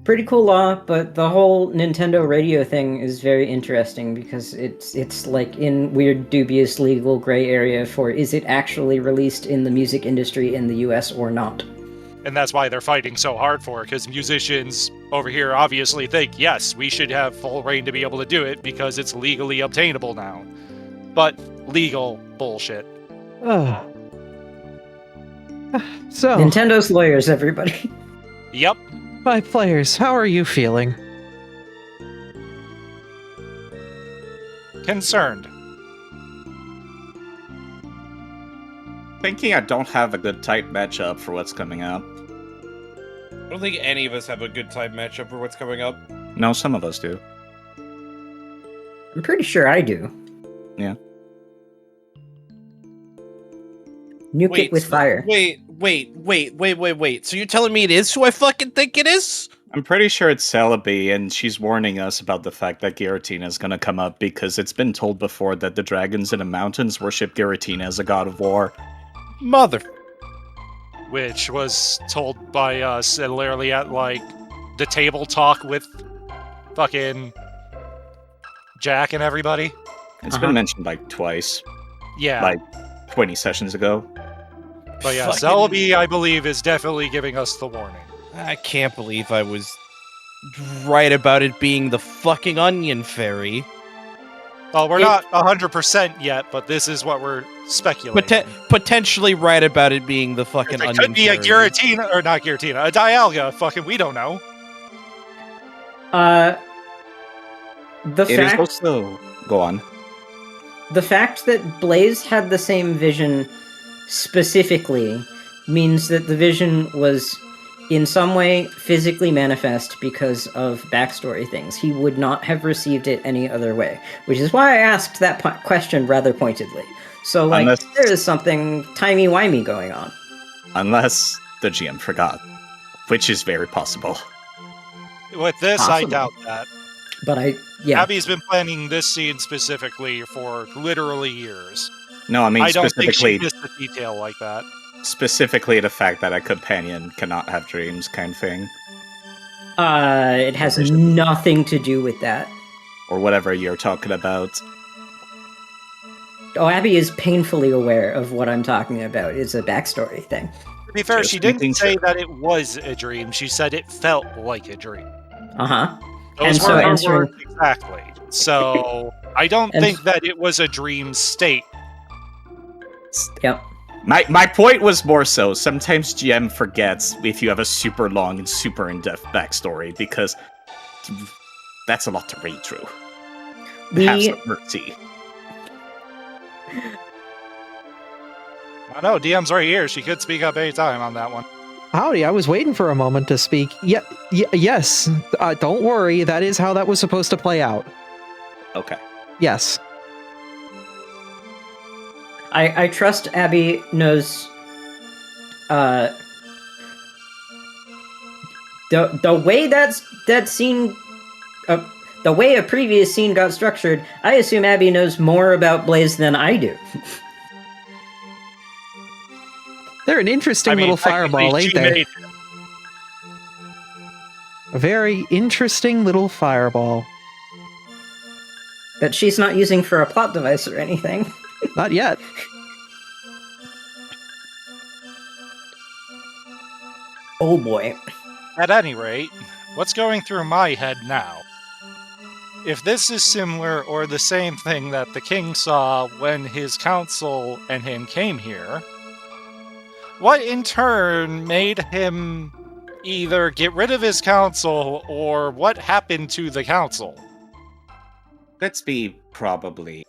Pretty cool law, but the whole Nintendo radio thing is very interesting because it's like in weird, dubious legal gray area for is it actually released in the music industry in the US or not? And that's why they're fighting so hard for it, because musicians over here obviously think, yes, we should have full reign to be able to do it because it's legally obtainable now. But legal bullshit. So, Nintendo's lawyers, everybody. Yep. my players, how are you feeling? Concerned. Thinking I don't have a good type matchup for what's coming up. I don't think any of us have a good time matchup for what's coming up. No, some of us do. I'm pretty sure I do. Yeah. Nuke it with fire. Wait. So you're telling me it is who I fucking think it is? I'm pretty sure it's Celebi, and she's warning us about the fact that Giratina is going to come up because it's been told before that the dragons in the mountains worship Giratina as a god of war. Mother. Which was told by us and literally at, like, the table talk with fucking Jack and everybody. It's been mentioned like twice. Yeah. Like 20 sessions ago. But yeah, Fucking- Celebi, I believe, is definitely giving us the warning. I can't believe I was right about it being the fucking onion fairy. Well, we're not 100% yet, but this is what we're speculating. Potentially right about it being the fucking It onion could be fairy. a Giratina, or not Giratina, a Dialga. Fucking, we don't know. The It is fact also... Go on. the fact that Blaze had the same vision specifically means that the vision was in some way physically manifest because of backstory things. He would not have received it any other way, which is why I asked that question rather pointedly. So, like, there is something timey-wimey going on. Unless the GM forgot, which is very possible. With this, I doubt that. But yeah. Abby's been planning this scene specifically for literally years. No, I mean I don't think specifically... she missed a detail like that. Specifically the fact that a companion cannot have dreams kind of thing. It has nothing to do with that. Or whatever you're talking about. Oh, Abby is painfully aware of what I'm talking about. It's a backstory thing. To be fair, she didn't say that it was a dream. She said it felt like a dream. Uh-huh. Those And were her answering... words exactly. So, I don't think that it was a dream state. Yep. My point was more so, sometimes GM forgets if you have a super long and super in-depth backstory, because that's a lot to read through. Have some mercy. I know, DM's right here. She could speak up anytime on that one. Howdy, I was waiting for a moment to speak. Yes, don't worry, that is how that was supposed to play out. Okay. Yes. I trust Abby knows the way that scene the way a previous scene got structured. I assume Abby knows more about Blaze than I do. They're an interesting little fireball, ain't they? A very interesting little fireball. That she's not using for a plot device or anything. Not yet. Oh boy. At any rate, what's going through my head now? If this is similar or the same thing that the king saw when his council and him came here, what in turn made him either get rid of his council or what happened to the council. Let's be probably.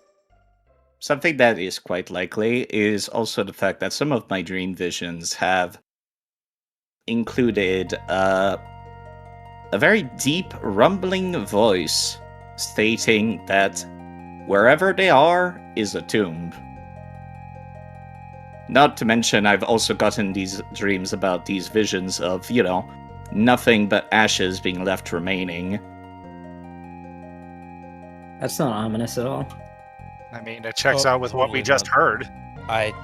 Something that is quite likely is also the fact that some of my dream visions have included a very deep, rumbling voice stating that wherever they are is a tomb. Not to mention, I've also gotten these dreams about these visions of, nothing but ashes being left remaining. That's not ominous at all. I mean, it checks out with what we just heard.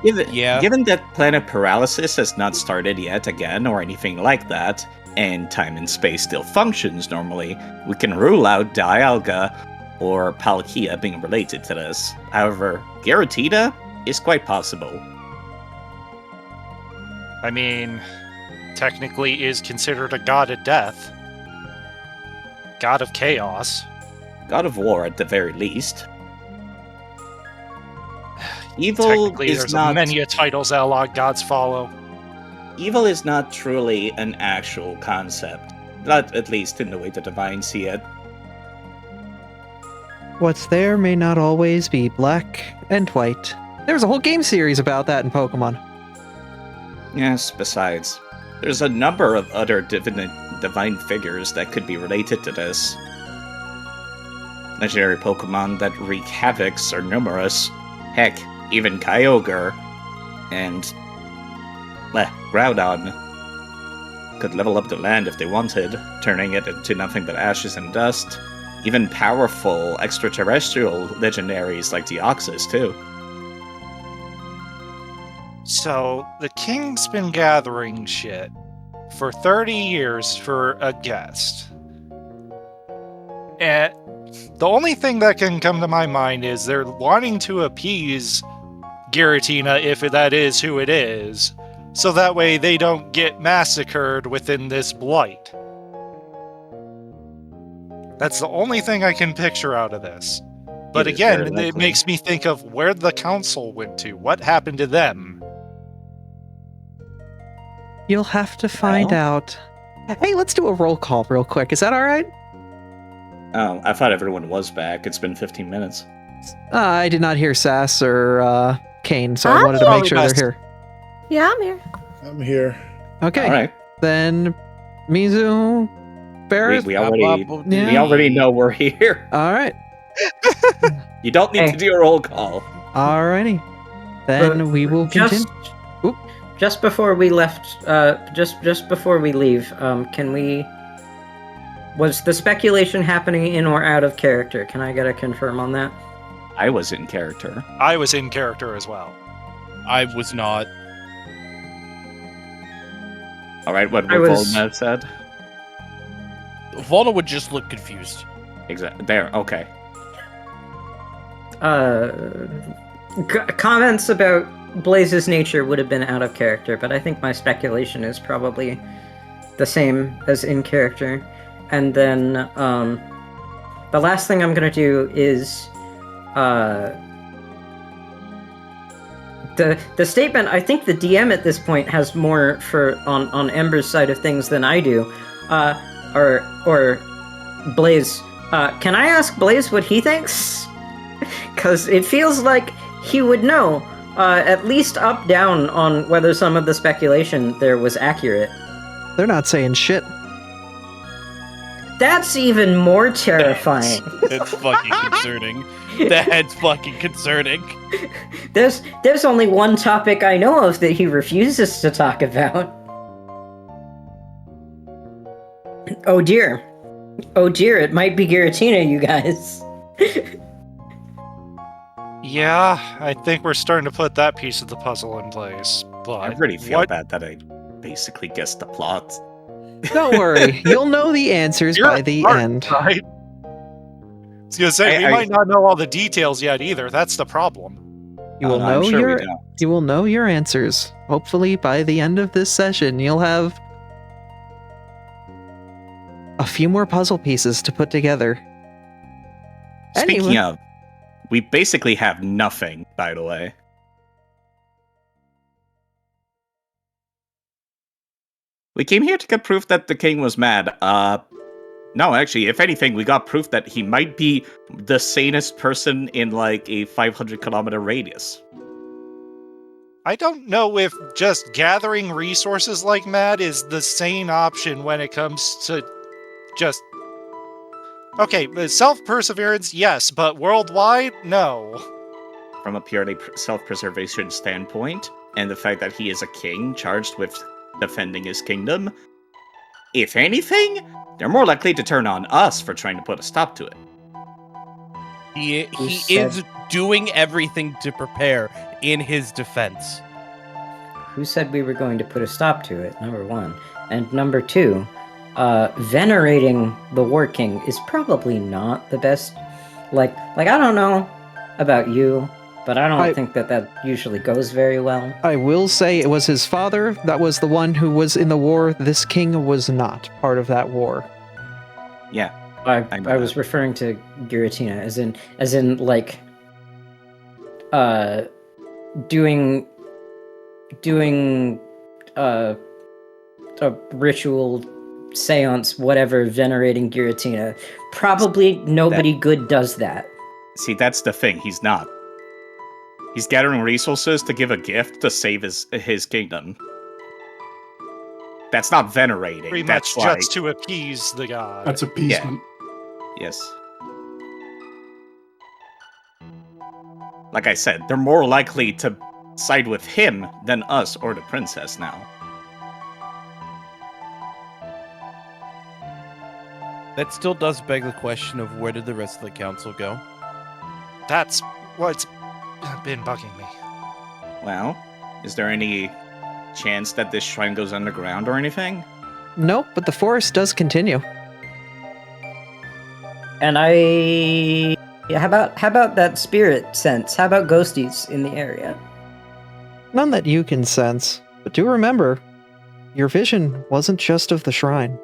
Given that planet paralysis has not started yet again or anything like that, and time and space still functions normally, we can rule out Dialga or Palkia being related to this. However, Giratina is quite possible. I mean, technically is considered a god of death. God of chaos. God of war at the very least. Evil Technically, is there's not many titles that a lot of gods follow. Evil is not truly an actual concept. Not at least in the way the Divine see it. What's there may not always be black and white. There's a whole game series about that in Pokemon. Yes, besides, there's a number of other divine figures that could be related to this. Legendary Pokemon that wreak havocs are numerous. Heck, even Kyogre and Groudon could level up the land if they wanted, turning it into nothing but ashes and dust. Even powerful extraterrestrial legendaries like Deoxys, too. So, the king's been gathering shit for 30 years for a guest. And the only thing that can come to my mind is they're wanting to appease Giratina, if that is who it is, so that way they don't get massacred within this blight. That's the only thing I can picture out of this. But again, it makes me think of where the council went to. What happened to them? You'll have to find out. Hey, let's do a roll call real quick. Is that all right? Oh, I thought everyone was back. It's been 15 minutes. I did not hear Sass or Kane, so I wanted to make sure they're here. Yeah, I'm here. I'm here. Okay. All right. Then Mizu, Barrett. We already know we're here. All right. You don't need to do a roll call. Alrighty. Then we will continue. Just before we left, just before we leave, can we? Was the speculation happening in or out of character? Can I get a confirm on that? I was in character. I was in character as well. I was not. All right, what Volna said? Volna would just look confused. Exactly. There. Okay. Comments about Blaze's nature would have been out of character, but I think my speculation is probably the same as in character. And then the last thing I'm gonna do is the statement. I think the DM at this point has more on Ember's side of things than I do, or Blaze. Can I ask Blaze what he thinks? Because it feels like he would know, at least up down on whether some of the speculation there was accurate. They're not saying shit. That's even more terrifying. It's fucking concerning. That's fucking concerning. There's only one topic I know of that he refuses to talk about. Oh dear. Oh dear, it might be Giratina, you guys. Yeah, I think we're starting to put that piece of the puzzle in place. But I really feel bad that I basically guessed the plot. Don't worry, you'll know the answers by the end. Right? I was gonna say, we might not know all the details yet either. That's the problem. You will know your answers. Hopefully, by the end of this session, you'll have a few more puzzle pieces to put together. Speaking of, we basically have nothing, by the way. We came here to get proof that the king was mad. No, actually, if anything, we got proof that he might be the sanest person in like a 500-kilometer radius. I don't know if just gathering resources like mad is the sane option when it comes to just... Okay, self-perseverance, yes, but worldwide, no. From a purely self-preservation standpoint, and the fact that he is a king charged with defending his kingdom, if anything, they're more likely to turn on us for trying to put a stop to it. He said- is doing everything to prepare in his defense. Who said we were going to put a stop to it? Number one. And number two, venerating the War King is probably not the best. Like I don't know about you, but I don't think that usually goes very well. I will say it was his father that was the one who was in the war. This king was not part of that war. Yeah. I was referring to Giratina as in like doing a ritual seance, whatever, venerating Giratina. Probably nobody good does that. See, that's the thing. He's not. He's gathering resources to give a gift to save his kingdom. That's not venerating. Pretty That's much like, just to appease the god. That's appeasement. Yes. Like I said, they're more likely to side with him than us or the princess now. That still does beg the question of where did the rest of the council go? That's what's been bugging me. Well, is there any chance that this shrine goes underground or anything? No, but the forest does continue. And how about that spirit sense? How about ghosties in the area? None that you can sense, but do remember, your vision wasn't just of the shrine.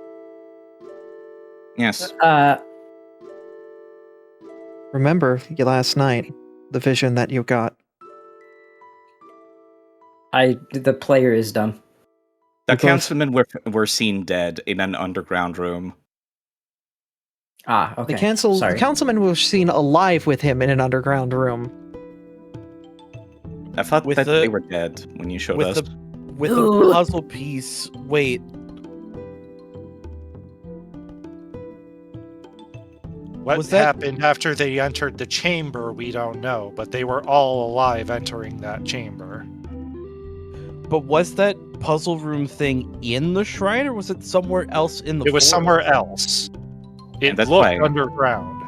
Yes. Remember last night, the vision that you got. The player is dumb. The councilmen were seen dead in an underground room. Ah, okay. The councilman was seen alive with him in an underground room. I thought that they were dead when you showed us. With a puzzle piece. Wait. What happened after they entered the chamber, we don't know, but they were all alive entering that chamber. But was that puzzle room thing in the shrine, or was it somewhere else in the It was forest? somewhere else. It that's looked why- underground.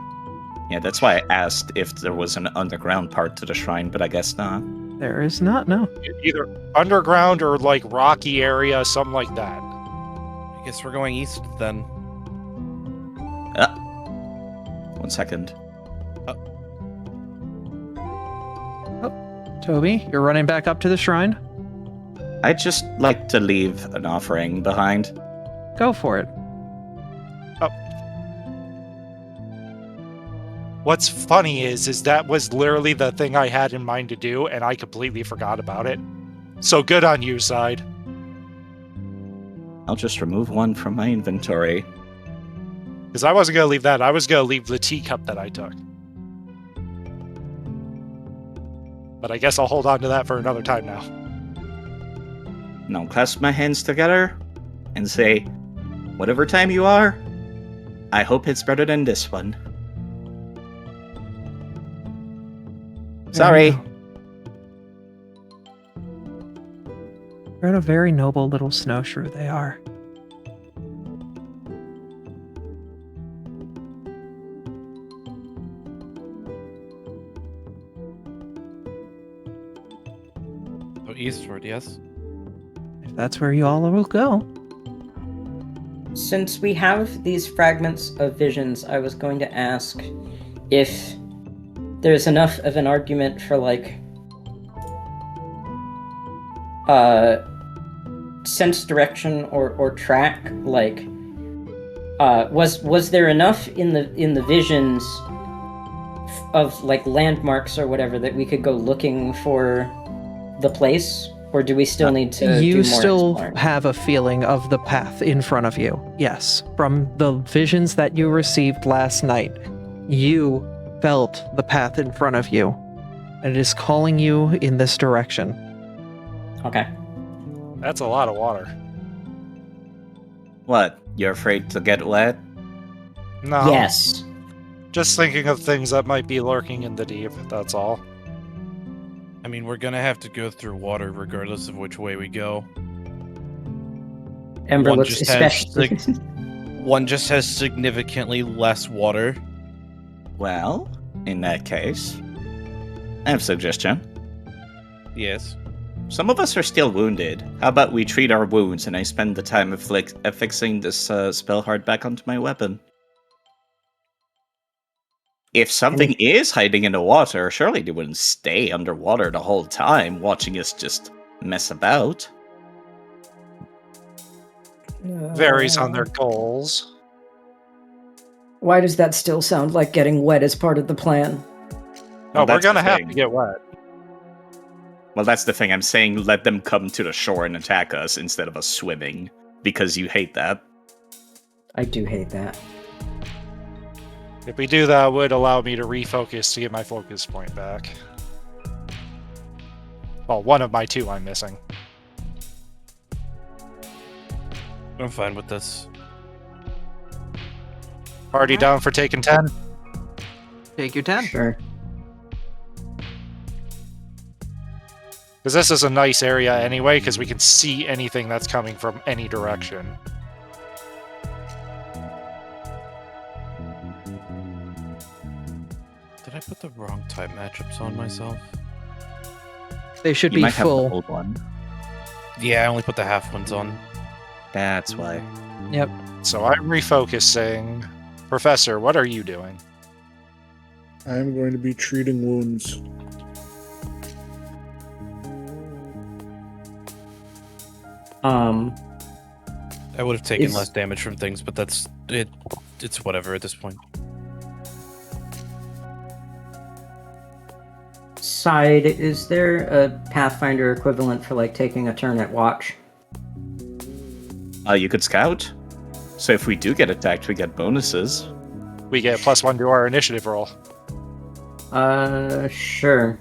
Yeah, that's why I asked if there was an underground part to the shrine, but I guess not. There is not, no. Either underground or like rocky area, something like that. I guess we're going east then. 1 second. Toby, you're running back up to the shrine? I'd just like to leave an offering behind. Go for it. What's funny is that was literally the thing I had in mind to do, and I completely forgot about it. So good on you, Side. I'll just remove one from my inventory. Because I wasn't going to leave that. I was going to leave the teacup that I took. But I guess I'll hold on to that for another time now. Now clasp my hands together and say, whatever time you are, I hope it's better than this one. Sorry. They're a very noble little snowshrew, they are. So eastward, yes? If that's where you all will go. Since we have these fragments of visions, I was going to ask if there's enough of an argument for, like, sense direction or track. Like, was there enough in the visions of, like, landmarks or whatever that we could go looking for the place Or do we still need to You do more still exploring? have a feeling of the path in front of you. Yes. From the visions that you received last night, you felt the path in front of you. And it is calling you in this direction. Okay. That's a lot of water. What? You're afraid to get wet? No. Yes. Just thinking of things that might be lurking in the deep, that's all. I mean, we're gonna have to go through water regardless of which way we go. Ember One looks just has especially. One just has significantly less water. Well, in that case, I have a suggestion. Yes. Some of us are still wounded. How about we treat our wounds and I spend the time affixing this spell hard back onto my weapon? If something is hiding in the water, surely they wouldn't stay underwater the whole time, watching us just mess about. Varies on their goals. Why does that still sound like getting wet as part of the plan? Oh, we're that's gonna the have thing. to get wet. Well, that's the thing. I'm saying let them come to the shore and attack us instead of us swimming, because you hate that. I do hate that. If we do that, it would allow me to refocus to get my focus point back. Well, one of my two I'm missing. I'm fine with this. Party down for taking 10? Take your 10. Sure. Because this is a nice area anyway, because we can see anything that's coming from any direction. Did I put the wrong type matchups on myself? They should You be might have the full. old one. Yeah, I only put the half ones on. That's why. Yep. So I'm refocusing. Professor, what are you doing? I'm going to be treating wounds. I would have taken Is- less damage from things, but that's it. It's whatever at this point. Side, is there a Pathfinder equivalent for like taking a turn at watch? You could scout. So if we do get attacked, we get bonuses. We get +1 to our initiative roll. Sure.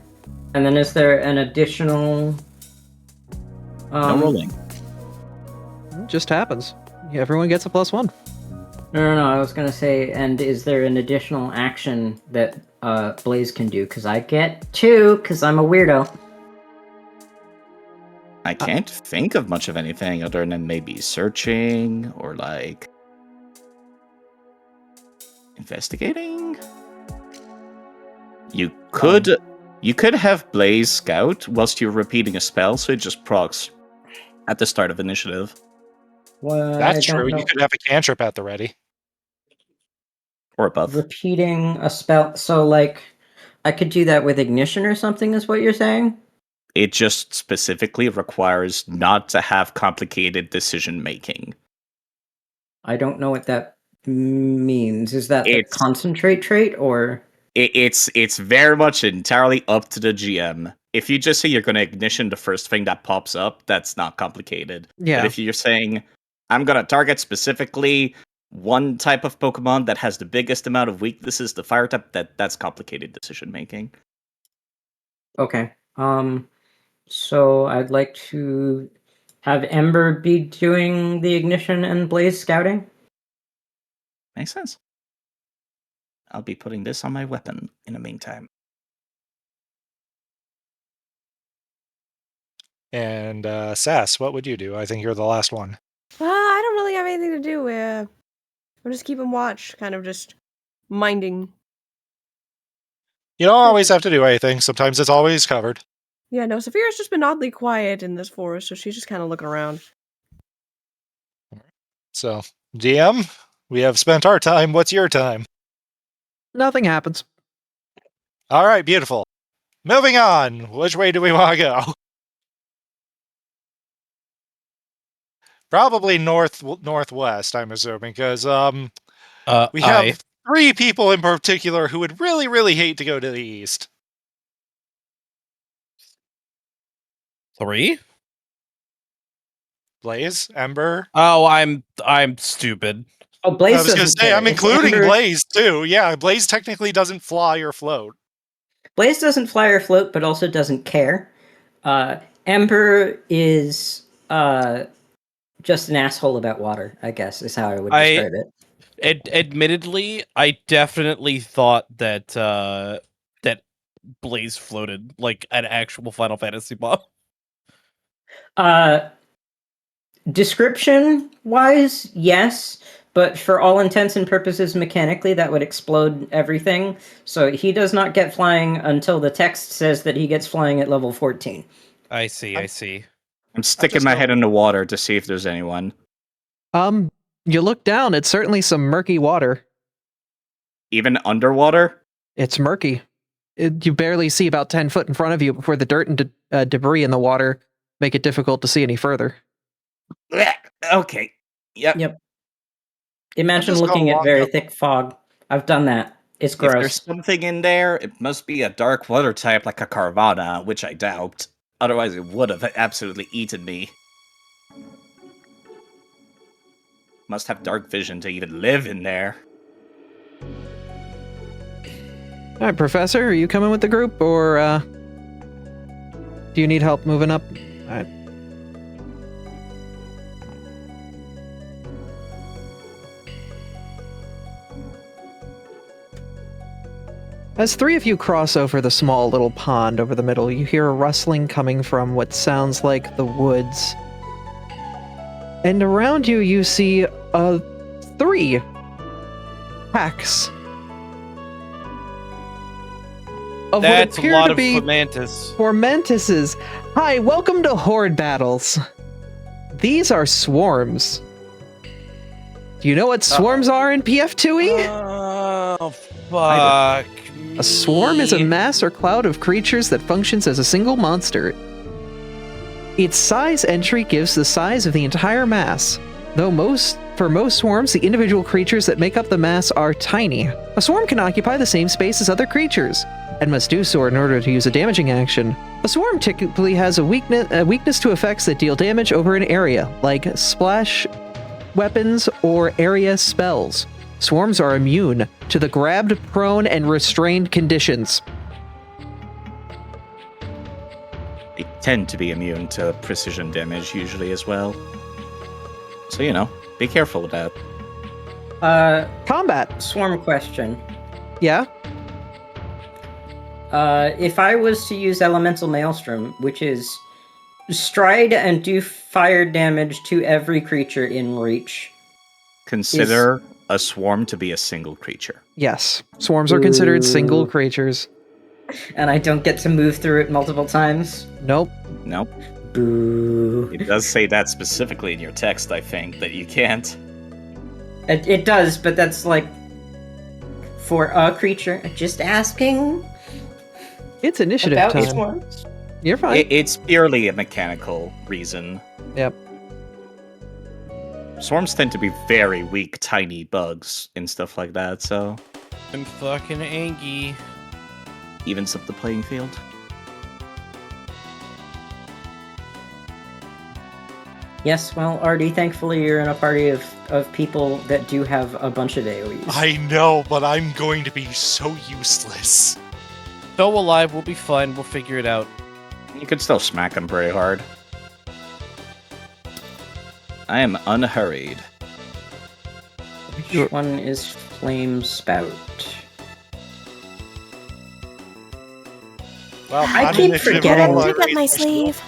And then is there an additional? No rolling. It just happens. Everyone gets a +1. No. I was gonna say, and is there an additional action that Blaze can do? Because I get 2, because I'm a weirdo. I can't think of much of anything other than maybe searching or like investigating. You could have Blaze scout whilst you're repeating a spell, so it just procs at the start of initiative. What? That's true. You could have a cantrip at the ready. Or a buff. Repeating a spell. So like, I could do that with ignition or something. Is what you're saying? It just specifically requires not to have complicated decision making. I don't know what that means. Is that the It's- concentrate trait or? It's very much entirely up to the GM. If you just say you're going to ignition the first thing that pops up, that's not complicated. Yeah. But if you're saying, I'm going to target specifically one type of Pokemon that has the biggest amount of weaknesses, the fire type, that's complicated decision making. Okay. So I'd like to have Ember be doing the ignition and Blaze scouting. Makes sense. I'll be putting this on my weapon in the meantime. And Sass, what would you do? I think you're the last one. I don't really have anything to do. We're just keeping watch, kind of just minding. You don't always have to do anything. Sometimes it's always covered. Yeah, no, Saphira's just been oddly quiet in this forest, so she's just kind of looking around. So, DM, we have spent our time. What's your time? Nothing happens. All right, beautiful. Moving on. Which way do we want to go? Probably northwest, I'm assuming, because we have 3 people in particular who would really, really hate to go to the east. 3? Blaze, Ember. Oh, I'm stupid. Oh, Blaze I was going to doesn't say, care. I'm It's including Ember- Blaze too. Yeah, Blaze technically doesn't fly or float. Blaze doesn't fly or float, but also doesn't care. Ember is just an asshole about water, I guess, is how I would describe it. Admittedly, I definitely thought that that Blaze floated like an actual Final Fantasy boss. Description-wise, yes, but for all intents and purposes, mechanically, that would explode everything. So he does not get flying until the text says that he gets flying at level 14. I see. I'm sticking my head in the water to see if there's anyone. You look down, it's certainly some murky water. Even underwater? It's murky. You barely see about 10 foot in front of you before the dirt and debris in the water make it difficult to see any further. Okay. Yep. Imagine just looking gonna at walk very up. thick fog. I've done that. It's If there's gross. something in there, it must be a dark water type like a Carvana, which I doubt. Otherwise, it would have absolutely eaten me. Must have dark vision to even live in there. All right, Professor, are you coming with the group, or do you need help moving up? All right. As three of you cross over the small little pond over the middle, you hear a rustling coming from what sounds like the woods. And around you, you see 3 packs of That's what a appear lot to of be Formantises. Hi, welcome to Horde Battles. These are swarms. Do you know what swarms are in PF2E? Oh, fuck. A swarm is a mass or cloud of creatures that functions as a single monster. Its size entry gives the size of the entire mass, though for most swarms, the individual creatures that make up the mass are tiny. A swarm can occupy the same space as other creatures, and must do so in order to use a damaging action. A swarm typically has a weakness to effects that deal damage over an area, like splash weapons or area spells. Swarms are immune to the grabbed, prone, and restrained conditions. They tend to be immune to precision damage usually as well. So, be careful with that. Combat. Swarm question. Yeah? If I was to use Elemental Maelstrom, which is stride and do fire damage to every creature in reach. Consider a swarm to be a single creature. Yes. Swarms are considered single creatures. And I don't get to move through it multiple times? Nope. Nope. Boo. It does say that specifically in your text, I think, that you can't. It does, but that's like for a creature. Just asking. It's initiative about time. Swarms. You're fine. It's purely a mechanical reason. Yep. Swarms tend to be very weak, tiny bugs and stuff like that, so I'm fucking angry. evens up the playing field. Yes, well, Artie, thankfully you're in a party of people that do have a bunch of AoEs. I know, but I'm going to be so useless. Though alive, we'll be fine. We'll figure it out. You could still smack them pretty hard. I am unhurried. Which one is Flame Spout? Well, I I'm keep initiative forgetting. roll, Pick up my I- sleeve.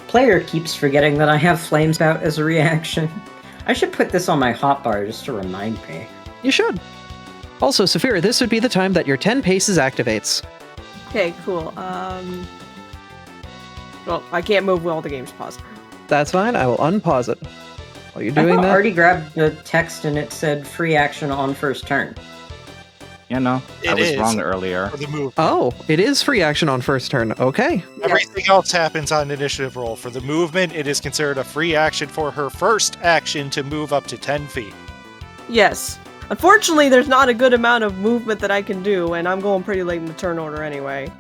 Player keeps forgetting that I have Flame Spout as a reaction. I should put this on my hotbar just to remind me. You should. Also, Saphira, this would be the time that your 10 paces activates. Okay, cool. Well, I can't move while the game's paused. That's fine. I will unpause it. While you're I doing thought that, Artie grabbed the text and it said free action on first turn. Yeah, no, I It was is. wrong earlier. For the move. oh, it is free action on first turn. Okay. Everything else happens on initiative roll. For the movement, it is considered a free action for her first action to move up to 10 feet. Yes. Unfortunately, there's not a good amount of movement that I can do, and I'm going pretty late in the turn order anyway.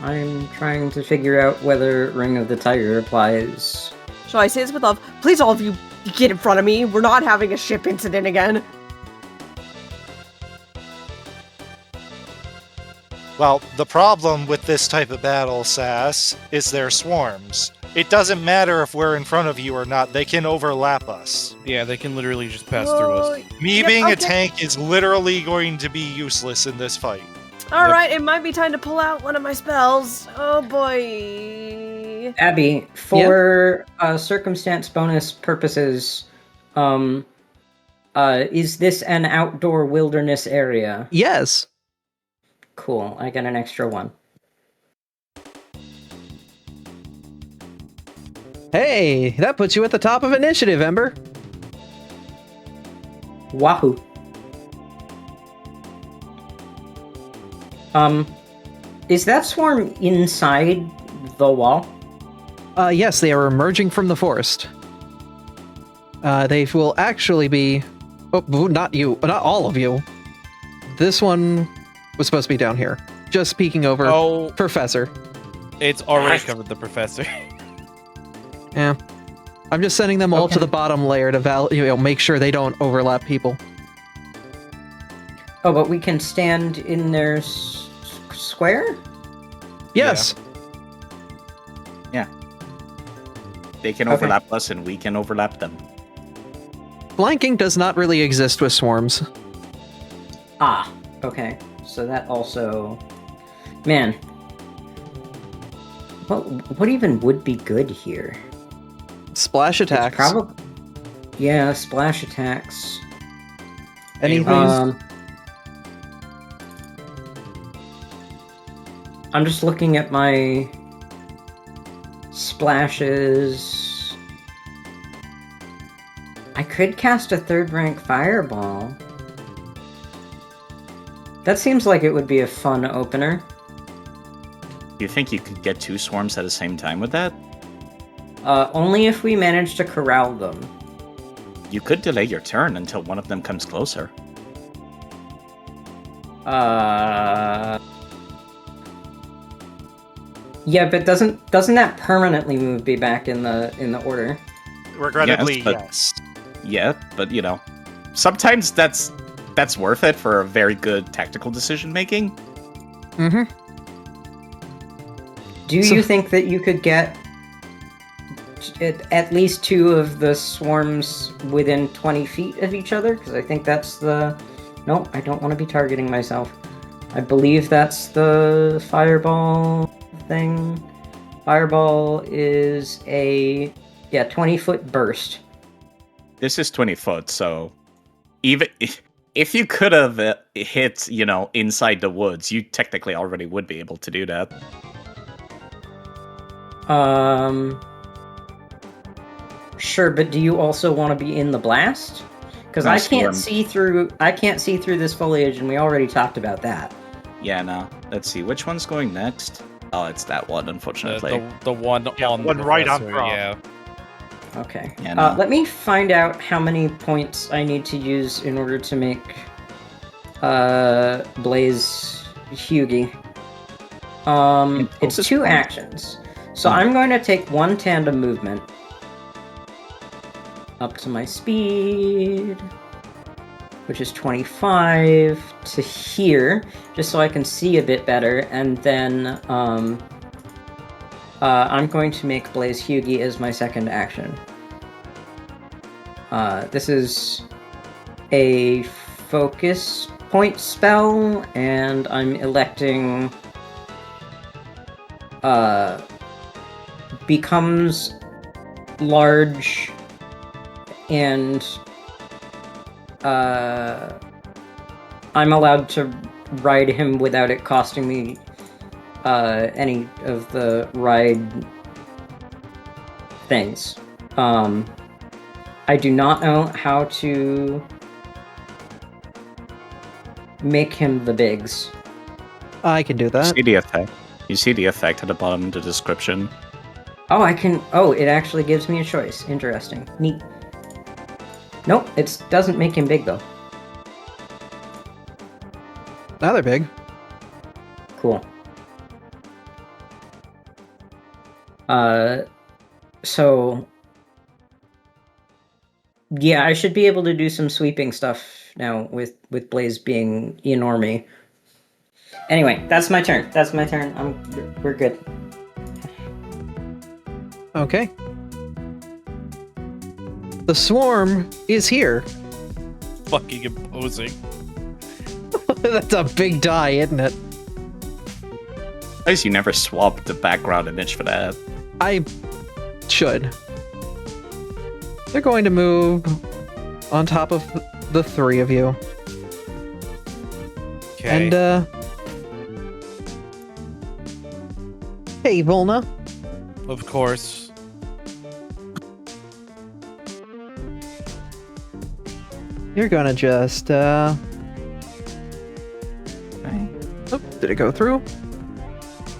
I'm trying to figure out whether Ring of the Tiger applies. Shall I say this with love? Please, all of you, get in front of me. We're not having a ship incident again. Well, the problem with this type of battle, Sass, is their swarms. It doesn't matter if we're in front of you or not, they can overlap us. Yeah, they can literally just pass through us. Me Yep, being a okay. tank is literally going to be useless in this fight. All right, it might be time to pull out one of my spells. Oh boy. Abby, for circumstance bonus purposes, is this an outdoor wilderness area? Yes. Cool, I get an extra one. Hey, that puts you at the top of initiative, Ember. Wahoo. Is that swarm inside the wall? Yes, they are emerging from the forest. They will actually be... Oh, not you. Not all of you. This one was supposed to be down here. Just peeking over. Oh, Professor. it's already covered the professor. Yeah. I'm just sending them all to the bottom layer to make sure they don't overlap people. Oh, but we can stand in their square? Yes. They can Okay. overlap us and we can overlap them. Flanking does not really exist with swarms. Ah, okay. So that also... Man. What even would be good here? Splash attacks. Probably... Yeah, splash attacks. Anything. I'm just looking at my splashes. I could cast a 3rd rank fireball. That seems like it would be a fun opener. Do you think you could get 2 swarms at the same time with that? Only if we manage to corral them. You could delay your turn until one of them comes closer. Yeah, but doesn't that permanently move me back in the order? Regrettably, yes. Yeah, but you know, sometimes that's worth it for a very good tactical decision making. Mm-hmm. Do you think that you could get at least 2 of the swarms within 20 feet of each other? Because I think that's the... No, I don't want to be targeting myself. I believe that's the fireball thing. Fireball is a 20-foot burst. This is 20 foot, so even if you could have hit, inside the woods, you technically already would be able to do that. Sure, but do you also want to be in the blast? Because I can't see through this foliage, and we already talked about that. Yeah, no. Let's see, which one's going next? Oh, it's that one, unfortunately. The one on one the right on professor, top. yeah. Okay. Yeah, no. Let me find out how many points I need to use in order to make Blaze Hughie. It's 2 actions. So I'm going to take 1 tandem movement up to my speed, which is 25, to here, just so I can see a bit better, and then I'm going to make Blaze Hughie as my 2nd action. This is a focus point spell, and I'm electing becomes large, and I'm allowed to ride him without it costing me any of the ride things. I do not know how to make him the bigs. I can do that. See the effect. You see the effect at the bottom of the description. Oh, I can... Oh, it actually gives me a choice. Interesting. Neat. Nope, it doesn't make him big, though. Now they're big. Cool. So yeah, I should be able to do some sweeping stuff now with Blaze being enormy. Anyway, that's my turn. We're good. Okay. The swarm is here. Fucking imposing. That's a big die, isn't it? At least you never swapped the background image for that. I should. They're going to move on top of the three of you. Okay. And, hey, Volna. Of course. You're gonna just, Oh, did it go through?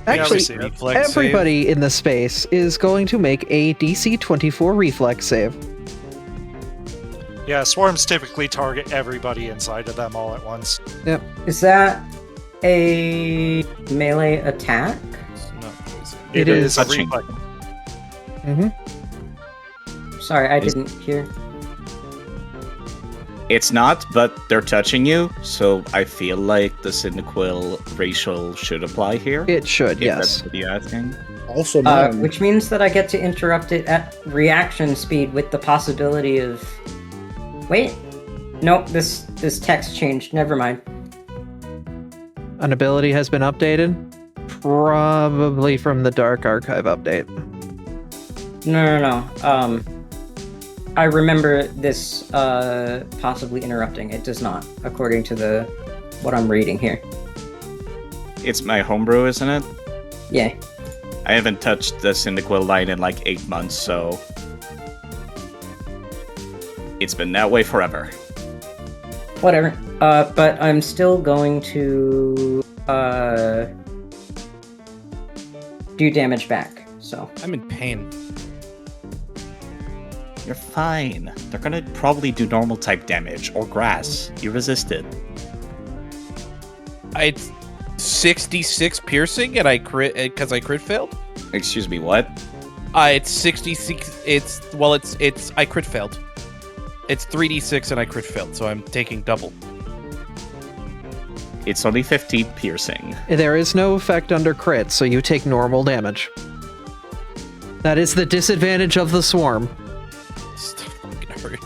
Actually, Reflex everybody in the space is going to make a DC 24 reflex save. Yeah, swarms typically target everybody inside of them all at once. Yep. Is that a melee attack? It's not poison. It is. a Touching. reflex. Mm-hmm. Sorry, I didn't hear. It's not, but they're touching you, so I feel like the Cyndaquil racial should apply here. It should, If yes. that's what you're asking. Also, mine. Which means that I get to interrupt it at reaction speed with the possibility of... Wait. Nope, this text changed. Never mind. An ability has been updated. Probably from the Dark Archive update. No. I remember this possibly interrupting. It does not, according to what I'm reading here. It's my homebrew, isn't it? Yeah. I haven't touched the Cyndaquil line in like 8 months, so... It's been that way forever. Whatever. But I'm still going to do damage back. So I'm in pain. You're fine. They're gonna probably do normal type damage, or grass. You resisted. It's 66 piercing, and I crit because I crit failed. Excuse me, what? It's 66. It's I crit failed. It's 3d6 and I crit failed, so I'm taking double. It's only 15 piercing. There is no effect under crit, so you take normal damage. That is the disadvantage of the swarm. Still fucking hurt.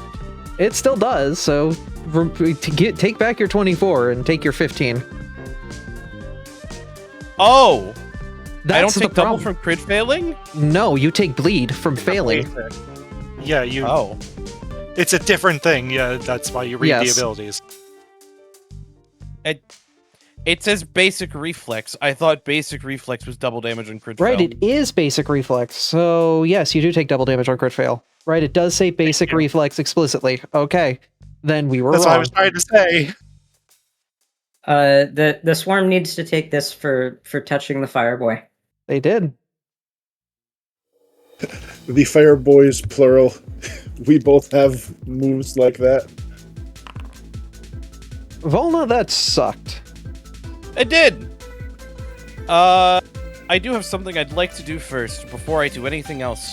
It still does, so take back your 24 and take your 15. Oh! That's I don't the take double problem. from crit failing? No, you take bleed from failing. Yeah, you. Oh. It's a different thing. Yeah, that's why you read Yes. the abilities. It says basic reflex. I thought basic reflex was double damage on crit Right, fail. it is basic reflex, so yes, you do take double damage on crit fail. Right, it does say basic reflex explicitly. Okay, then we were That's wrong. what I was trying to say. the swarm needs to take this for touching the fireboy. They did. The Fire Boys, plural. We both have moves like that. Volna, that sucked. It did! I do have something I'd like to do first, before I do anything else.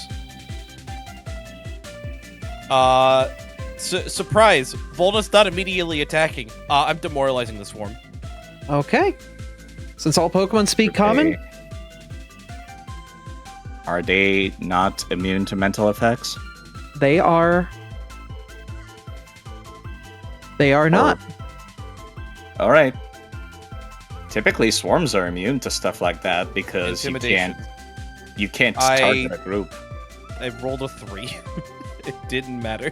Surprise! Volna's not immediately attacking. I'm demoralizing the swarm. Okay. Since all Pokemon speak common, Are they not immune to mental effects? they are... They are not. Alright. Typically, swarms are immune to stuff like that because Intimidation. you can't target a group. I rolled a 3. It didn't matter.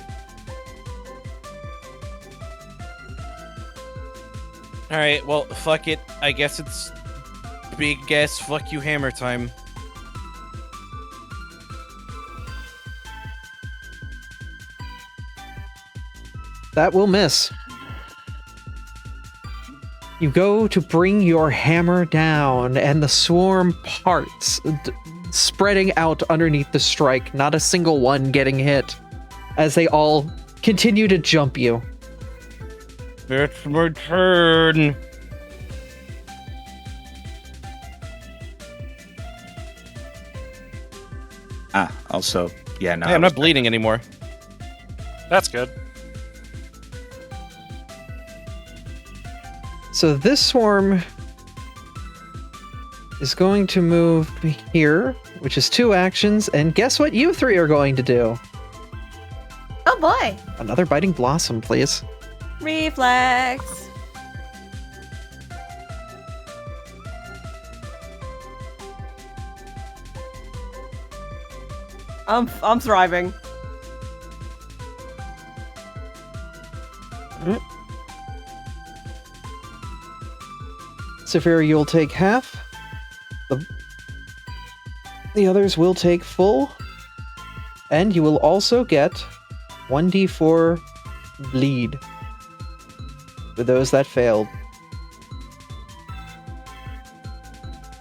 Alright, well, fuck it. I guess it's big ass fuck you hammer time. That will miss. You go to bring your hammer down, and the swarm parts, spreading out underneath the strike, not a single one getting hit, as they all continue to jump you. It's my turn. Also, yeah, no. Hey, I'm not bleeding anymore. That's good. So this swarm is going to move here, which is 2 actions, and guess what you 3 are going to do? Oh boy! Another biting blossom, please. Reflex! I'm thriving. Alright. Saphira, you'll take half. The others will take full. And you will also get 1d4 bleed for those that failed.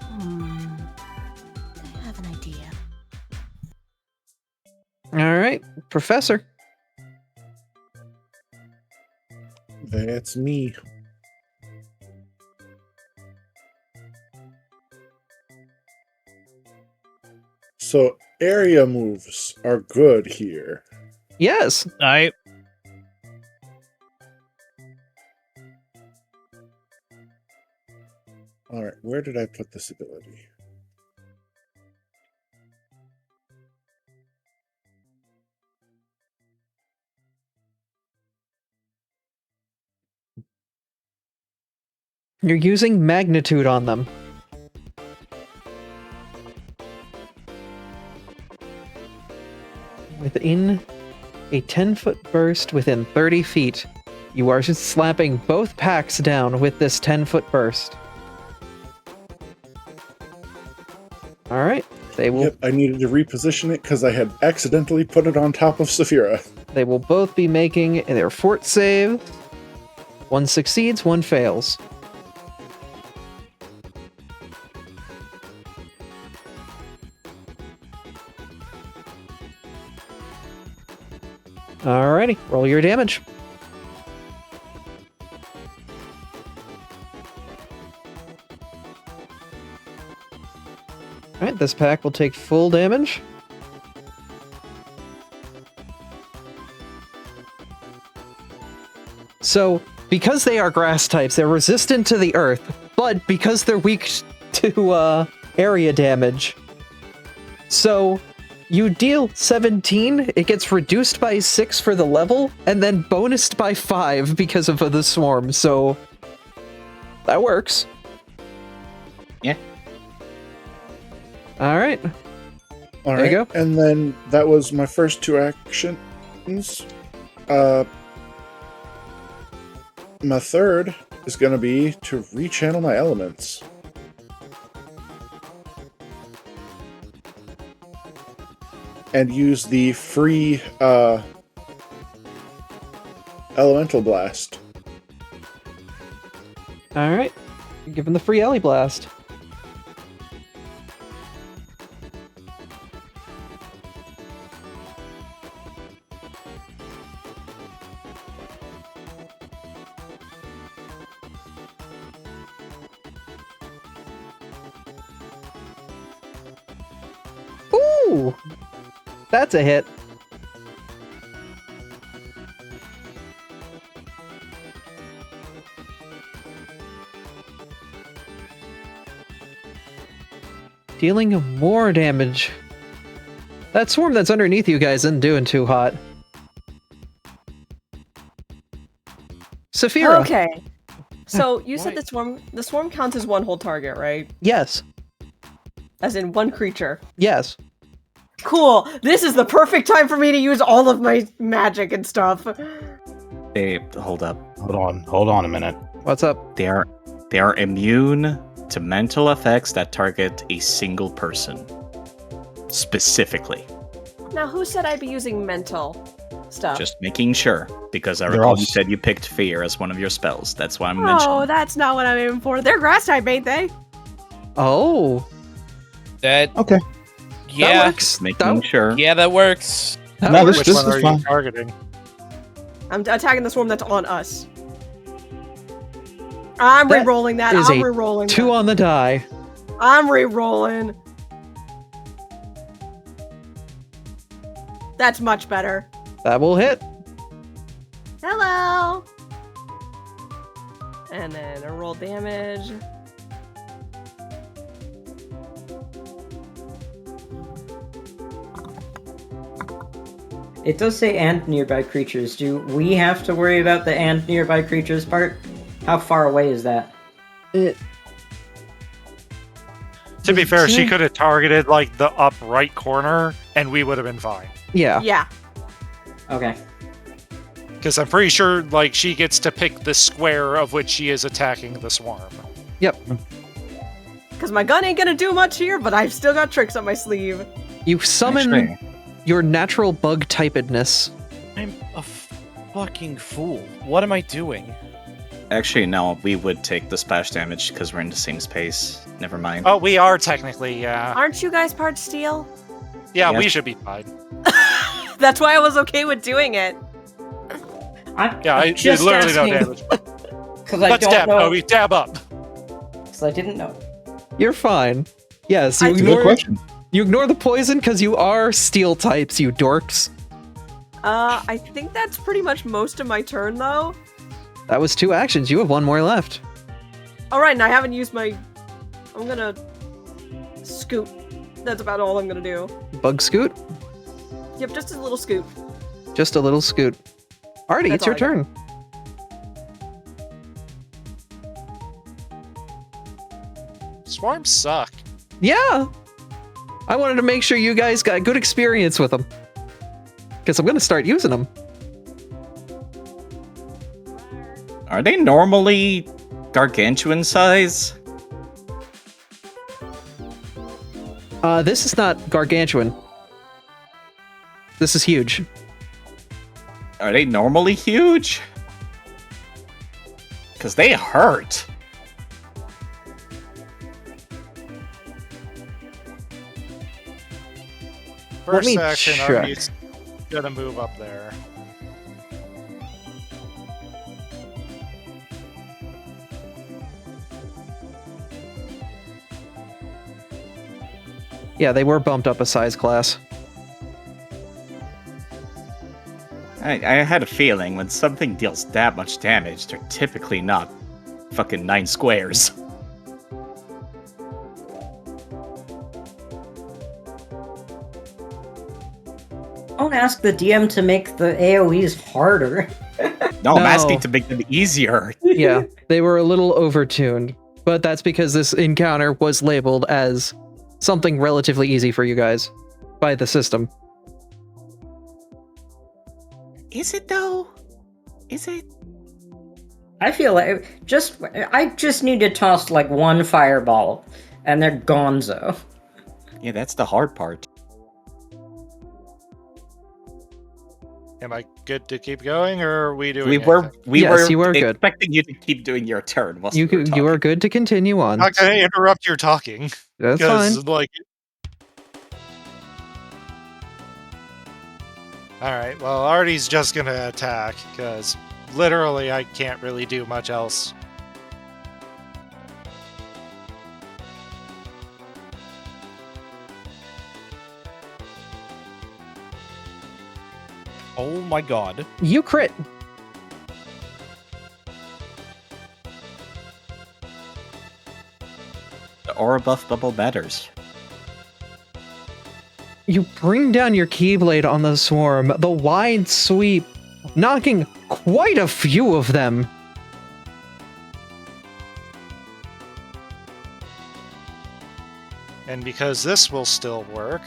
I have an idea. Alright, Professor. That's me. So area moves are good here. Yes. I All right, where did I put this ability? You're using magnitude on them. Within a 10-foot burst within 30 feet, you are just slapping both packs down with this 10-foot burst. Alright, they will Yep, I needed to reposition it because I had accidentally put it on top of Saphira. they will both be making their fort save. One succeeds, one fails. Alrighty, roll your damage. Alright, this pack will take full damage. So, because they are grass types, they're resistant to the earth, but because they're weak to area damage. So, you deal 17, it gets reduced by 6 for the level, and then bonused by 5 because of the swarm, so that works. Yeah. Alright. All There you right, go. and then that was my first 2 actions. My third is going to be to rechannel my elements. And use the free elemental blast. Alright. Give him the free Ellie Blast. Ooh! That's a hit. Dealing more damage. That swarm that's underneath you guys isn't doing too hot. Saphira. Okay. So you said the swarm counts as one whole target, right? Yes. As in one creature. Yes. Cool. This is the perfect time for me to use all of my magic and stuff. They hold up. hold on a minute. What's up? They are immune to mental effects that target a single person. Specifically. Now, who said I'd be using mental stuff? Just making sure, because I They're recall all you said you picked fear as one of your spells. That's why I'm mentioning. Oh, that's not what I'm aiming for. They're grass type, ain't they? Oh. That Okay. yeah, That works. Making sure. yeah, that works. That No, works. Which this one is are fine. you targeting? I'm attacking the swarm that's on us. I'm That re-rolling that. is I'm a re-rolling 2 that. on the die. I'm re-rolling. That's much better. That will hit. Hello! And then a roll damage. It does say and nearby creatures. Do we have to worry about the and nearby creatures part? How far away is that? To be fair, she could have targeted like the up right corner, and we would have been fine. Yeah. Yeah. Okay. Because I'm pretty sure like she gets to pick the square of which she is attacking the swarm. Yep. Because my gun ain't gonna do much here, but I've still got tricks up my sleeve. You summon Actually, your natural bug typedness. I'm a fucking fool. What am I doing? actually, no, we would take the splash damage because we're in the same space. Never mind. Oh, we are technically, yeah. Aren't you guys part steel? Yeah, Yes. we should be fine. That's why I was okay with doing it. Yeah, it's literally no damage. Because I Let's don't dab, know. Toby, dab up. Because I didn't know. You're fine. Yes, you I- Good ignore question. you ignore the poison because you are steel types, you dorks. I think that's pretty much most of my turn, though. That was 2 actions. You have 1 more left. Alright, and I haven't used my... I'm gonna... scoot. That's about all I'm gonna do. Bug scoot. Yep, just a little scoot. Just a little scoot. Artie, That's it's your all I got. turn. Swarms suck. Yeah. I wanted to make sure you guys got good experience with them. Because I'm going to start using them. Are they normally gargantuan size? This is not gargantuan. This is huge. Are they normally huge? Because they hurt. First me action, check. Artie's gonna move up there. Yeah, they were bumped up a size class. I had a feeling when something deals that much damage, they're typically not fucking 9 squares. Don't ask the DM to make the AoEs harder. No, I'm No. asking to make them easier. Yeah, they were a little overtuned. But that's because this encounter was labeled as something relatively easy for you guys by the system. Is it though? Is it? I feel like I just need to toss like one fireball, and they're gonzo. Yeah, that's the hard part. Am I good to keep going, or are we doing We anything? were Yes, you were good. expecting you to keep doing your turn. whilst You we were you are talking. good to continue on. I'm not gonna interrupt your talking. That's fine. Because, like... Alright, well, Artie's just gonna attack, because literally I can't really do much else. Oh my god. You crit. The aura buff double matters. You bring down your keyblade on the swarm, the wide sweep, knocking quite a few of them. And because this will still work...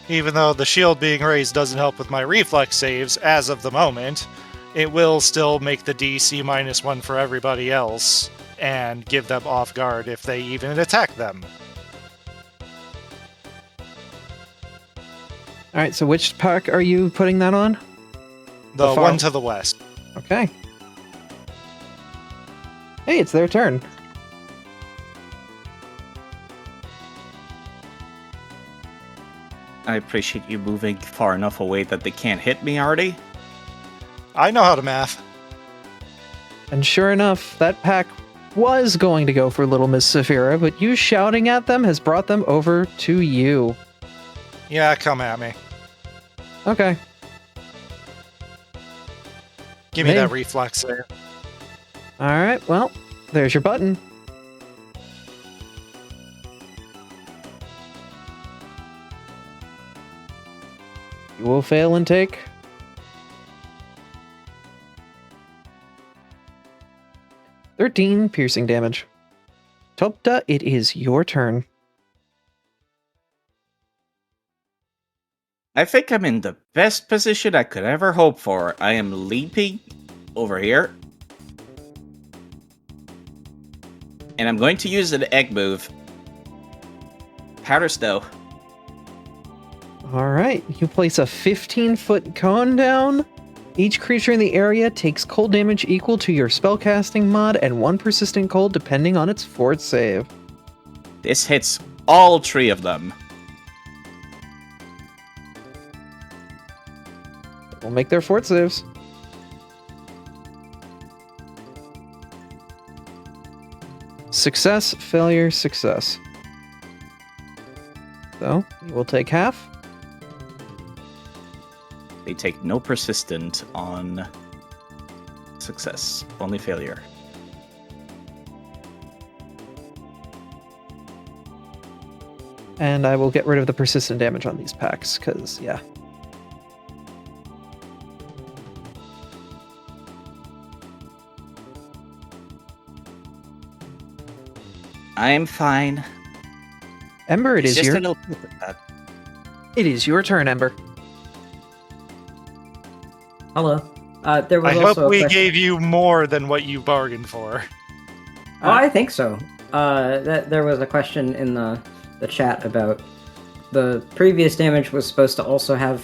Even though the shield being raised doesn't help with my reflex saves as of the moment, it will still make the DC -1 for everybody else and give them off guard if they even attack them. Alright, so which pack are you putting that on? The The far- one to the west. Okay. Hey, it's their turn. I appreciate you moving far enough away that they can't hit me, Artie. I know how to math. And sure enough, that pack was going to go for Little Miss Saphira, but you shouting at them has brought them over to you. Yeah, come at me. Okay. Give me Hey. that reflex there. Alright, well, there's your button. You will fail and take 13 piercing damage. Topta, it is your turn. I think I'm in the best position I could ever hope for. I am leaping over here. And I'm going to use an egg move. Powder Snow. Alright, you place a 15-foot cone down. Each creature in the area takes cold damage equal to your spellcasting mod and 1 persistent cold depending on its fort save. This hits all 3 of them. We'll make their fort saves. Success, failure, success. So, you will take half. They take no persistent on success, only failure. And I will get rid of the persistent damage on these packs, because, yeah. I'm fine. Ember, It's just a little it is your turn, Ember. Hello. There was I also hope a we question. gave you more than what you bargained for. Oh, I think so. There was a question in the chat about the previous damage was supposed to also have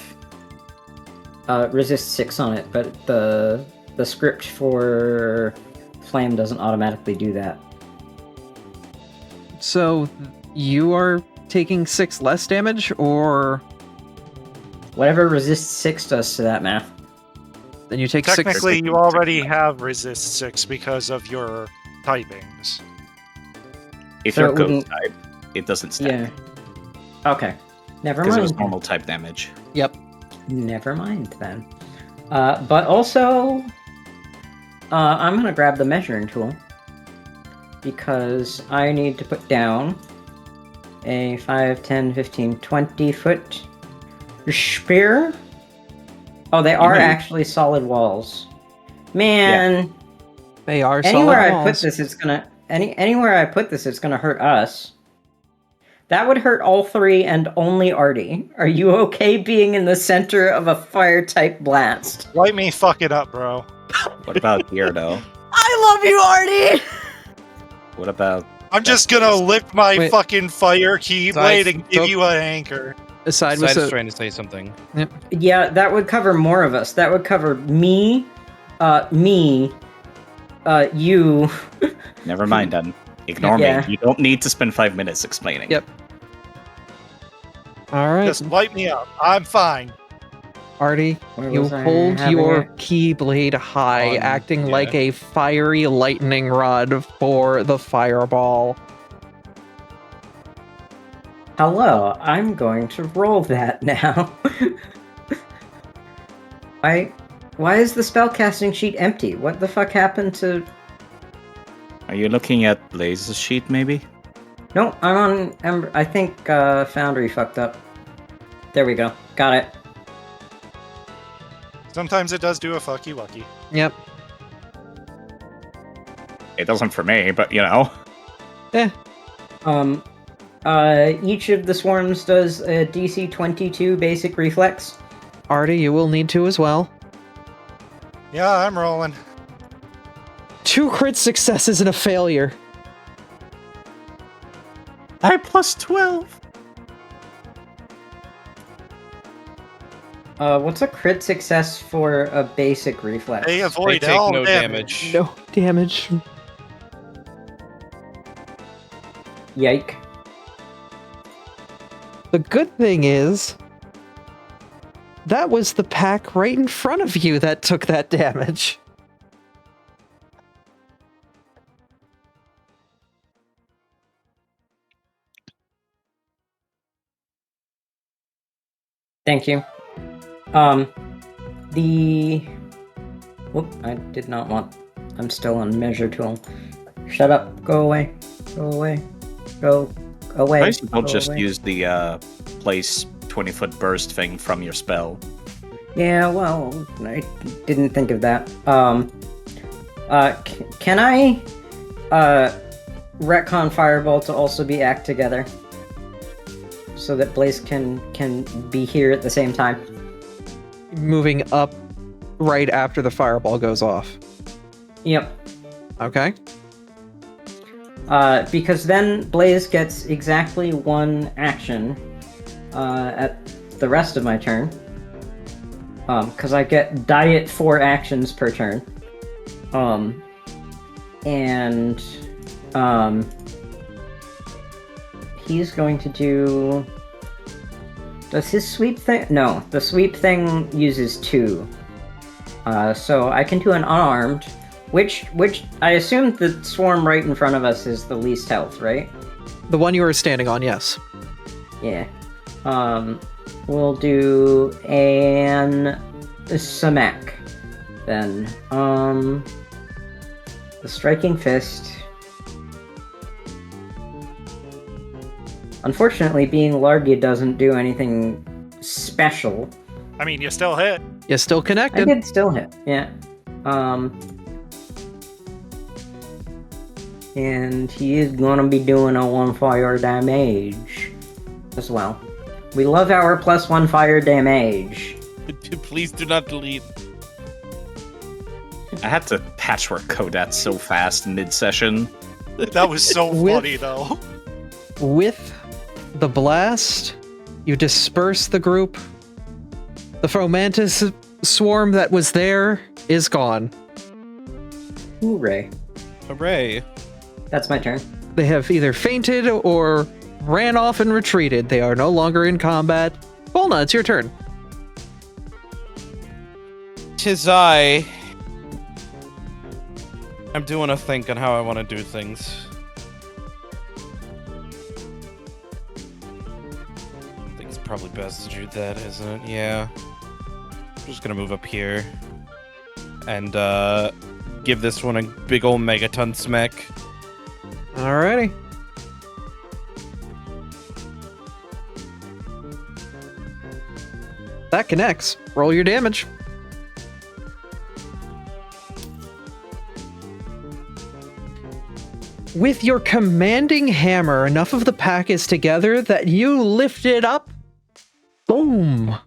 resist 6 on it, but the script for flame doesn't automatically do that. So, you are taking 6 less damage, or Whatever resist 6 does to that math. then you take 6... Technically, you already have resist 6 because of your typings. If So you're it ghost wouldn't- type, it doesn't stack. Yeah. Okay. Never Because it was mind. normal type damage. Yep. Never mind then. But also, I'm gonna grab the measuring tool because I need to put down a 5, 10, 15, 20 foot spear. Oh, they are may. actually solid walls. Man, They are anywhere solid I put walls. this, it's gonna anywhere I put this, it's gonna hurt us. That would hurt all 3 and only Artie. Are you okay being in the center of a fire type blast? Light me fucking up, bro. What about here, though? I love you, Artie! What about... I'm just gonna lift my Wait. fucking fire keyblade Sides, and give don't- you an anchor. Aside with Side is the... trying to say something. Yeah, that would cover more of us. That would cover me, you. Never mind, then. Ignore Yeah. me. You don't need to spend 5 minutes explaining. Yep. Alright, Just light me up. I'm fine. Artie, Where you was I hold having your it? keyblade high, On- acting yeah. like a fiery lightning rod for the fireball. Hello, I'm going to roll that now. Why is the spellcasting sheet empty? What the fuck happened to... Are you looking at Blaze's sheet, maybe? No, I'm on Ember. I think Foundry fucked up. There we go. Got it. Sometimes it does do a fucky wucky. Yep. It doesn't for me, but you know. Each of the swarms does a DC 22 basic reflex. Artie, you will need to as well. Yeah, I'm rolling. 2 crit successes and a failure. I plus 12. What's a crit success for a basic reflex? They They avoid take all no damage. damage. No damage. Yike. The good thing is, that was the pack right in front of you that took that damage. Thank you. Whoop, I did not want... I'm still on measure tool. Shut up. Go away. Go away. Go away. Why don't Go just away. use the place 20-foot burst thing from your spell? Yeah, well, I didn't think of that. Can I, retcon Fireball to also be Act Together? So that Blaze can be here at the same time? Moving up right after the fireball goes off. Yep. Okay. Because then Blaze gets exactly one action, at the rest of my turn. Because I get diet 4 actions per turn. He's going to do... Does his sweep thing... No, the sweep thing uses 2. So I can do an unarmed, which I assume the swarm right in front of us is the least health, right? The one you were standing on, yes. Yeah. We'll do an Samak then. The Striking Fist. Unfortunately, being Largy doesn't do anything special. I mean, you still hit. You're still I connected. did still hit, yeah. And he is gonna be doing a 1 fire damage as well. We love our +1 fire damage. Please do not delete. I had to patchwork code that so fast mid-session. That was so With- funny, though. With the blast, you disperse the group. The Fomantis swarm that was there is gone. Hooray. Hooray. That's my turn. They have either fainted or ran off and retreated. They are no longer in combat. Volna, it's your turn. 'Tis I. I'm doing a think on how I want to do things. I think it's probably best to do that, isn't it? Yeah. I'm just gonna move up here. And, give this one a big old megaton smack. Alrighty. That connects. Roll your damage. With your commanding hammer, enough of the pack is together that you lift it up. Boom!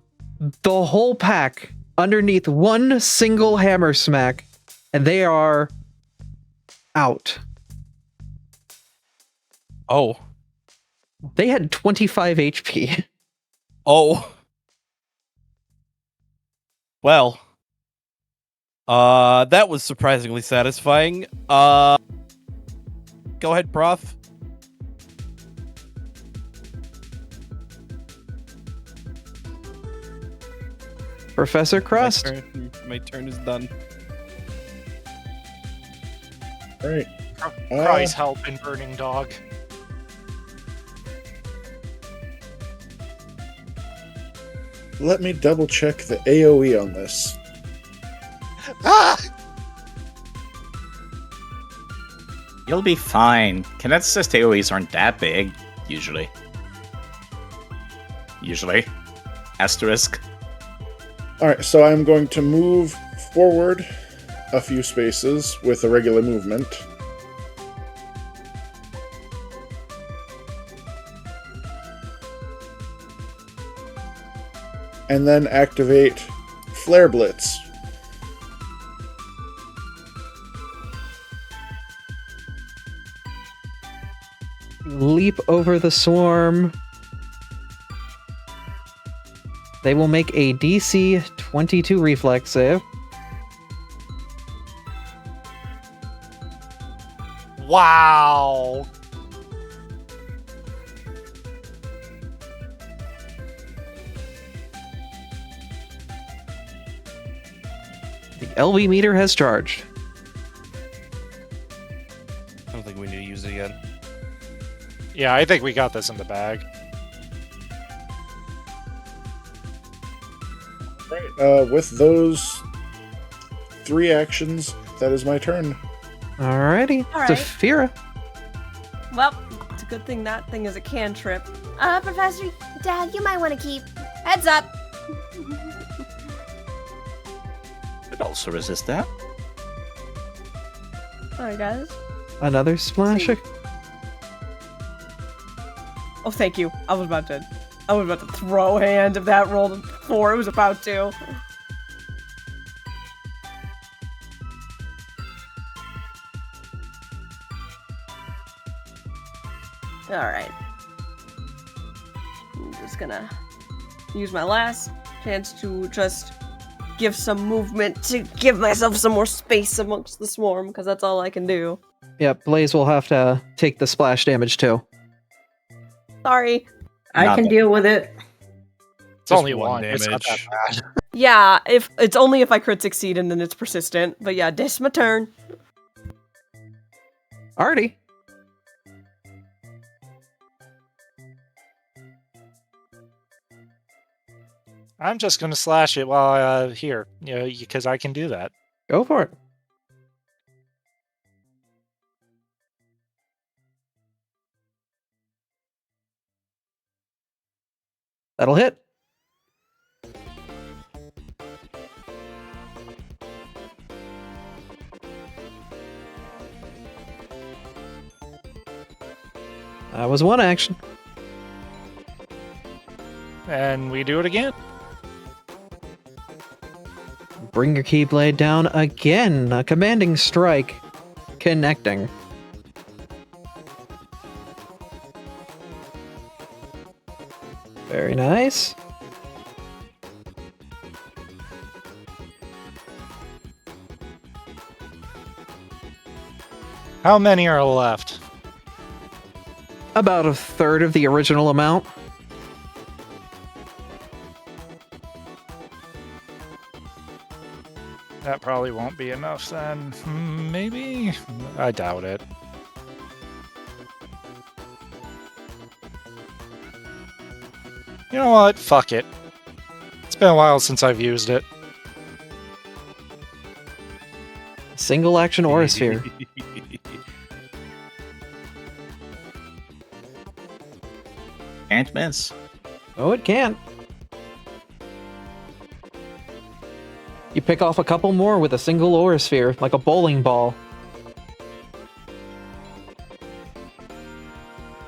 The whole pack underneath one single hammer smack, and they are out. Oh. They had 25 HP. Oh. Well. That was surprisingly satisfying. Go ahead, Prof. Professor Crust. My turn is done. Right. Cries help in Burning Dog. Let me double check the AoE on this. Ah! You'll be fine. Kineticist AoEs aren't that big, usually. Asterisk. Alright, so I'm going to move forward a few spaces with a regular movement. And then activate Flare Blitz. Leap over the swarm. They will make a DC 22 reflex save. Wow. The LV meter has charged. I don't think we need to use it again. Yeah, I think we got this in the bag. With those 3 actions, that is my turn. Alrighty. All right. Saphira. Well, it's a good thing that thing is a cantrip. Professor, Dad, you might want to keep. Heads up! Could also resist that. Alright, guys. Another splash. Oh, thank you. I was about to throw a hand if that rolled a 4. It was about to. Alright. I'm just gonna use my last chance to just give some movement to give myself some more space amongst the swarm, because that's all I can do. Yep, Blaze will have to take the splash damage too. Sorry. I Not can that- deal with it. It's only one one. It's not that damage. bad. Yeah, if it's only if I crit succeed and then it's persistent. But yeah, this is my turn. Artie. I'm just going to slash it while here, because I can do that. Go for it. That'll hit. That was one action. And we do it again. Bring your Keyblade down again. A commanding strike. Connecting. Very nice. How many are left? About a third of the original amount. That probably won't be enough then. Maybe? I doubt it. You know what? Fuck it. It's been a while since I've used it. Single action aura sphere. Can't miss. Oh, it can. You pick off a couple more with a single aura sphere, like a bowling ball.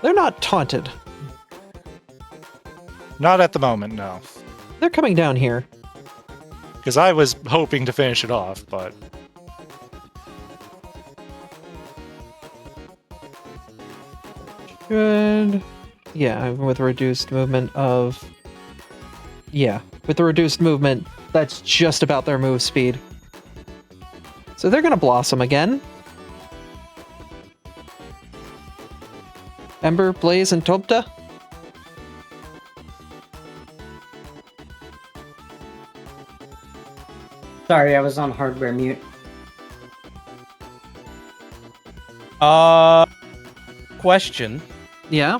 They're not taunted. Not at the moment, no. They're coming down here. Because I was hoping to finish it off, but... Good. Yeah, with reduced movement of... Yeah, with the reduced movement, that's just about their move speed. So they're gonna blossom again. Ember, Blaze, and Topta. Sorry, I was on hardware mute. Question. Yeah?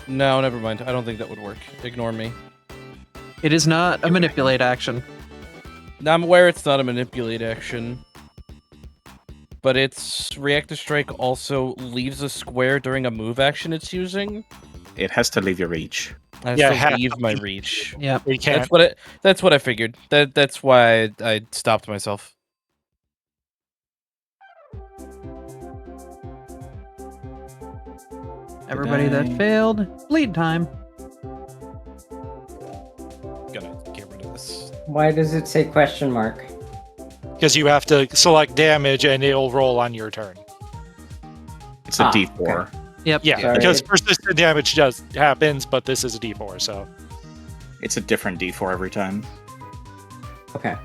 No, never mind. I don't think that would work. Ignore me. It is not a manipulate action. Now, I'm aware it's not a manipulate action, but its reactive strike also leaves a square during a move action it's using. It has to leave your reach. I Yeah, have to leave my reach. Yeah. We can't. That's what I figured. That's why I stopped myself. Everybody that failed, bleed time. Gonna get rid of this. Why does it say question mark? Because you have to select damage and it'll roll on your turn. It's a Ah, D4. okay. Yep. Yeah, Sorry. because persistent damage just happens, but this is a D4, so... It's a different D4 every time. Okay.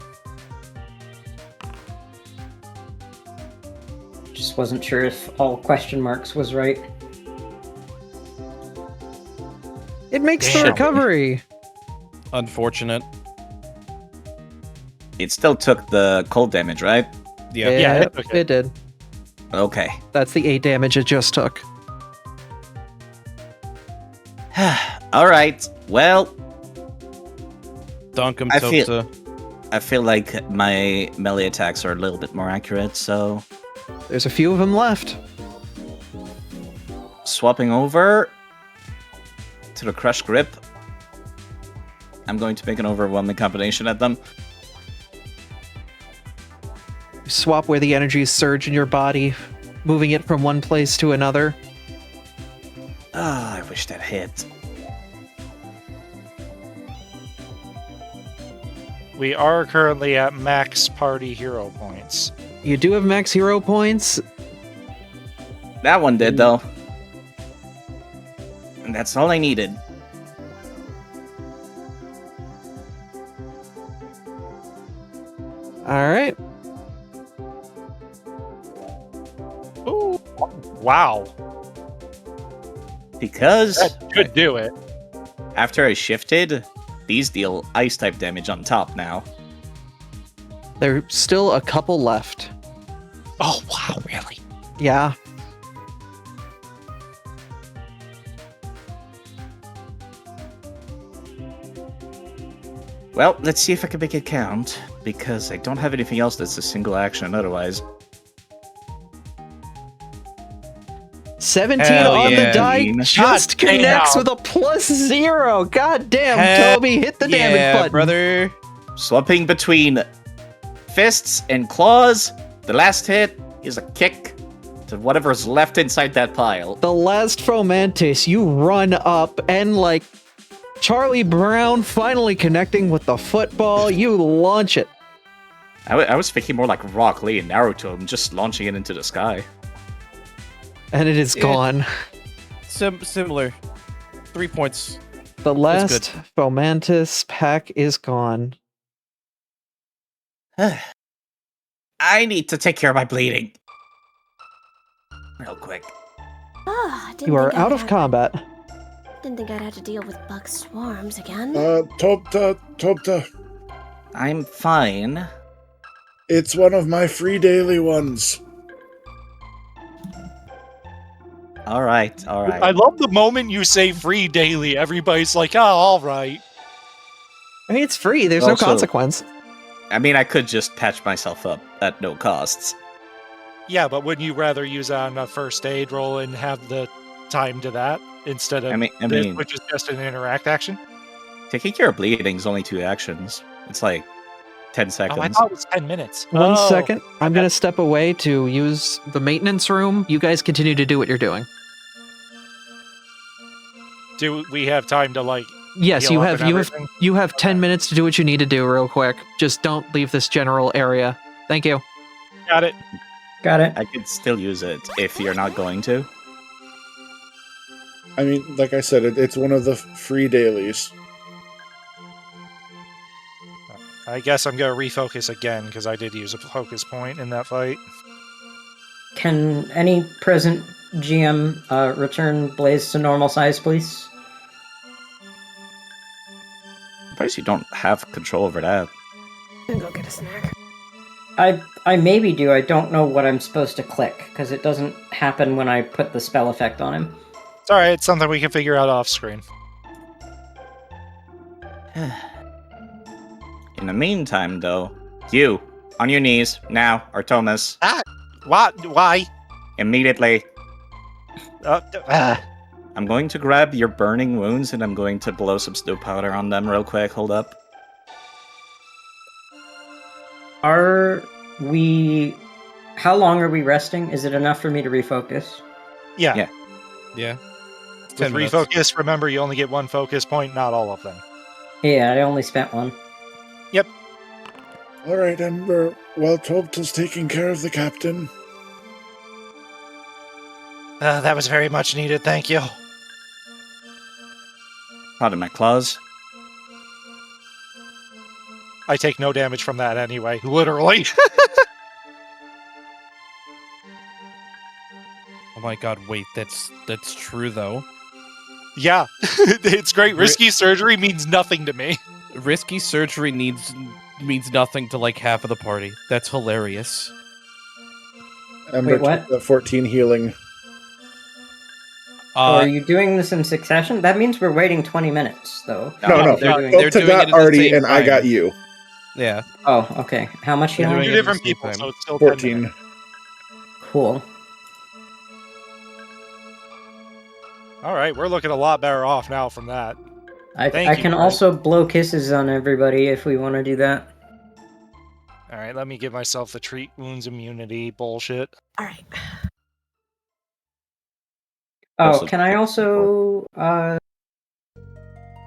Just wasn't sure if all question marks was right. It makes the Damn. recovery. Unfortunate. It still took the cold damage, right? Yeah. Yeah, Yep, okay. it did. Okay. That's the 8 damage it just took. All right. Well, Dunk him, I feel- Topsa. I feel like my melee attacks are a little bit more accurate, so There's a few of them left. swapping over to the Crush Grip. I'm going to make an overwhelming combination at them. You swap where the energies surge in your body, moving it from one place to another. Ah, I wish that hit. We are currently at max party hero points. You do have max hero points. That one did, though. And that's all I needed. All right. Ooh, wow. Because That could do it. after I shifted, these deal ice type damage on top now. There's still a couple left. Oh, wow, really? Yeah. Well, let's see if I can make it count, because I don't have anything else that's a single action otherwise. 17 Hell on yeah. the die just God damn. connects with a +0. God damn, Hell Toby, hit the yeah, damage button. brother. Swapping between fists and claws, the last hit is a kick to whatever's left inside that pile. The last Fomantis, you run up and like Charlie Brown finally connecting with the football, you launch it. I was thinking more like Rock Lee and Naruto, I'm just launching it into the sky. And it is Yeah. gone. Similar. 3 points. The That's last Fomantis pack is gone. I need to take care of my bleeding. Real quick. Didn't You are think I'd out of have- combat. Didn't think I'd have to deal with bug swarms again. Topta, I'm fine. it's one of my free daily ones. Alright. I love the moment you say free daily. Everybody's like, oh, all right. I mean, it's free. There's no Also- consequence. I mean, I could just patch myself up at no costs. Yeah, but wouldn't you rather use it on a first aid roll and have the time to that instead of I this, mean, which is just an interact action? taking care of bleeding is only 2 actions. It's like 10 seconds. Oh, I thought it was 10 minutes. One Oh, second. I'm going to step away to use the maintenance room. You guys continue to do what you're doing. Do we have time to like? Yes, heal you up have and you have everything? you have 10 minutes to do what you need to do real quick. Just don't leave this general area. Thank you. Got it. Got it. I could still use it if you're not going to. I mean, like I said, it's one of the free dailies. I guess I'm gonna refocus again because I did use a focus point in that fight. Can any present GM return Blaze to normal size, please? Surprised you don't have control over that. I'm gonna go get a snack. I maybe do. I don't know what I'm supposed to click because it doesn't happen when I put the spell effect on him. It's all right. It's something we can figure out off screen. In the meantime, though, you, on your knees, now, Artomas, What? Why? immediately. Uh, ah. I'm going to grab your burning wounds and I'm going to blow some snow powder on them real quick. Hold up. Are we... How long are we resting? Is it enough for me to refocus? Yeah. Yeah. Yeah. With 10 minutes. refocus, remember you only get one focus point, not all of them. Yeah, I only spent one. All right, Ember. While Topta's taking care of the captain, That was very much needed. Thank you. Pardon my claws. I take no damage from that anyway. Literally. Oh my god, wait, that's true though. Yeah, it's great. Risky surgery means nothing to me. Risky surgery means nothing to like half of the party. That's hilarious. Ember Wait, what? took the 14 healing. are you doing this in succession? That means we're waiting 20 minutes, though. No. They're doing Delta it got at the Artie, same and I got time. you. Yeah. Oh, okay. How much They're healing? doing Two it at the different same people, time. so it's still 10 14. minutes. Cool. All right, we're looking a lot better off now from that. I Thank you, can guys. also blow kisses on everybody if we want to do that. All right, let me give myself the treat wounds immunity bullshit. All right. Oh, Also- can I also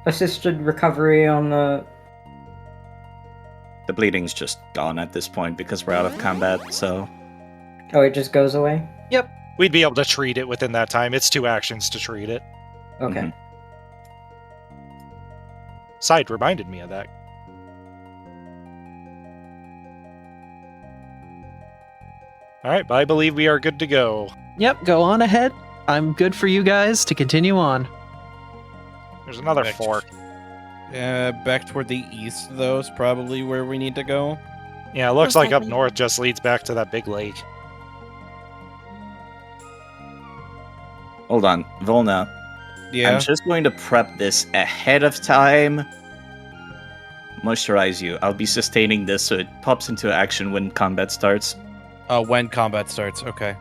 assisted recovery on the... The bleeding's just gone at this point because we're out of combat, so... Oh, it just goes away? Yep. We'd be able to treat it within that time. It's 2 actions to treat it. Okay. Mhm. Side reminded me of that. All right, but I believe we are good to go. Yep, go on ahead. I'm good for you guys to continue on. There's another Back 4. Back toward the east, though, is probably where we need to go. Yeah, it looks Most like up likely. north just leads back to that big lake. Hold on, Volna. Yeah. I'm just going to prep this ahead of time. Moisturize you. I'll be sustaining this so it pops into action when combat starts. When combat starts. Okay.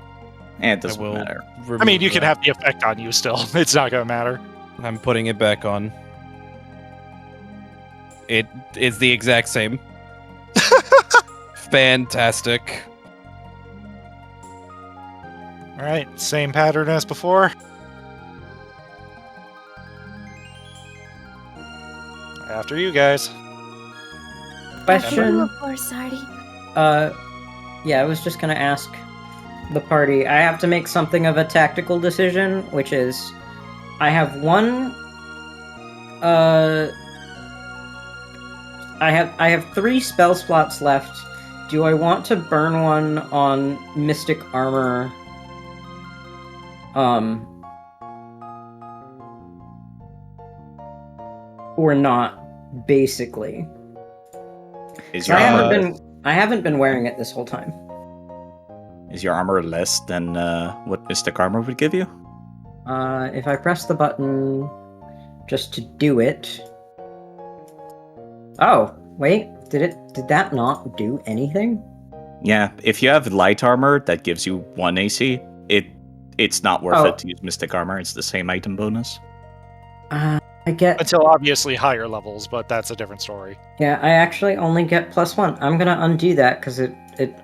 It doesn't will matter. I mean, you remove can that. have the effect on you still. It's not going to matter. I'm putting it back on. It is the exact same. Fantastic. All right, same pattern as before. After you guys. Question? Of course, Artie. Yeah, I was just gonna ask the party. I have to make something of a tactical decision, which is I have one I have 3 spell slots left. Do I want to burn one on Mystic Armor? Or not, basically. Is So your I armor haven't been wearing it this whole time. is your armor less than what Mystic Armor would give you? If I press the button just to do it. Oh, wait, did that not do anything? Yeah, if you have light armor that gives you 1 AC, it's not worth Oh. it to use Mystic Armor. It's the same item bonus. I get Until obviously higher levels, but that's a different story. Yeah, I actually only get +1. I'm gonna undo that because it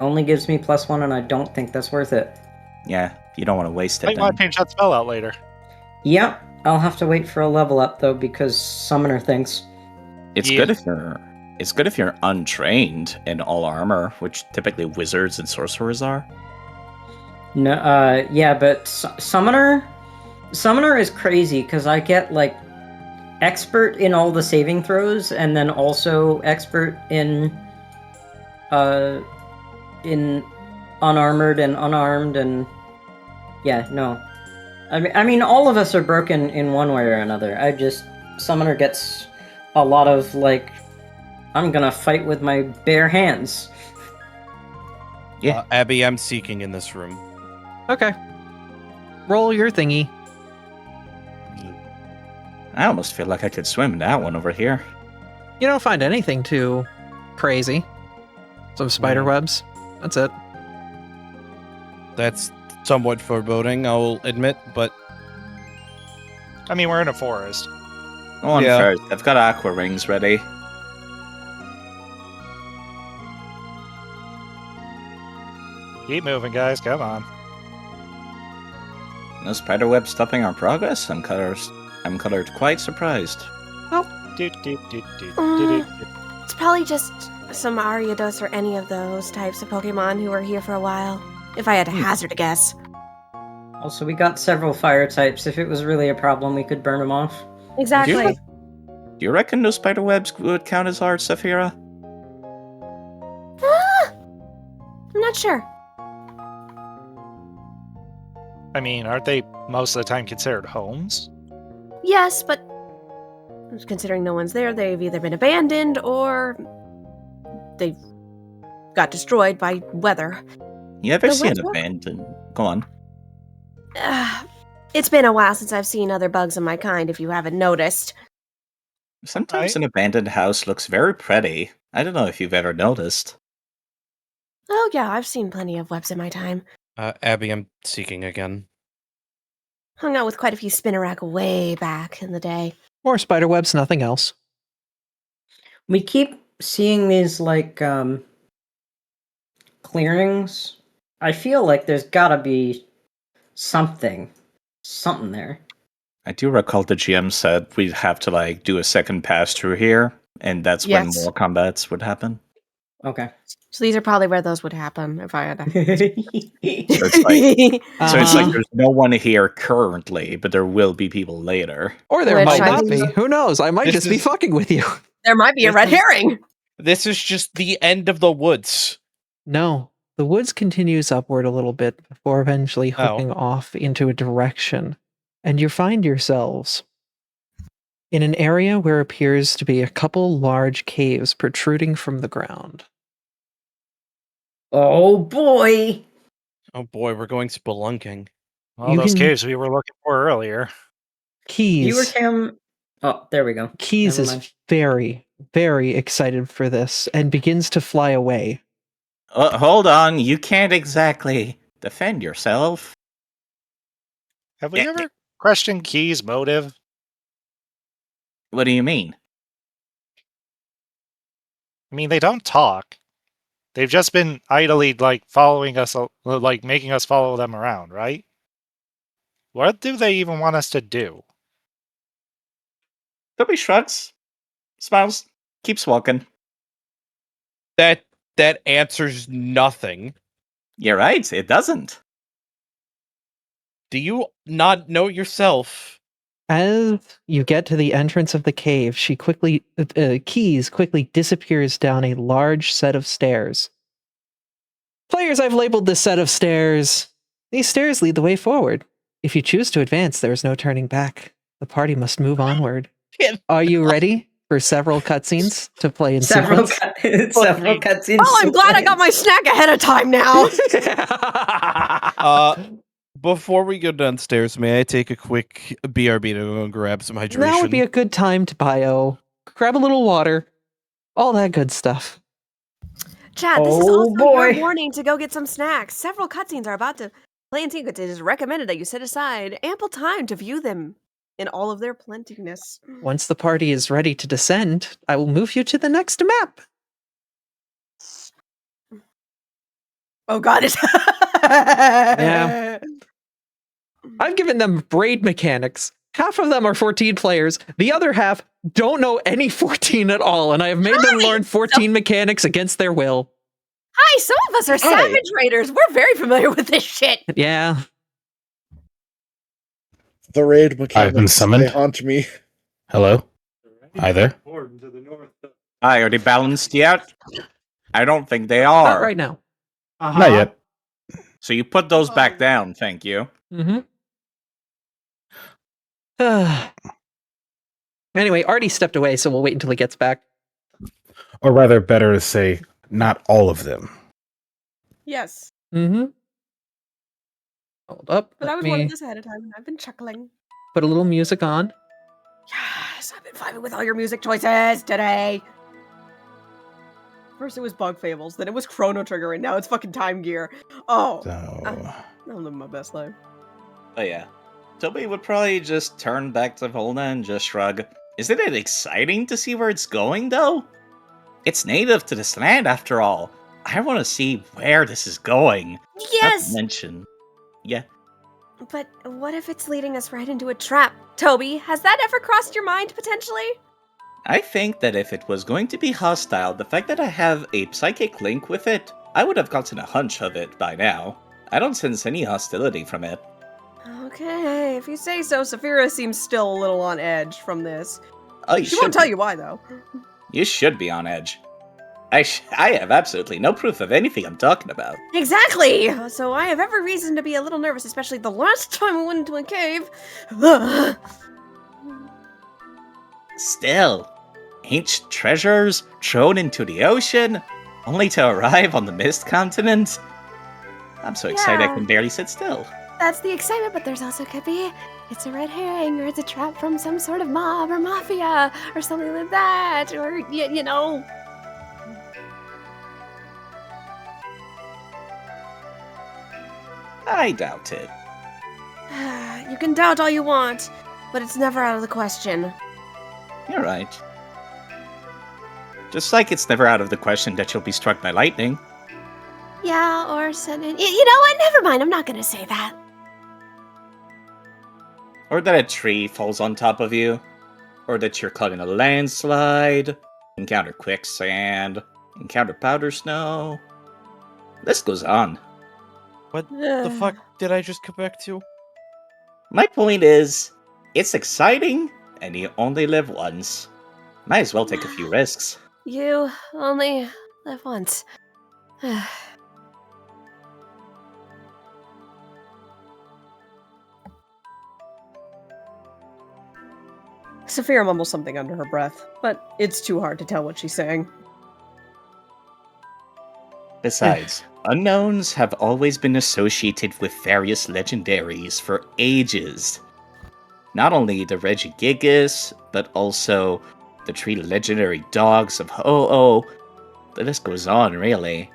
only gives me +1 and I don't think that's worth it. Yeah, you don't want to waste it Might then. want to change that spell out later. Yep, I'll have to wait for a level up though because summoner things. It's Yeah. good if you're untrained in all armor, which typically wizards and sorcerers are. No, yeah, but summoner is crazy because I get like expert in all the saving throws and then also expert in unarmored and unarmed and yeah, no. I mean all of us are broken in one way or another. Summoner gets a lot of like I'm gonna fight with my bare hands. Yeah. Abby, I'm seeking in this room. Okay. Roll your thingy. I almost feel like I could swim in that one over here. You don't find anything too crazy. Some spider webs. That's it. That's somewhat foreboding, I'll admit, but I mean, we're in a forest. Go on Yeah. first. I've got aqua rings ready. Keep moving, guys. Come on. No spider web stopping our progress? I'm colored quite surprised. It's probably just some Ariados or any of those types of Pokemon who were here for a while. If I had to hazard a guess. Also, we got several fire types. If it was really a problem, we could burn them off. Exactly. Do you reckon those spider webs would count as art, Saphira? I'm not sure. I mean, aren't they most of the time considered homes? Yes, but considering no one's there, they've either been abandoned or they got destroyed by weather. You ever The see an webs were- abandoned? Go on. It's been a while since I've seen other bugs of my kind, if you haven't noticed. Sometimes Right. an abandoned house looks very pretty. I don't know if you've ever noticed. Oh yeah, I've seen plenty of webs in my time. Abby, I'm seeking again. Hung out with quite a few spinnerack way back in the day. More spiderwebs, nothing else. We keep seeing these, like, clearings. I feel like there's gotta be something there. I do recall the GM said we'd have to like do a second pass through here, and that's when Yes. more combats would happen. Okay. So these are probably where those would happen, if I had to. So it's like Uh-huh. there's no one here currently, but there will be people later. Or there Which might I not think- be. Who knows? I might This just be is- fucking with you. There might be a This red is- herring! This is just the end of the woods. No. The woods continues upward a little bit before eventually Oh. hooking off into a direction. And you find yourselves in an area where appears to be a couple large caves protruding from the ground. Oh boy! Oh boy, we're going spelunking. All You those can- caves we were looking for earlier. Keys. Viewer cam. Oh, there we go. Keys Never is mind. very, very excited for this and begins to fly away. Hold on, you can't exactly defend yourself. Have we Yeah. ever questioned Key's motive? What do you mean? I mean, they don't talk. They've just been idly, like, following us, like, making us follow them around, right? What do they even want us to do? Toby shrugs, smiles, keeps walking. That answers nothing. You're right, it doesn't. Do you not know yourself? As you get to the entrance of the cave, Keys quickly disappears down a large set of stairs. Players, I've labeled this set of stairs. These stairs lead the way forward. If you choose to advance, there is no turning back. The party must move onward. Are you ready for several cutscenes to play in Several sequence? several cutscenes. Oh, I'm glad I got my snack ahead of time now! Before we go downstairs, may I take a quick BRB to go and grab some hydration? Now would be a good time to grab a little water, all that good stuff. Chad, this is Oh, also boy. your warning to go get some snacks. Several cutscenes are about to play in sequence. It is recommended that you set aside ample time to view them in all of their plentiness. Once the party is ready to descend, I will move you to the next map. Oh god, it's Yeah. I've given them braid mechanics. Half of them are 14 players. The other half don't know any 14 at all, and I have made them learn 14 mechanics against their will. Hi, some of us are savage raiders. We're very familiar with this shit. Yeah. The raid mechanics, summoned. they haunt me. Hello? Hi there. Are they balanced yet? I don't think they Not are. right now. Not yet. So you put those back down, thank you. Mm-hmm. Anyway, Artie stepped away, so we'll wait until he gets back. Or rather, better to say, not all of them. Yes. Mm-hmm. Hold up. But I Let was me wanting this ahead of time, and I've been chuckling. put a little music on. Yes, I've been vibing with all your music choices today. First it was Bug Fables, then it was Chrono Trigger, and now it's fucking Time Gear. Oh, So, I'm living my best life. Oh yeah. Toby would probably just turn back to Volna and just shrug. Isn't it exciting to see where it's going, though? It's native to this land, after all. I want to see where this is going. Not to Yes, mention... Yeah. but what if it's leading us right into a trap? Toby, has that ever crossed your mind, potentially? I think that if it was going to be hostile, the fact that I have a psychic link with it, I would have gotten a hunch of it by now. I don't sense any hostility from it. Okay, if you say so, Saphira seems still a little on edge from this. Oh, you She won't should tell be. you why, though. You should be on edge. I have absolutely no proof of anything I'm talking about. Exactly! So I have every reason to be a little nervous, especially the last time I went into a cave. Still, ancient treasures thrown into the ocean, only to arrive on the Mist Continent? I'm so excited I Yeah. can barely sit still. That's the excitement, but there's also could be it's a red herring, or it's a trap from some sort of mob or mafia or something like that, or you know. I doubt it. You can doubt all you want, but it's never out of the question. You're right. Just like it's never out of the question that you'll be struck by lightning. Yeah, or send in. You know what? Never mind. I'm not gonna say that. Or that a tree falls on top of you. Or that you're caught in a landslide. Encounter quicksand. Encounter powder snow. List goes on. What the fuck did I just come back to? My point is, it's exciting, and you only live once. Might as well take a few risks. You only live once. Saphira mumbles something under her breath, but it's too hard to tell what she's saying. Besides, unknowns have always been associated with various legendaries for ages. Not only the Regigigas, but also the 3 legendary dogs of Ho-Oh. The list goes on, really.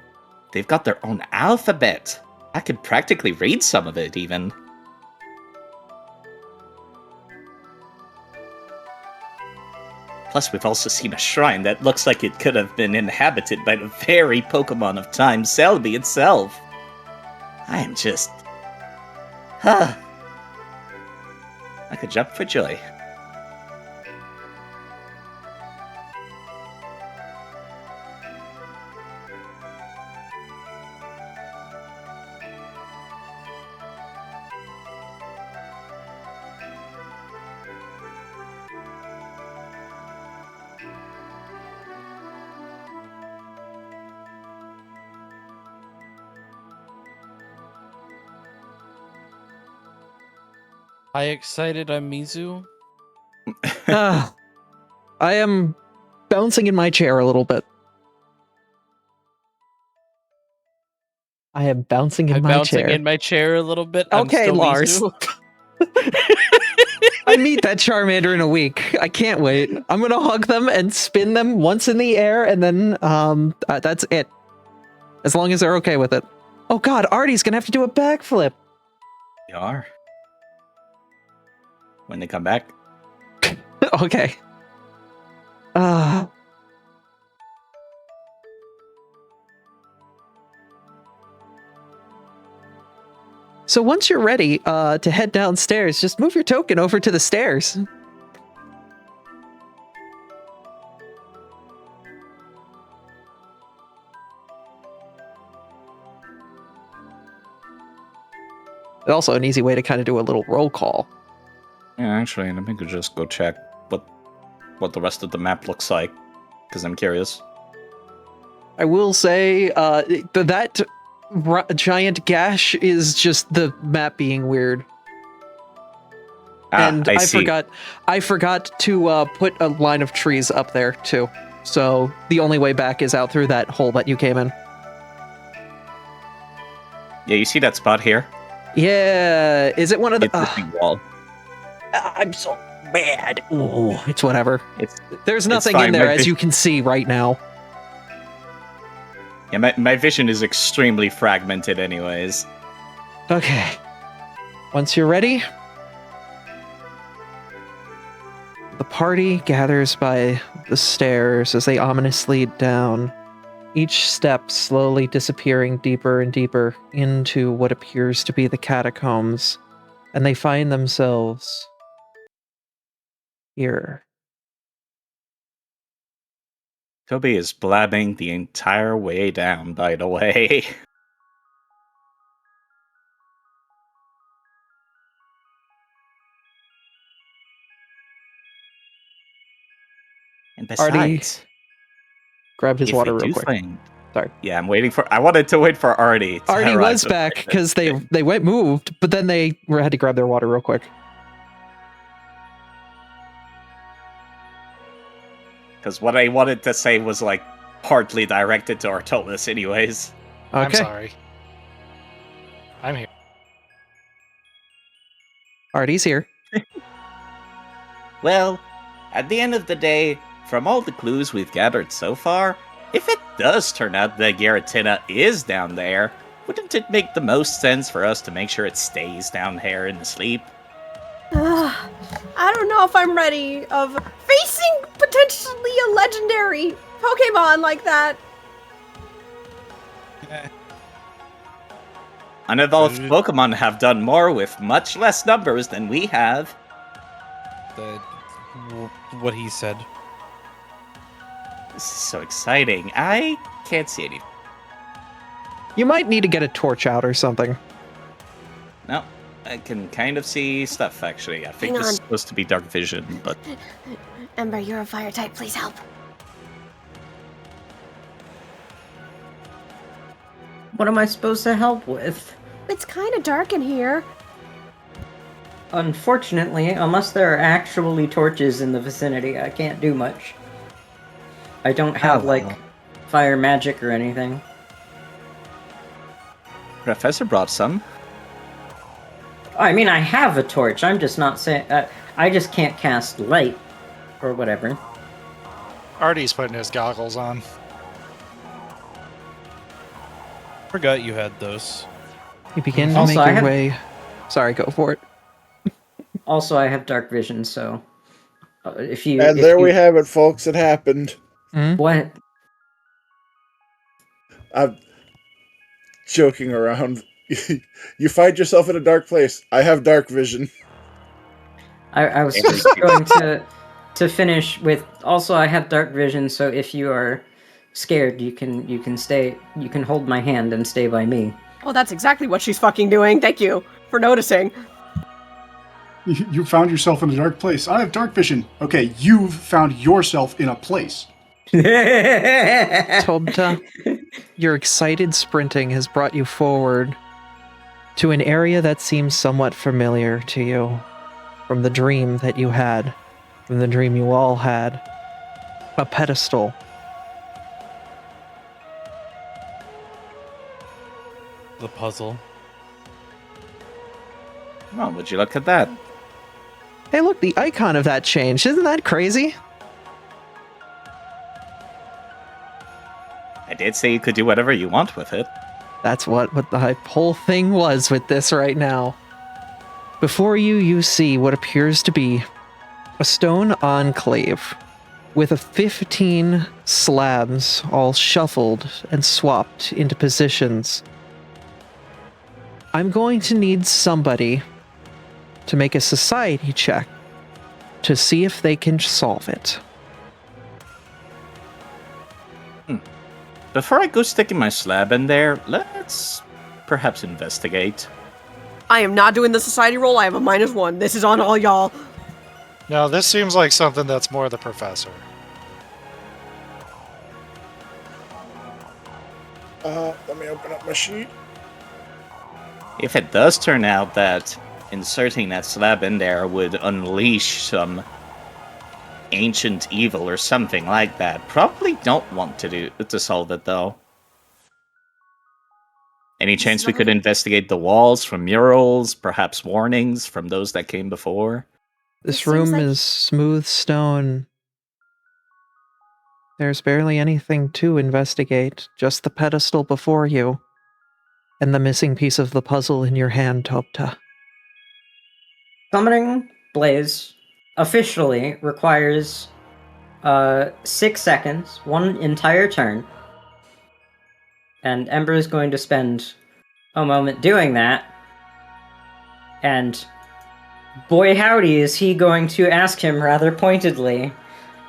They've got their own alphabet. I could practically read some of it, even. Plus, we've also seen a shrine that looks like it could have been inhabited by the very Pokemon of time, Selby itself. I am just... I could jump for joy. I excited I'm Mizu. I am bouncing in my chair a little bit. I am bouncing in I'm my bouncing chair. in my chair a little bit. I'm Okay, still Lars. Mizu. I meet that Charmander in a week. I can't wait. I'm gonna hug them and spin them once in the air, and then that's it. As long as they're okay with it. Oh God, Artie's gonna have to do a backflip. You are. When they come back. Okay. So once you're ready to head downstairs, just move your token over to the stairs. It's also an easy way to kind of do a little roll call. Yeah, actually, let me just go check what the rest of the map looks like, because I'm curious. I will say that giant gash is just the map being weird. And I see. I forgot to put a line of trees up there too. So the only way back is out through that hole that you came in. Yeah, you see that spot here? Yeah, is it one of the? It's the big wall. I'm so mad. Ooh, it's whatever. There's nothing fine, in there, my as you can see right now. Yeah, my vision is extremely fragmented anyways. Okay. Once you're ready, the party gathers by the stairs as they ominously lead down, each step slowly disappearing deeper and deeper into what appears to be the catacombs, and they find themselves here. Toby is blabbing the entire way down, by the way. And Artie besides, grabbed his if water we real do quick. find... Sorry. Yeah, I wanted to wait for Artie to Artie arrive was so back I could- because they went moved, but then they had to grab their water real quick. Because what I wanted to say was, like, partly directed to Artolis anyways. Okay. I'm sorry. I'm here. Artie's here. Well, at the end of the day, from all the clues we've gathered so far, if it does turn out that Garatina is down there, wouldn't it make the most sense for us to make sure it stays down here in the sleep? I don't know if I'm ready of facing potentially a legendary Pokemon like that. Unevolved Pokemon have done more with much less numbers than we have. What he said. This is so exciting. I can't see any. You might need to get a torch out or something. No, I can kind of see stuff, actually. I think Hang this is on. supposed to be dark vision, but... Ember, you're a fire type. Please help. What am I supposed to help with? It's kind of dark in here. Unfortunately, unless there are actually torches in the vicinity, I can't do much. I don't have, like, fire magic or anything. Professor brought some. I mean, I have a torch, I'm just not saying... I just can't cast light, or whatever. Artie's putting his goggles on. Forgot you had those. You begin to Also, make I your have- way. Sorry, go for it. Also, I have dark vision, so... if you... And if there you- we have it, folks. It happened. What? I'm joking around. You find yourself in a dark place. I have dark vision. I was just going to finish with... Also, I have dark vision, so if you are scared, you can stay... You can hold my hand and stay by me. Oh, that's exactly what she's fucking doing. Thank you for noticing. You found yourself in a dark place. I have dark vision. Okay, you've found yourself in a place. Tobta, your excited sprinting has brought you forward to an area that seems somewhat familiar to you from the dream that you had, from the dream you all had. A pedestal. The puzzle. Well, would you look at that? Hey, look, the icon of that changed. Isn't that crazy? I did say you could do whatever you want with it. That's what the whole thing was with this right now. Before you, you see what appears to be a stone enclave with 15 slabs all shuffled and swapped into positions. I'm going to need somebody to make a society check to see if they can solve it. Before I go sticking my slab in there, let's perhaps investigate. I am not doing the society roll. I have a -1. This is on all y'all. No, this seems like something that's more the professor. Let me open up my sheet. If it does turn out that inserting that slab in there would unleash some ancient evil or something like that, probably don't want to solve it though. Any chance we could investigate the walls from murals, perhaps warnings from those that came before? This seems room like- is smooth stone. There's barely anything to investigate, just the pedestal before you, and the missing piece of the puzzle in your hand, Topta. Summoning Blaze officially requires 6 seconds, 1 entire turn. And Ember is going to spend a moment doing that. And boy howdy is he going to ask him rather pointedly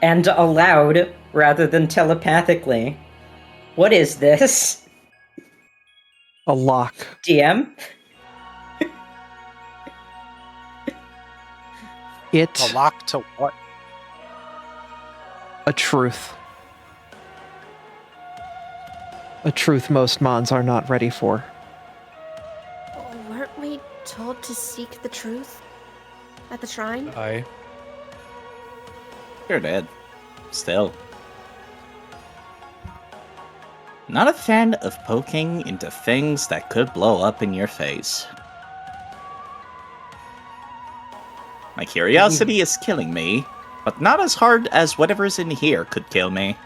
and aloud rather than telepathically. What is this? A lock. DM? A lock to what? A truth. A truth most Mons are not ready for. Weren't we told to seek the truth at the shrine? I. You're dead. Still. Not a fan of poking into things that could blow up in your face. My curiosity is killing me, but not as hard as whatever's in here could kill me.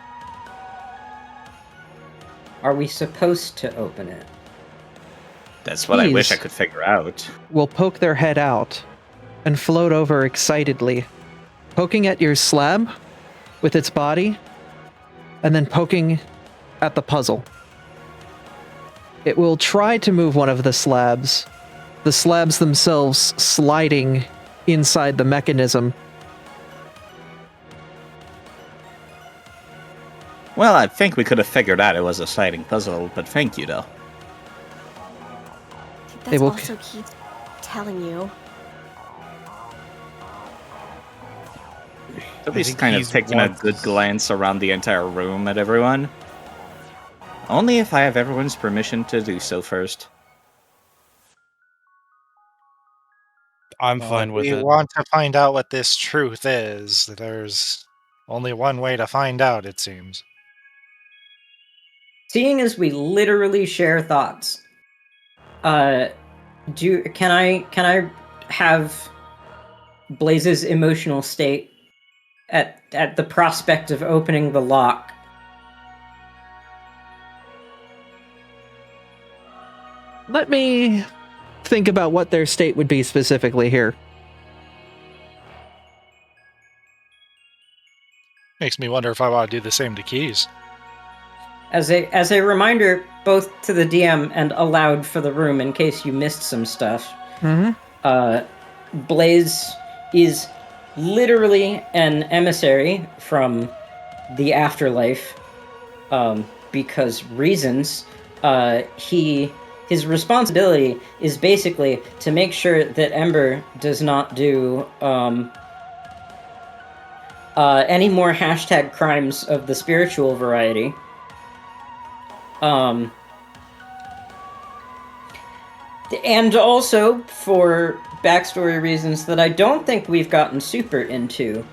Are we supposed to open it? That's what I wish I Keys. could figure out. Will poke their head out and float over excitedly, poking at your slab with its body, and then poking at the puzzle. It will try to move one of the slabs themselves sliding inside the mechanism. Well, I think we could have figured out it was a sliding puzzle, but thank you, though. I think They that's will- also Keith telling you. Toby's think kind of he's taking a wants- good glance around the entire room at everyone. Only if I have everyone's permission to do so first. I'm Well, fine if with we it. want to find out what this truth is, there's only one way to find out, it seems. Seeing as we literally share thoughts, can I have Blaze's emotional state at the prospect of opening the lock? Let me think about what their state would be specifically here. Makes me wonder if I want to do the same to Keys. As a reminder, both to the DM and aloud for the room in case you missed some stuff. Mm-hmm. Blaze is literally an emissary from the afterlife, because reasons. His responsibility is basically to make sure that Ember does not do any more hashtag crimes of the spiritual variety. And also, for backstory reasons that I don't think we've gotten super into,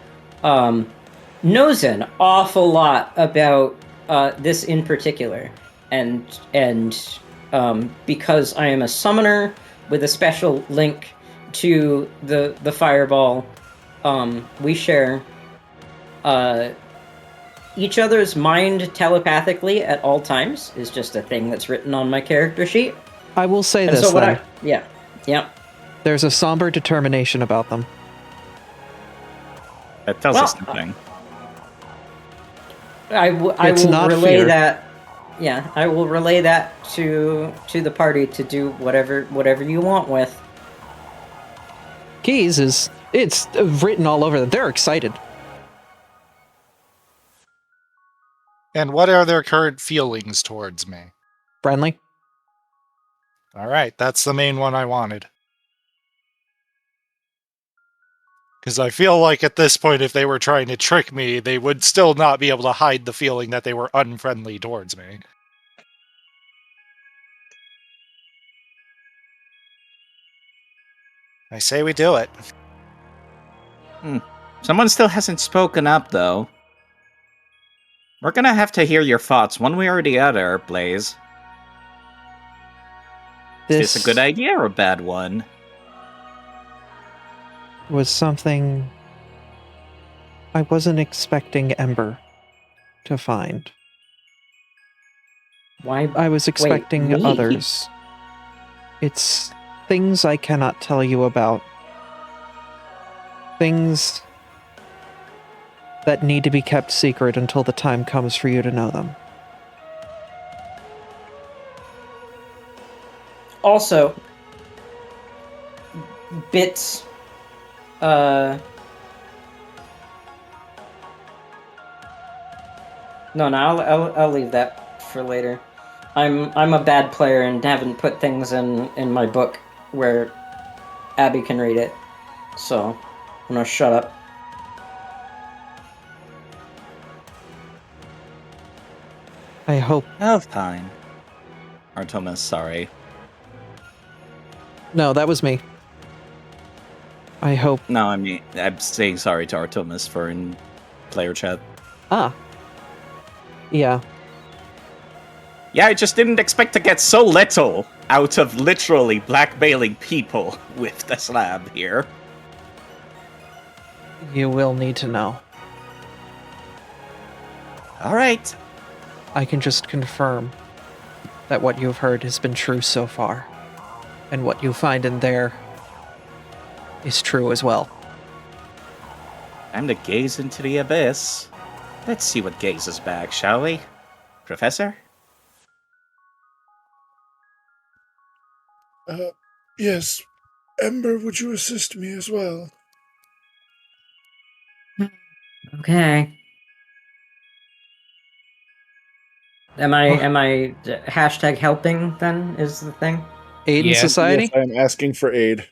knows an awful lot about this in particular. And because I am a summoner with a special link to the fireball, we share each other's mind telepathically at all times is just a thing that's written on my character sheet. I will say And this so what then. yeah. There's a somber determination about them. That tells Well, us something. I It's will not relay fear. that. Yeah, I will relay that to the party to do whatever you want with. Keys it's written all over them. They're excited. And what are their current feelings towards me? Friendly. All right, that's the main one I wanted. Because I feel like at this point, if they were trying to trick me, they would still not be able to hide the feeling that they were unfriendly towards me. I say we do it. Someone still hasn't spoken up, though. We're gonna have to hear your thoughts one way or the other, Blaze. Is this a good idea or a bad one? Was something I wasn't expecting Ember to find. Why? I was expecting me? others. It's things I cannot tell you about. Things that need to be kept secret until the time comes for you to know them. Also, bits. No, I'll leave that for later. I'm a bad player and haven't put things in my book where Abby can read it. So I'm gonna shut up. I hope. Oh, fine. Artemis, sorry. No, that was me. I hope. No, I mean, I'm saying sorry to Artemis for in player chat. Ah. Yeah. Yeah, I just didn't expect to get so little out of literally blackmailing people with the slab here. You will need to know. All right. I can just confirm that what you've heard has been true so far, and what you find in there is true as well. Time to gaze into the abyss. Let's see what gazes back, shall we? Professor? Yes. Ember, would you assist me as well? Okay. Am I hashtag helping then is the thing? Aid in Yeah. society? Yes, I am asking for aid.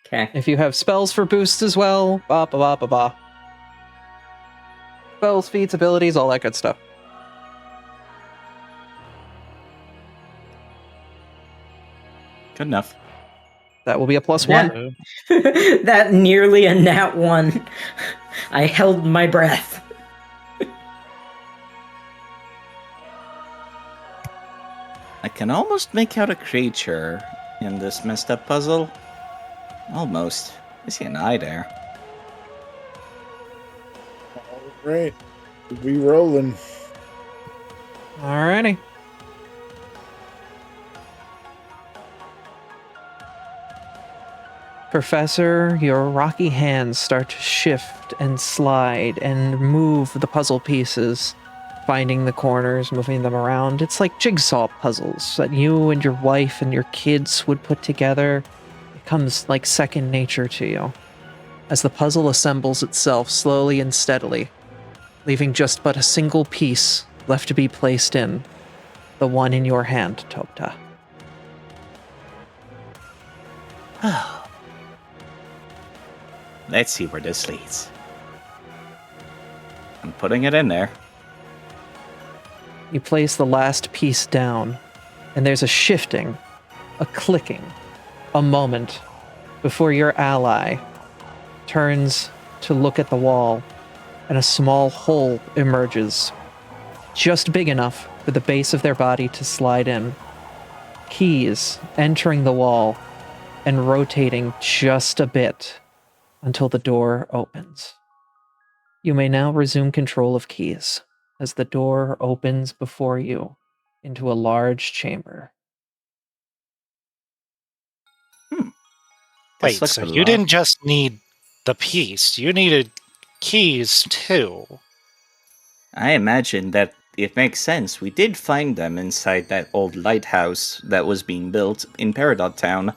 Okay. If you have spells for boosts as well, ba ba ba ba ba. Spells, feats, abilities, all that good stuff. Good enough. That will be a +1. That nearly a nat 1. I held my breath. I can almost make out a creature in this messed up puzzle. Almost. I see an eye there. All right. We rolling. Alrighty. Professor, your rocky hands start to shift and slide and move the puzzle pieces, finding the corners, moving them around. It's like jigsaw puzzles that you and your wife and your kids would put together. It comes like second nature to you as the puzzle assembles itself slowly and steadily, leaving just but a single piece left to be placed in, the one in your hand, Topta. Let's see where this leads. I'm putting it in there. You place the last piece down, and there's a shifting, a clicking, a moment before your ally turns to look at the wall, and a small hole emerges, just big enough for the base of their body to slide in. Keys entering the wall and rotating just a bit until the door opens. You may now resume control of Keys as the door opens before you into a large chamber. This Wait, looks so a you lot. didn't just need the piece, you needed keys too. I imagine that it makes sense. We did find them inside that old lighthouse that was being built in Peridot Town.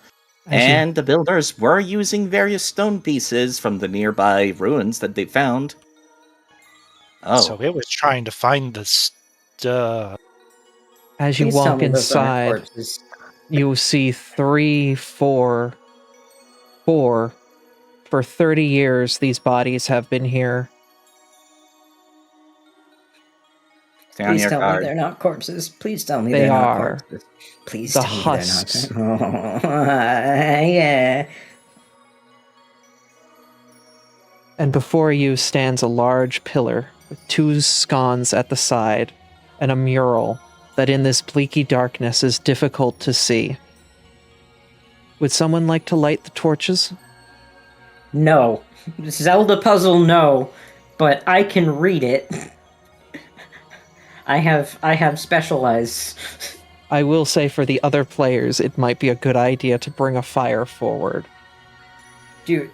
As you- And the builders were using various stone pieces from the nearby ruins that they found. Oh, So it was trying to find the stuff. As you Please tell walk me those aren't inside, corpses. you see 3, 4. For 30 years, these bodies have been here. stay on Please your tell me guard. they're not corpses. Please tell me They they're not are. corpses. Please The tell me husks. they're not. Yeah. And before you stands a large pillar with 2 sconces at the side and a mural that in this bleaky darkness is difficult to see. Would someone like to light the torches? No. Zelda puzzle, no. But I can read it. I have specialized. I will say for the other players, it might be a good idea to bring a fire forward. Do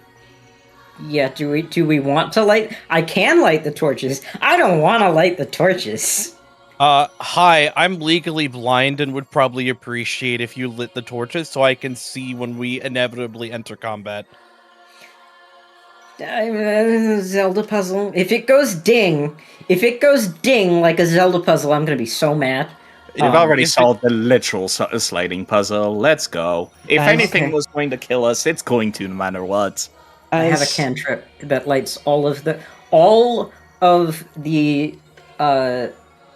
we want to light? I can light the torches. I don't want to light the torches. Hi, I'm legally blind and would probably appreciate if you lit the torches so I can see when we inevitably enter combat. Zelda puzzle. If it goes ding like a Zelda puzzle, I'm gonna be so mad. You've already is it- solved the literal sliding puzzle. Let's go. If As- anything Okay. was going to kill us, it's going to no matter what. I have a As- cantrip that lights all of the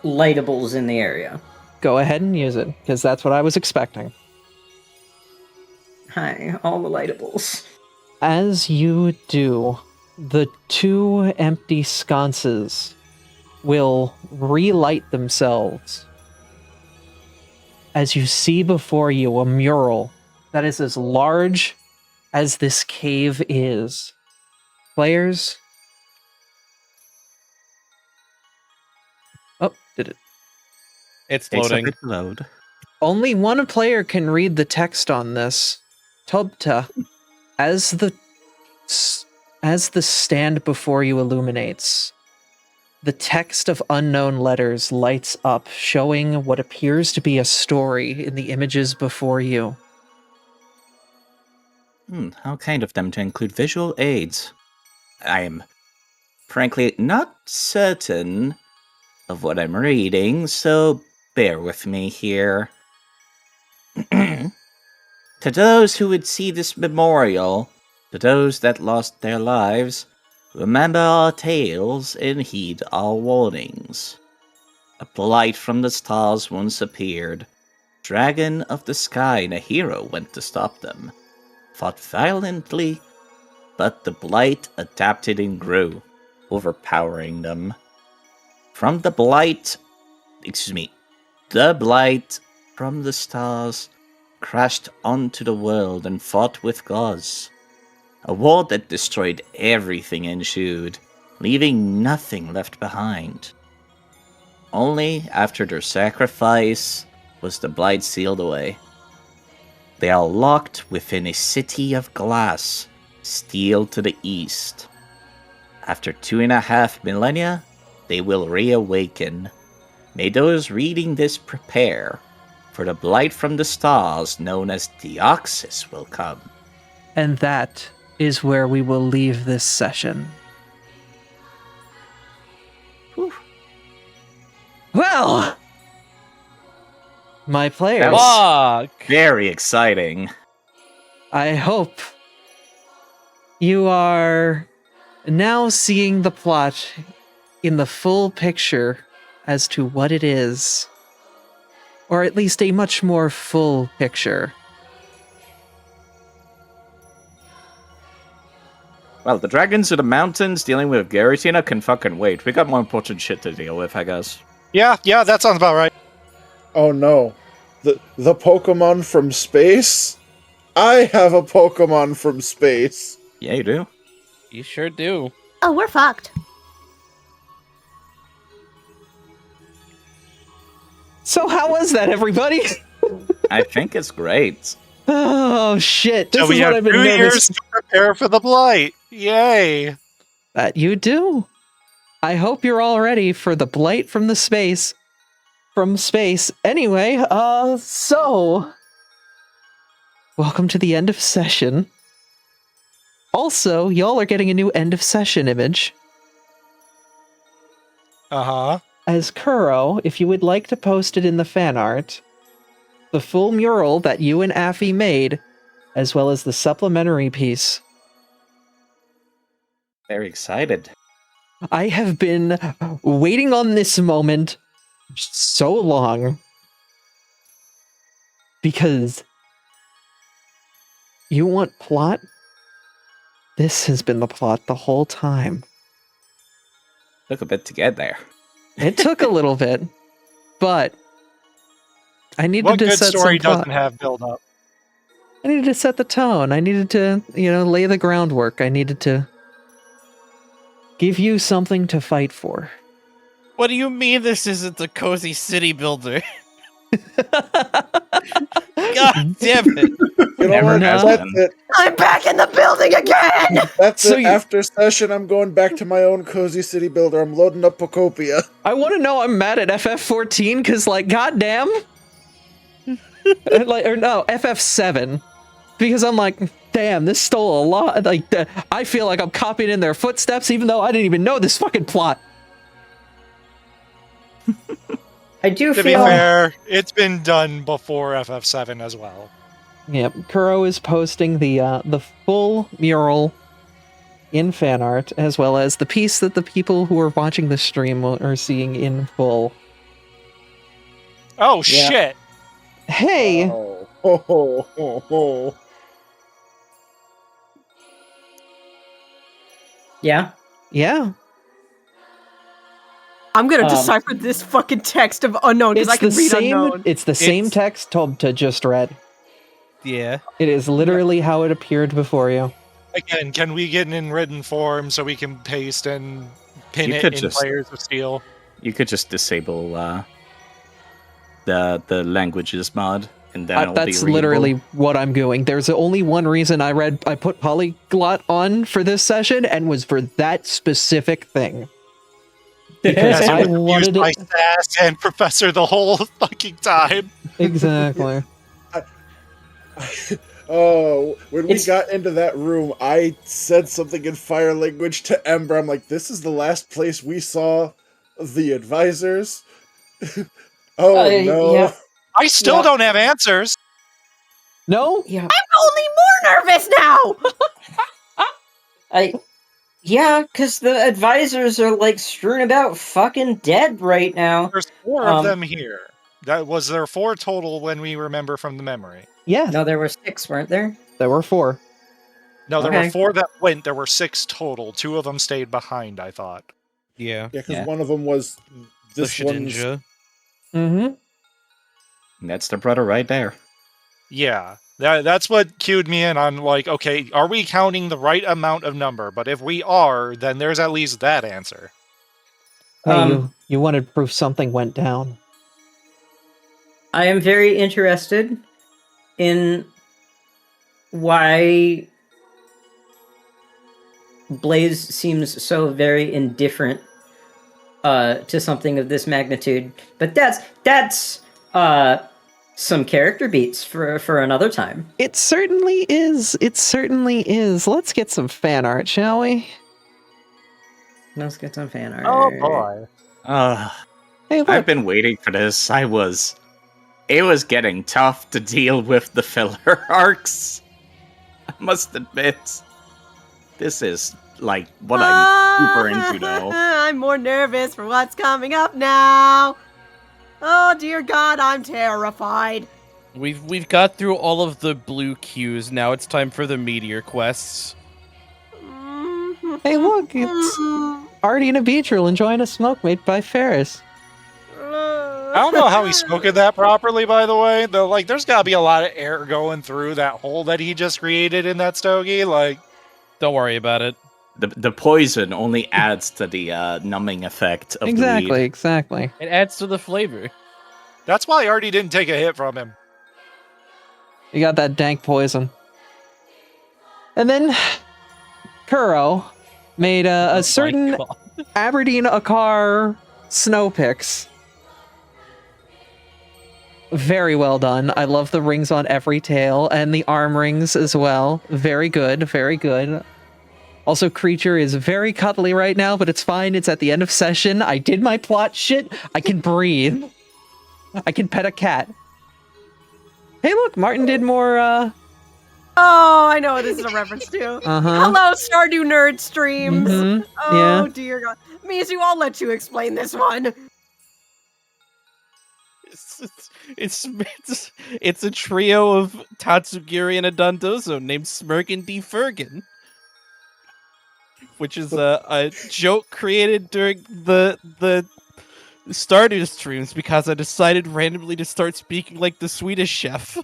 lightables in the area. Go ahead and use it, because that's what I was expecting. Hi, all the lightables. As you do, the 2 empty sconces will relight themselves as you see before you a mural that is as large as this cave is, Players. Oh, did it? It's Takes a loading. bit to load. Only one player can read the text on this. Tobta, as the stand before you illuminates, the text of unknown letters lights up, showing what appears to be a story in the images before you. How kind of them to include visual aids. I am, frankly, not certain of what I'm reading, so bear with me here. To those who would see this memorial, to those that lost their lives, remember our tales and heed our warnings. A blight from the stars once appeared. Dragon of the sky and a hero went to stop them. Fought violently, but the blight adapted and grew, overpowering them. The blight from the stars crashed onto the world and fought with gods. A war that destroyed everything ensued, leaving nothing left behind. Only after their sacrifice was the blight sealed away. They are locked within a city of glass, steel to the east. After 2.5 millennia, they will reawaken. May those reading this prepare, for the blight from the stars known as Deoxys will come. And that is where we will leave this session. Whew. Well, my players, Fuck! Very exciting. I hope you are now seeing the plot in the full picture as to what it is, or at least a much more full picture. Well, the dragons of the mountains dealing with Garatina can fucking wait. We got more important shit to deal with, I guess. Yeah, that sounds about right. Oh no. The Pokemon from space? I have a Pokemon from space. Yeah, you do. You sure do. Oh, we're fucked. So how was that, everybody? I think it's great. Oh shit! This So is we what have I've been 2 nervous. years to prepare for the blight. Yay! That you do. I hope you're all ready for the blight from the space. From space. Anyway, so welcome to the end of session. Also, y'all are getting a new end of session image. Uh-huh. As Kuro, if you would like to post it in the fan art, the full mural that you and Affy made, as well as the supplementary piece. Very excited. I have been waiting on this moment so long because you want plot? This has been the plot the whole time. Took a bit to get there. It took a little bit, but I needed What to good set story some plot. doesn't have build up? I needed to set the tone. I needed to, lay the groundwork. I needed to give you something to fight for. What do you mean this isn't a cozy city builder? God damn it. You know Never what? has That's been. it. I'm back in the building again! That's So it. you- After session, I'm going back to my own cozy city builder. I'm loading up Pocopia. I want to know I'm mad at FF14 because, goddamn. FF7. Because I'm like, damn, this stole a lot. I feel like I'm copying in their footsteps, even though I didn't even know this fucking plot. I do To be feel fair, it's been done before FF7 as well. Yep, Kuro is posting the full mural in fan art, as well as the piece that the people who are watching the stream are seeing in full. Oh, Yeah. shit! Hey! Oh. Ho, ho, ho, ho. yeah. Yeah. I'm gonna Um, decipher this fucking text of unknown because I can read unknown. It's the same It's- text Tobta just read. Yeah. It is literally how it appeared before you. Again, can we get it in written form so we can paste and pin You it could in just- Players of Steel? You could just disable the languages mod, and then it'll be That's readable. literally what I'm doing. There's only one reason I put polyglot on for this session, and was for that specific thing. Because As it I was used wanted by it Sass and Professor the whole fucking time. exactly. Oh, when we It's- got into that room, I said something in fire language to Ember. I'm like, this is the last place we saw the advisors. Oh, no. Yeah. I still Yeah. don't have answers. No, Yeah. I'm only more nervous now. Yeah, because the advisors are like strewn about fucking dead right now. There's 4 of Um, them here. That was there 4 total when we remember from the memory. yeah, No, there were 6, weren't there? there were 4. No, there were Okay. 4 that went. There were 6 total. 2 of them stayed behind, I thought. Yeah. Yeah, because Yeah. one of them was The this one's. Shedinja. Mm-hmm. That's the brother right there. Yeah. That's what cued me in on, like, okay, are we counting the right amount of number? But if we are, then there's at least that answer. Hey, you wanted proof something went down. I am very interested in why Blaze seems so very indifferent to something of this magnitude. But that's some character beats for another time. It certainly is. It certainly is. Let's get some fan art, shall we? Let's get some fan art. Oh boy. Hey, look. I've been waiting for this. It was getting tough to deal with the filler arcs. I must admit. This is like what I'm super into now. I'm more nervous for what's coming up now. Oh dear God, I'm terrified. We've got through all of the blue cues. Now it's time for the meteor quests. Hey, look, it's Artie and Abitril enjoying a smoke made by Ferris. I don't know how he's smoking that properly, by the way. Though, like, there's got to be a lot of air going through that hole that he just created in that stogie. Like, Don't worry about it. The poison only adds to the numbing effect of the Exactly, weed. exactly. It adds to the flavor. that's why Artie didn't take a hit from him. You got that dank poison. And then Kuro made a certain God. Aberdeen Akar snow picks. Very well done. I love the rings on every tail and the arm rings as well. Very good, very good. Also, Creature is very cuddly right now, but it's fine. It's at the end of session. I did my plot shit. I can breathe. I can pet a cat. Hey, look, Martin did more, Oh, I know what this is a reference to. Uh-huh. Hello, Stardew Nerd Streams. Mhm, Oh yeah. dear God, Mizu, I'll let you explain this one. It's a trio of Tatsugiri and a Dondozo named Smirk and D. Fergan. Which is a joke created during the Stardew streams because I decided randomly to start speaking like the Swedish chef.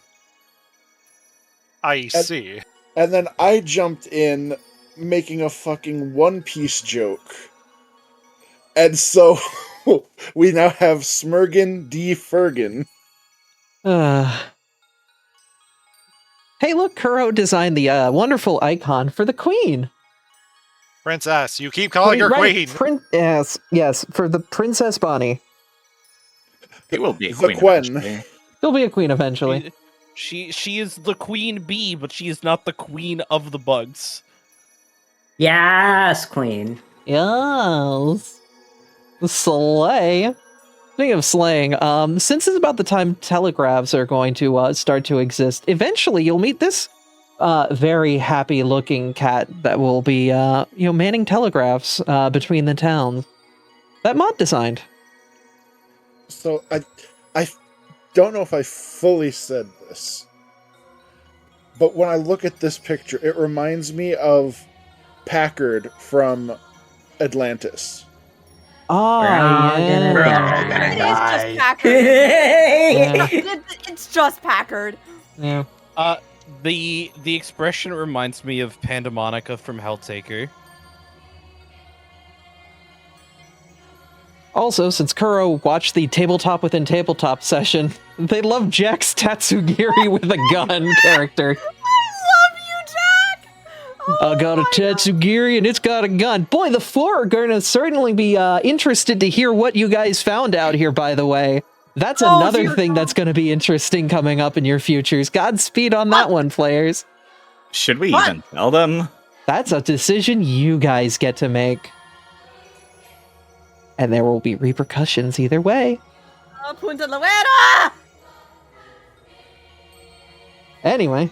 I see. And then I jumped in making a fucking One Piece joke. And so we now have Smurgan D. Fergan. Hey, look, Kuro designed the wonderful icon for the queen. Princess, you keep calling her Right, queen. yes, for the Princess Bonnie. It will be a The queen. Quen. eventually. She'll be a queen eventually. She is the queen bee, but she is not the queen of the bugs. Yes, Queen. Yes. Slay. Speaking of slaying, since it's about the time telegraphs are going to start to exist, eventually you'll meet this very happy-looking cat that will be, manning telegraphs between the towns. That Mod designed. So I don't know if I fully said this, but when I look at this picture, it reminds me of Packard from Atlantis. Oh, It is just Packard. Yeah. It's just Packard. Yeah. The expression reminds me of Pandemonica from Helltaker. Also, since Kuro watched the Tabletop Within Tabletop session, they love Jack's Tatsugiri with a gun character. I love you, Jack! Oh I got a my God. Tatsugiri and it's got a gun. Boy, the four are going to certainly be interested to hear what you guys found out here, by the way. That's Oh, another dear thing God. that's going to be interesting coming up in your futures. Godspeed on that one, players. Should we What? even tell them? That's a decision you guys get to make. And there will be repercussions either way. Punta Luera! Anyway,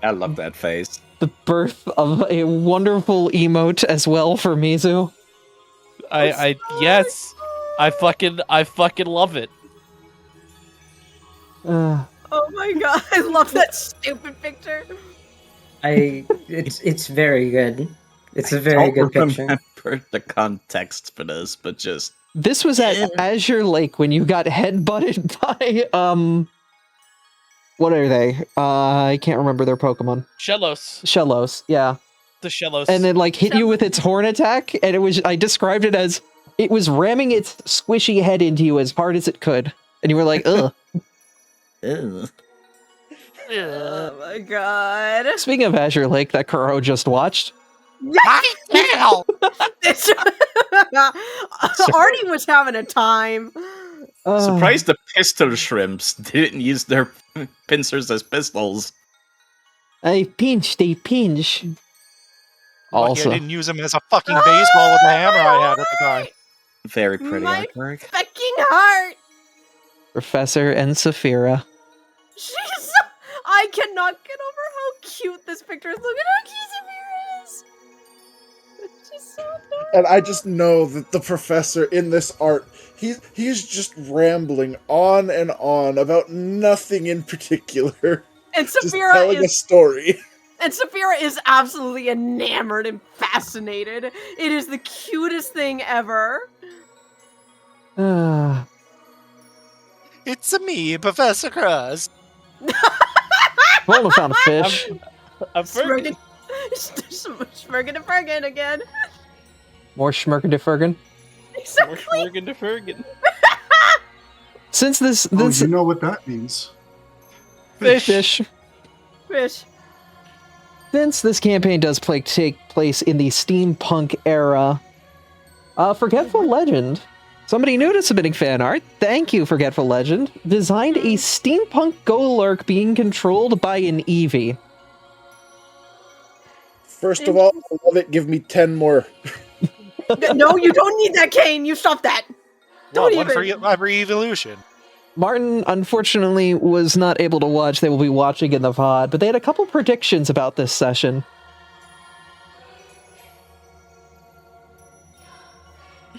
I love that face. the birth of a wonderful emote as well for Mizu. Yes, I fucking love it. Uh, Oh my God, I love that stupid picture. It's very good. It's a very good picture. Remember the context for this, but just this was at Azure Lake when you got headbutted by, what are they? I can't remember their Pokemon. Shellos, yeah. The Shellos. And then, like, hit you with its horn attack, and I described it as, it was ramming its squishy head into you as hard as it could. And you were like, ugh. Ugh. Oh my God. Speaking of Azure Lake that Kuro just watched, This- Artie was having a time. Surprised the pistol shrimps didn't use their pincers as pistols. They pinch. Lucky Also, I didn't use him as a fucking baseball with the hammer I had at the time. Very pretty My artwork. fucking heart. Professor and Saphira. She's so, I cannot get over how cute this picture is. Look at how cute Samira is. She's so adorable. And I just know that the professor in this art, he's just rambling on and on about nothing in particular. And Just Saphira telling a is story. and Saphira is absolutely enamored and fascinated. It is the cutest thing ever. It's a me, Professor Crust. Well, I found a fish. I'm Smirkin and Fergan again. More Schmerkendefergen. Exactly. Fergan. Since this Oh, you know what that means. fish. Fish. Since this campaign does take place in the steampunk era, Forgetful Legend, somebody new to submitting fan art, thank you, Forgetful Legend, designed a steampunk Golurk being controlled by an Eevee. First of all, I love it. Give me 10 more. No, you don't need that cane. You stop that. Don't One for even. every evolution. Martin, unfortunately, was not able to watch. They will be watching in the VOD, but they had a couple predictions about this session.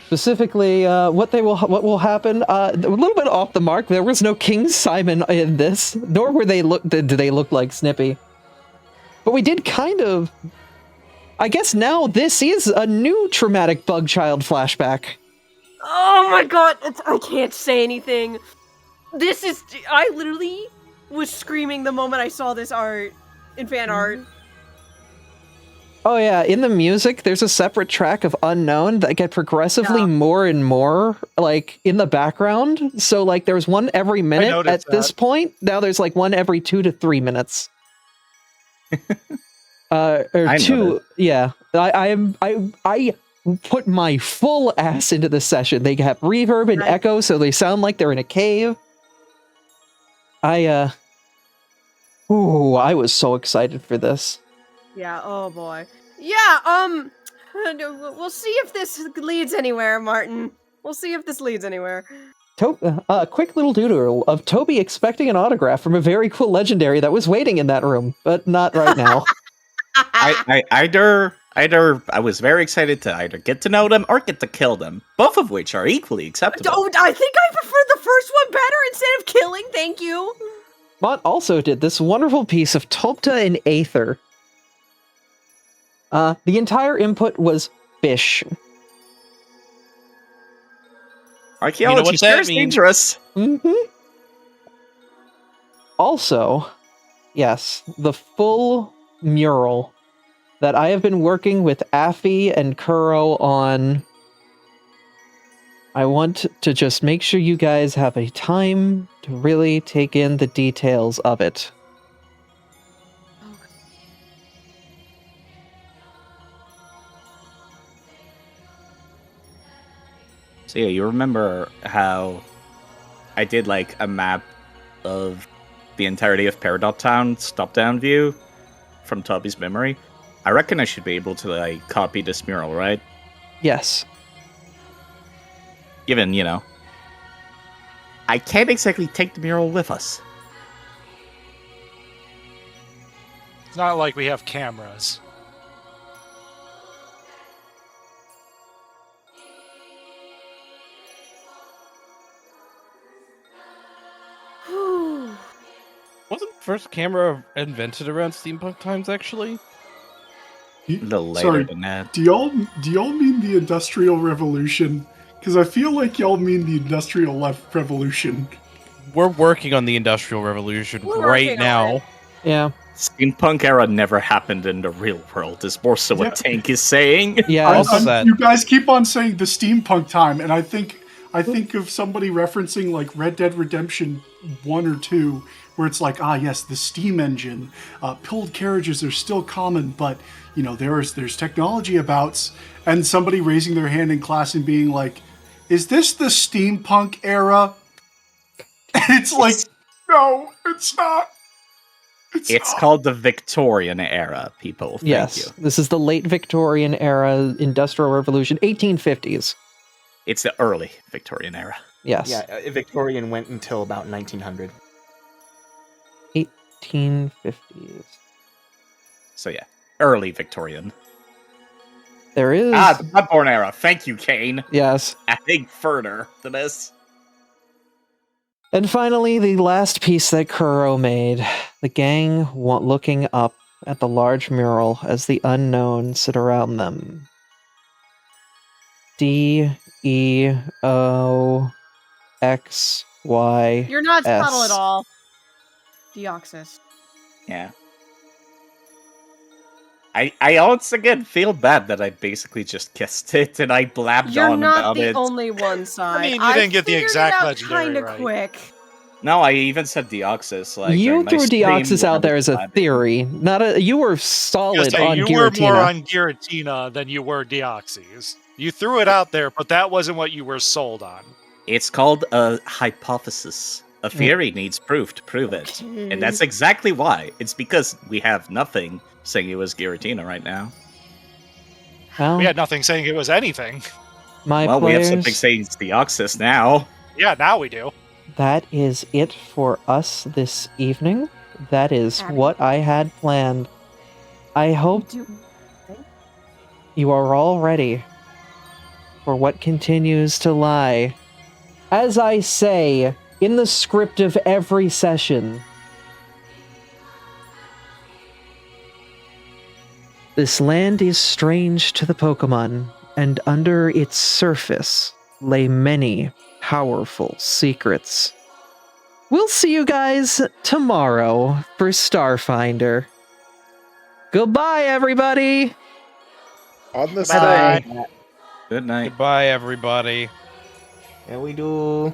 Specifically, what will happen. A little bit off the mark. There was no King Simon in this, nor did they look like Snippy. But we did kind of. I guess now this is a new traumatic bug child flashback. Oh my God! I can't say anything. This is. I literally was screaming the moment I saw this art in fan art. Oh yeah, in the music, there's a separate track of Unknown that get progressively more and more, like, in the background. So, like, there's one every minute noticed at this that. point. Now there's, like, one every 2 to 3 minutes. Or I two, noticed. yeah. I put my full ass into this session. They have reverb and Nice. echo, so they sound like they're in a cave. I was so excited for this. Yeah. Oh boy. Yeah. We'll see if this leads anywhere, Martin. We'll see if this leads anywhere. A quick little doodle of Toby expecting an autograph from a very cool legendary that was waiting in that room, but not right now. I was very excited to either get to know them or get to kill them, both of which are equally acceptable. Oh, I think I prefer the first one better instead of killing. Thank you. Mott also did this wonderful piece of Topta and Aether. The entire input was fish. Archaeology what sure that is means. dangerous. Also, yes, the full mural that I have been working with Affy and Kuro on. I want to just make sure you guys have a time to really take in the details of it. So yeah, you remember how I did like a map of the entirety of Peridot Town's top-down view from Toby's memory? I reckon I should be able to like copy this mural, right? Yes. Given, I can't exactly take the mural with us. It's not like we have cameras. Wasn't the first camera invented around steampunk times, actually? A little later Sorry, than that. do y'all mean the Industrial Revolution? Because I feel like y'all mean the Industrial Revolution. We're working on the Industrial Revolution We're right working on now. it. Yeah. Steampunk era never happened in the real world, is more so Yeah. what Tank is saying. Yeah. I'll set. You guys keep on saying the steampunk time, and I think of somebody referencing like Red Dead Redemption 1 or 2, where it's like, yes, the steam engine, pilled carriages are still common, but there's technology abouts, and somebody raising their hand in class and being like, "Is this the steampunk era?" And it's like, no, it's not. It's not. called the Victorian era, people. Thank Yes. you. This is the late Victorian era Industrial Revolution, 1850s. It's the early Victorian era. Yes. Yeah, Victorian went until about 1900. 1850s. So yeah, early Victorian. There is. The Bloodborne era. Thank you, Kane. Yes. Adding further to this. And finally, the last piece that Kuro made. The gang looking up at the large mural as the unknown sit around them. D-E-O-X-Y. You're not S. subtle at all. Deoxys. Yeah. I once again feel bad that I basically just kissed it and I blabbed You're on not about the it. only one, Sai. I mean, you didn't get the figured exact it out legendary kinda right. quick. No, I even said Deoxys. Like, You during my threw stream Deoxys when I out there was as a blabbing. theory. You were solid on you were more Giratina. on Giratina than you were Deoxys. You threw it out there, but that wasn't what you were sold on. It's called a hypothesis. A theory needs proof to prove it. And that's exactly why. It's because we have nothing saying it was Giratina right now. Well, We had nothing saying it was anything. my Well, we have something players, saying it's Deoxys now. Yeah, now we do. that is it for us this evening. That is what I had planned. I hope you are all ready for what continues to lie. As I say in the script of every session, this land is strange to the Pokemon, and under its surface lay many powerful secrets. We'll see you guys tomorrow for Starfinder. Goodbye, everybody! On this Bye. thing. Good night. Goodbye, everybody. Yeah, we do.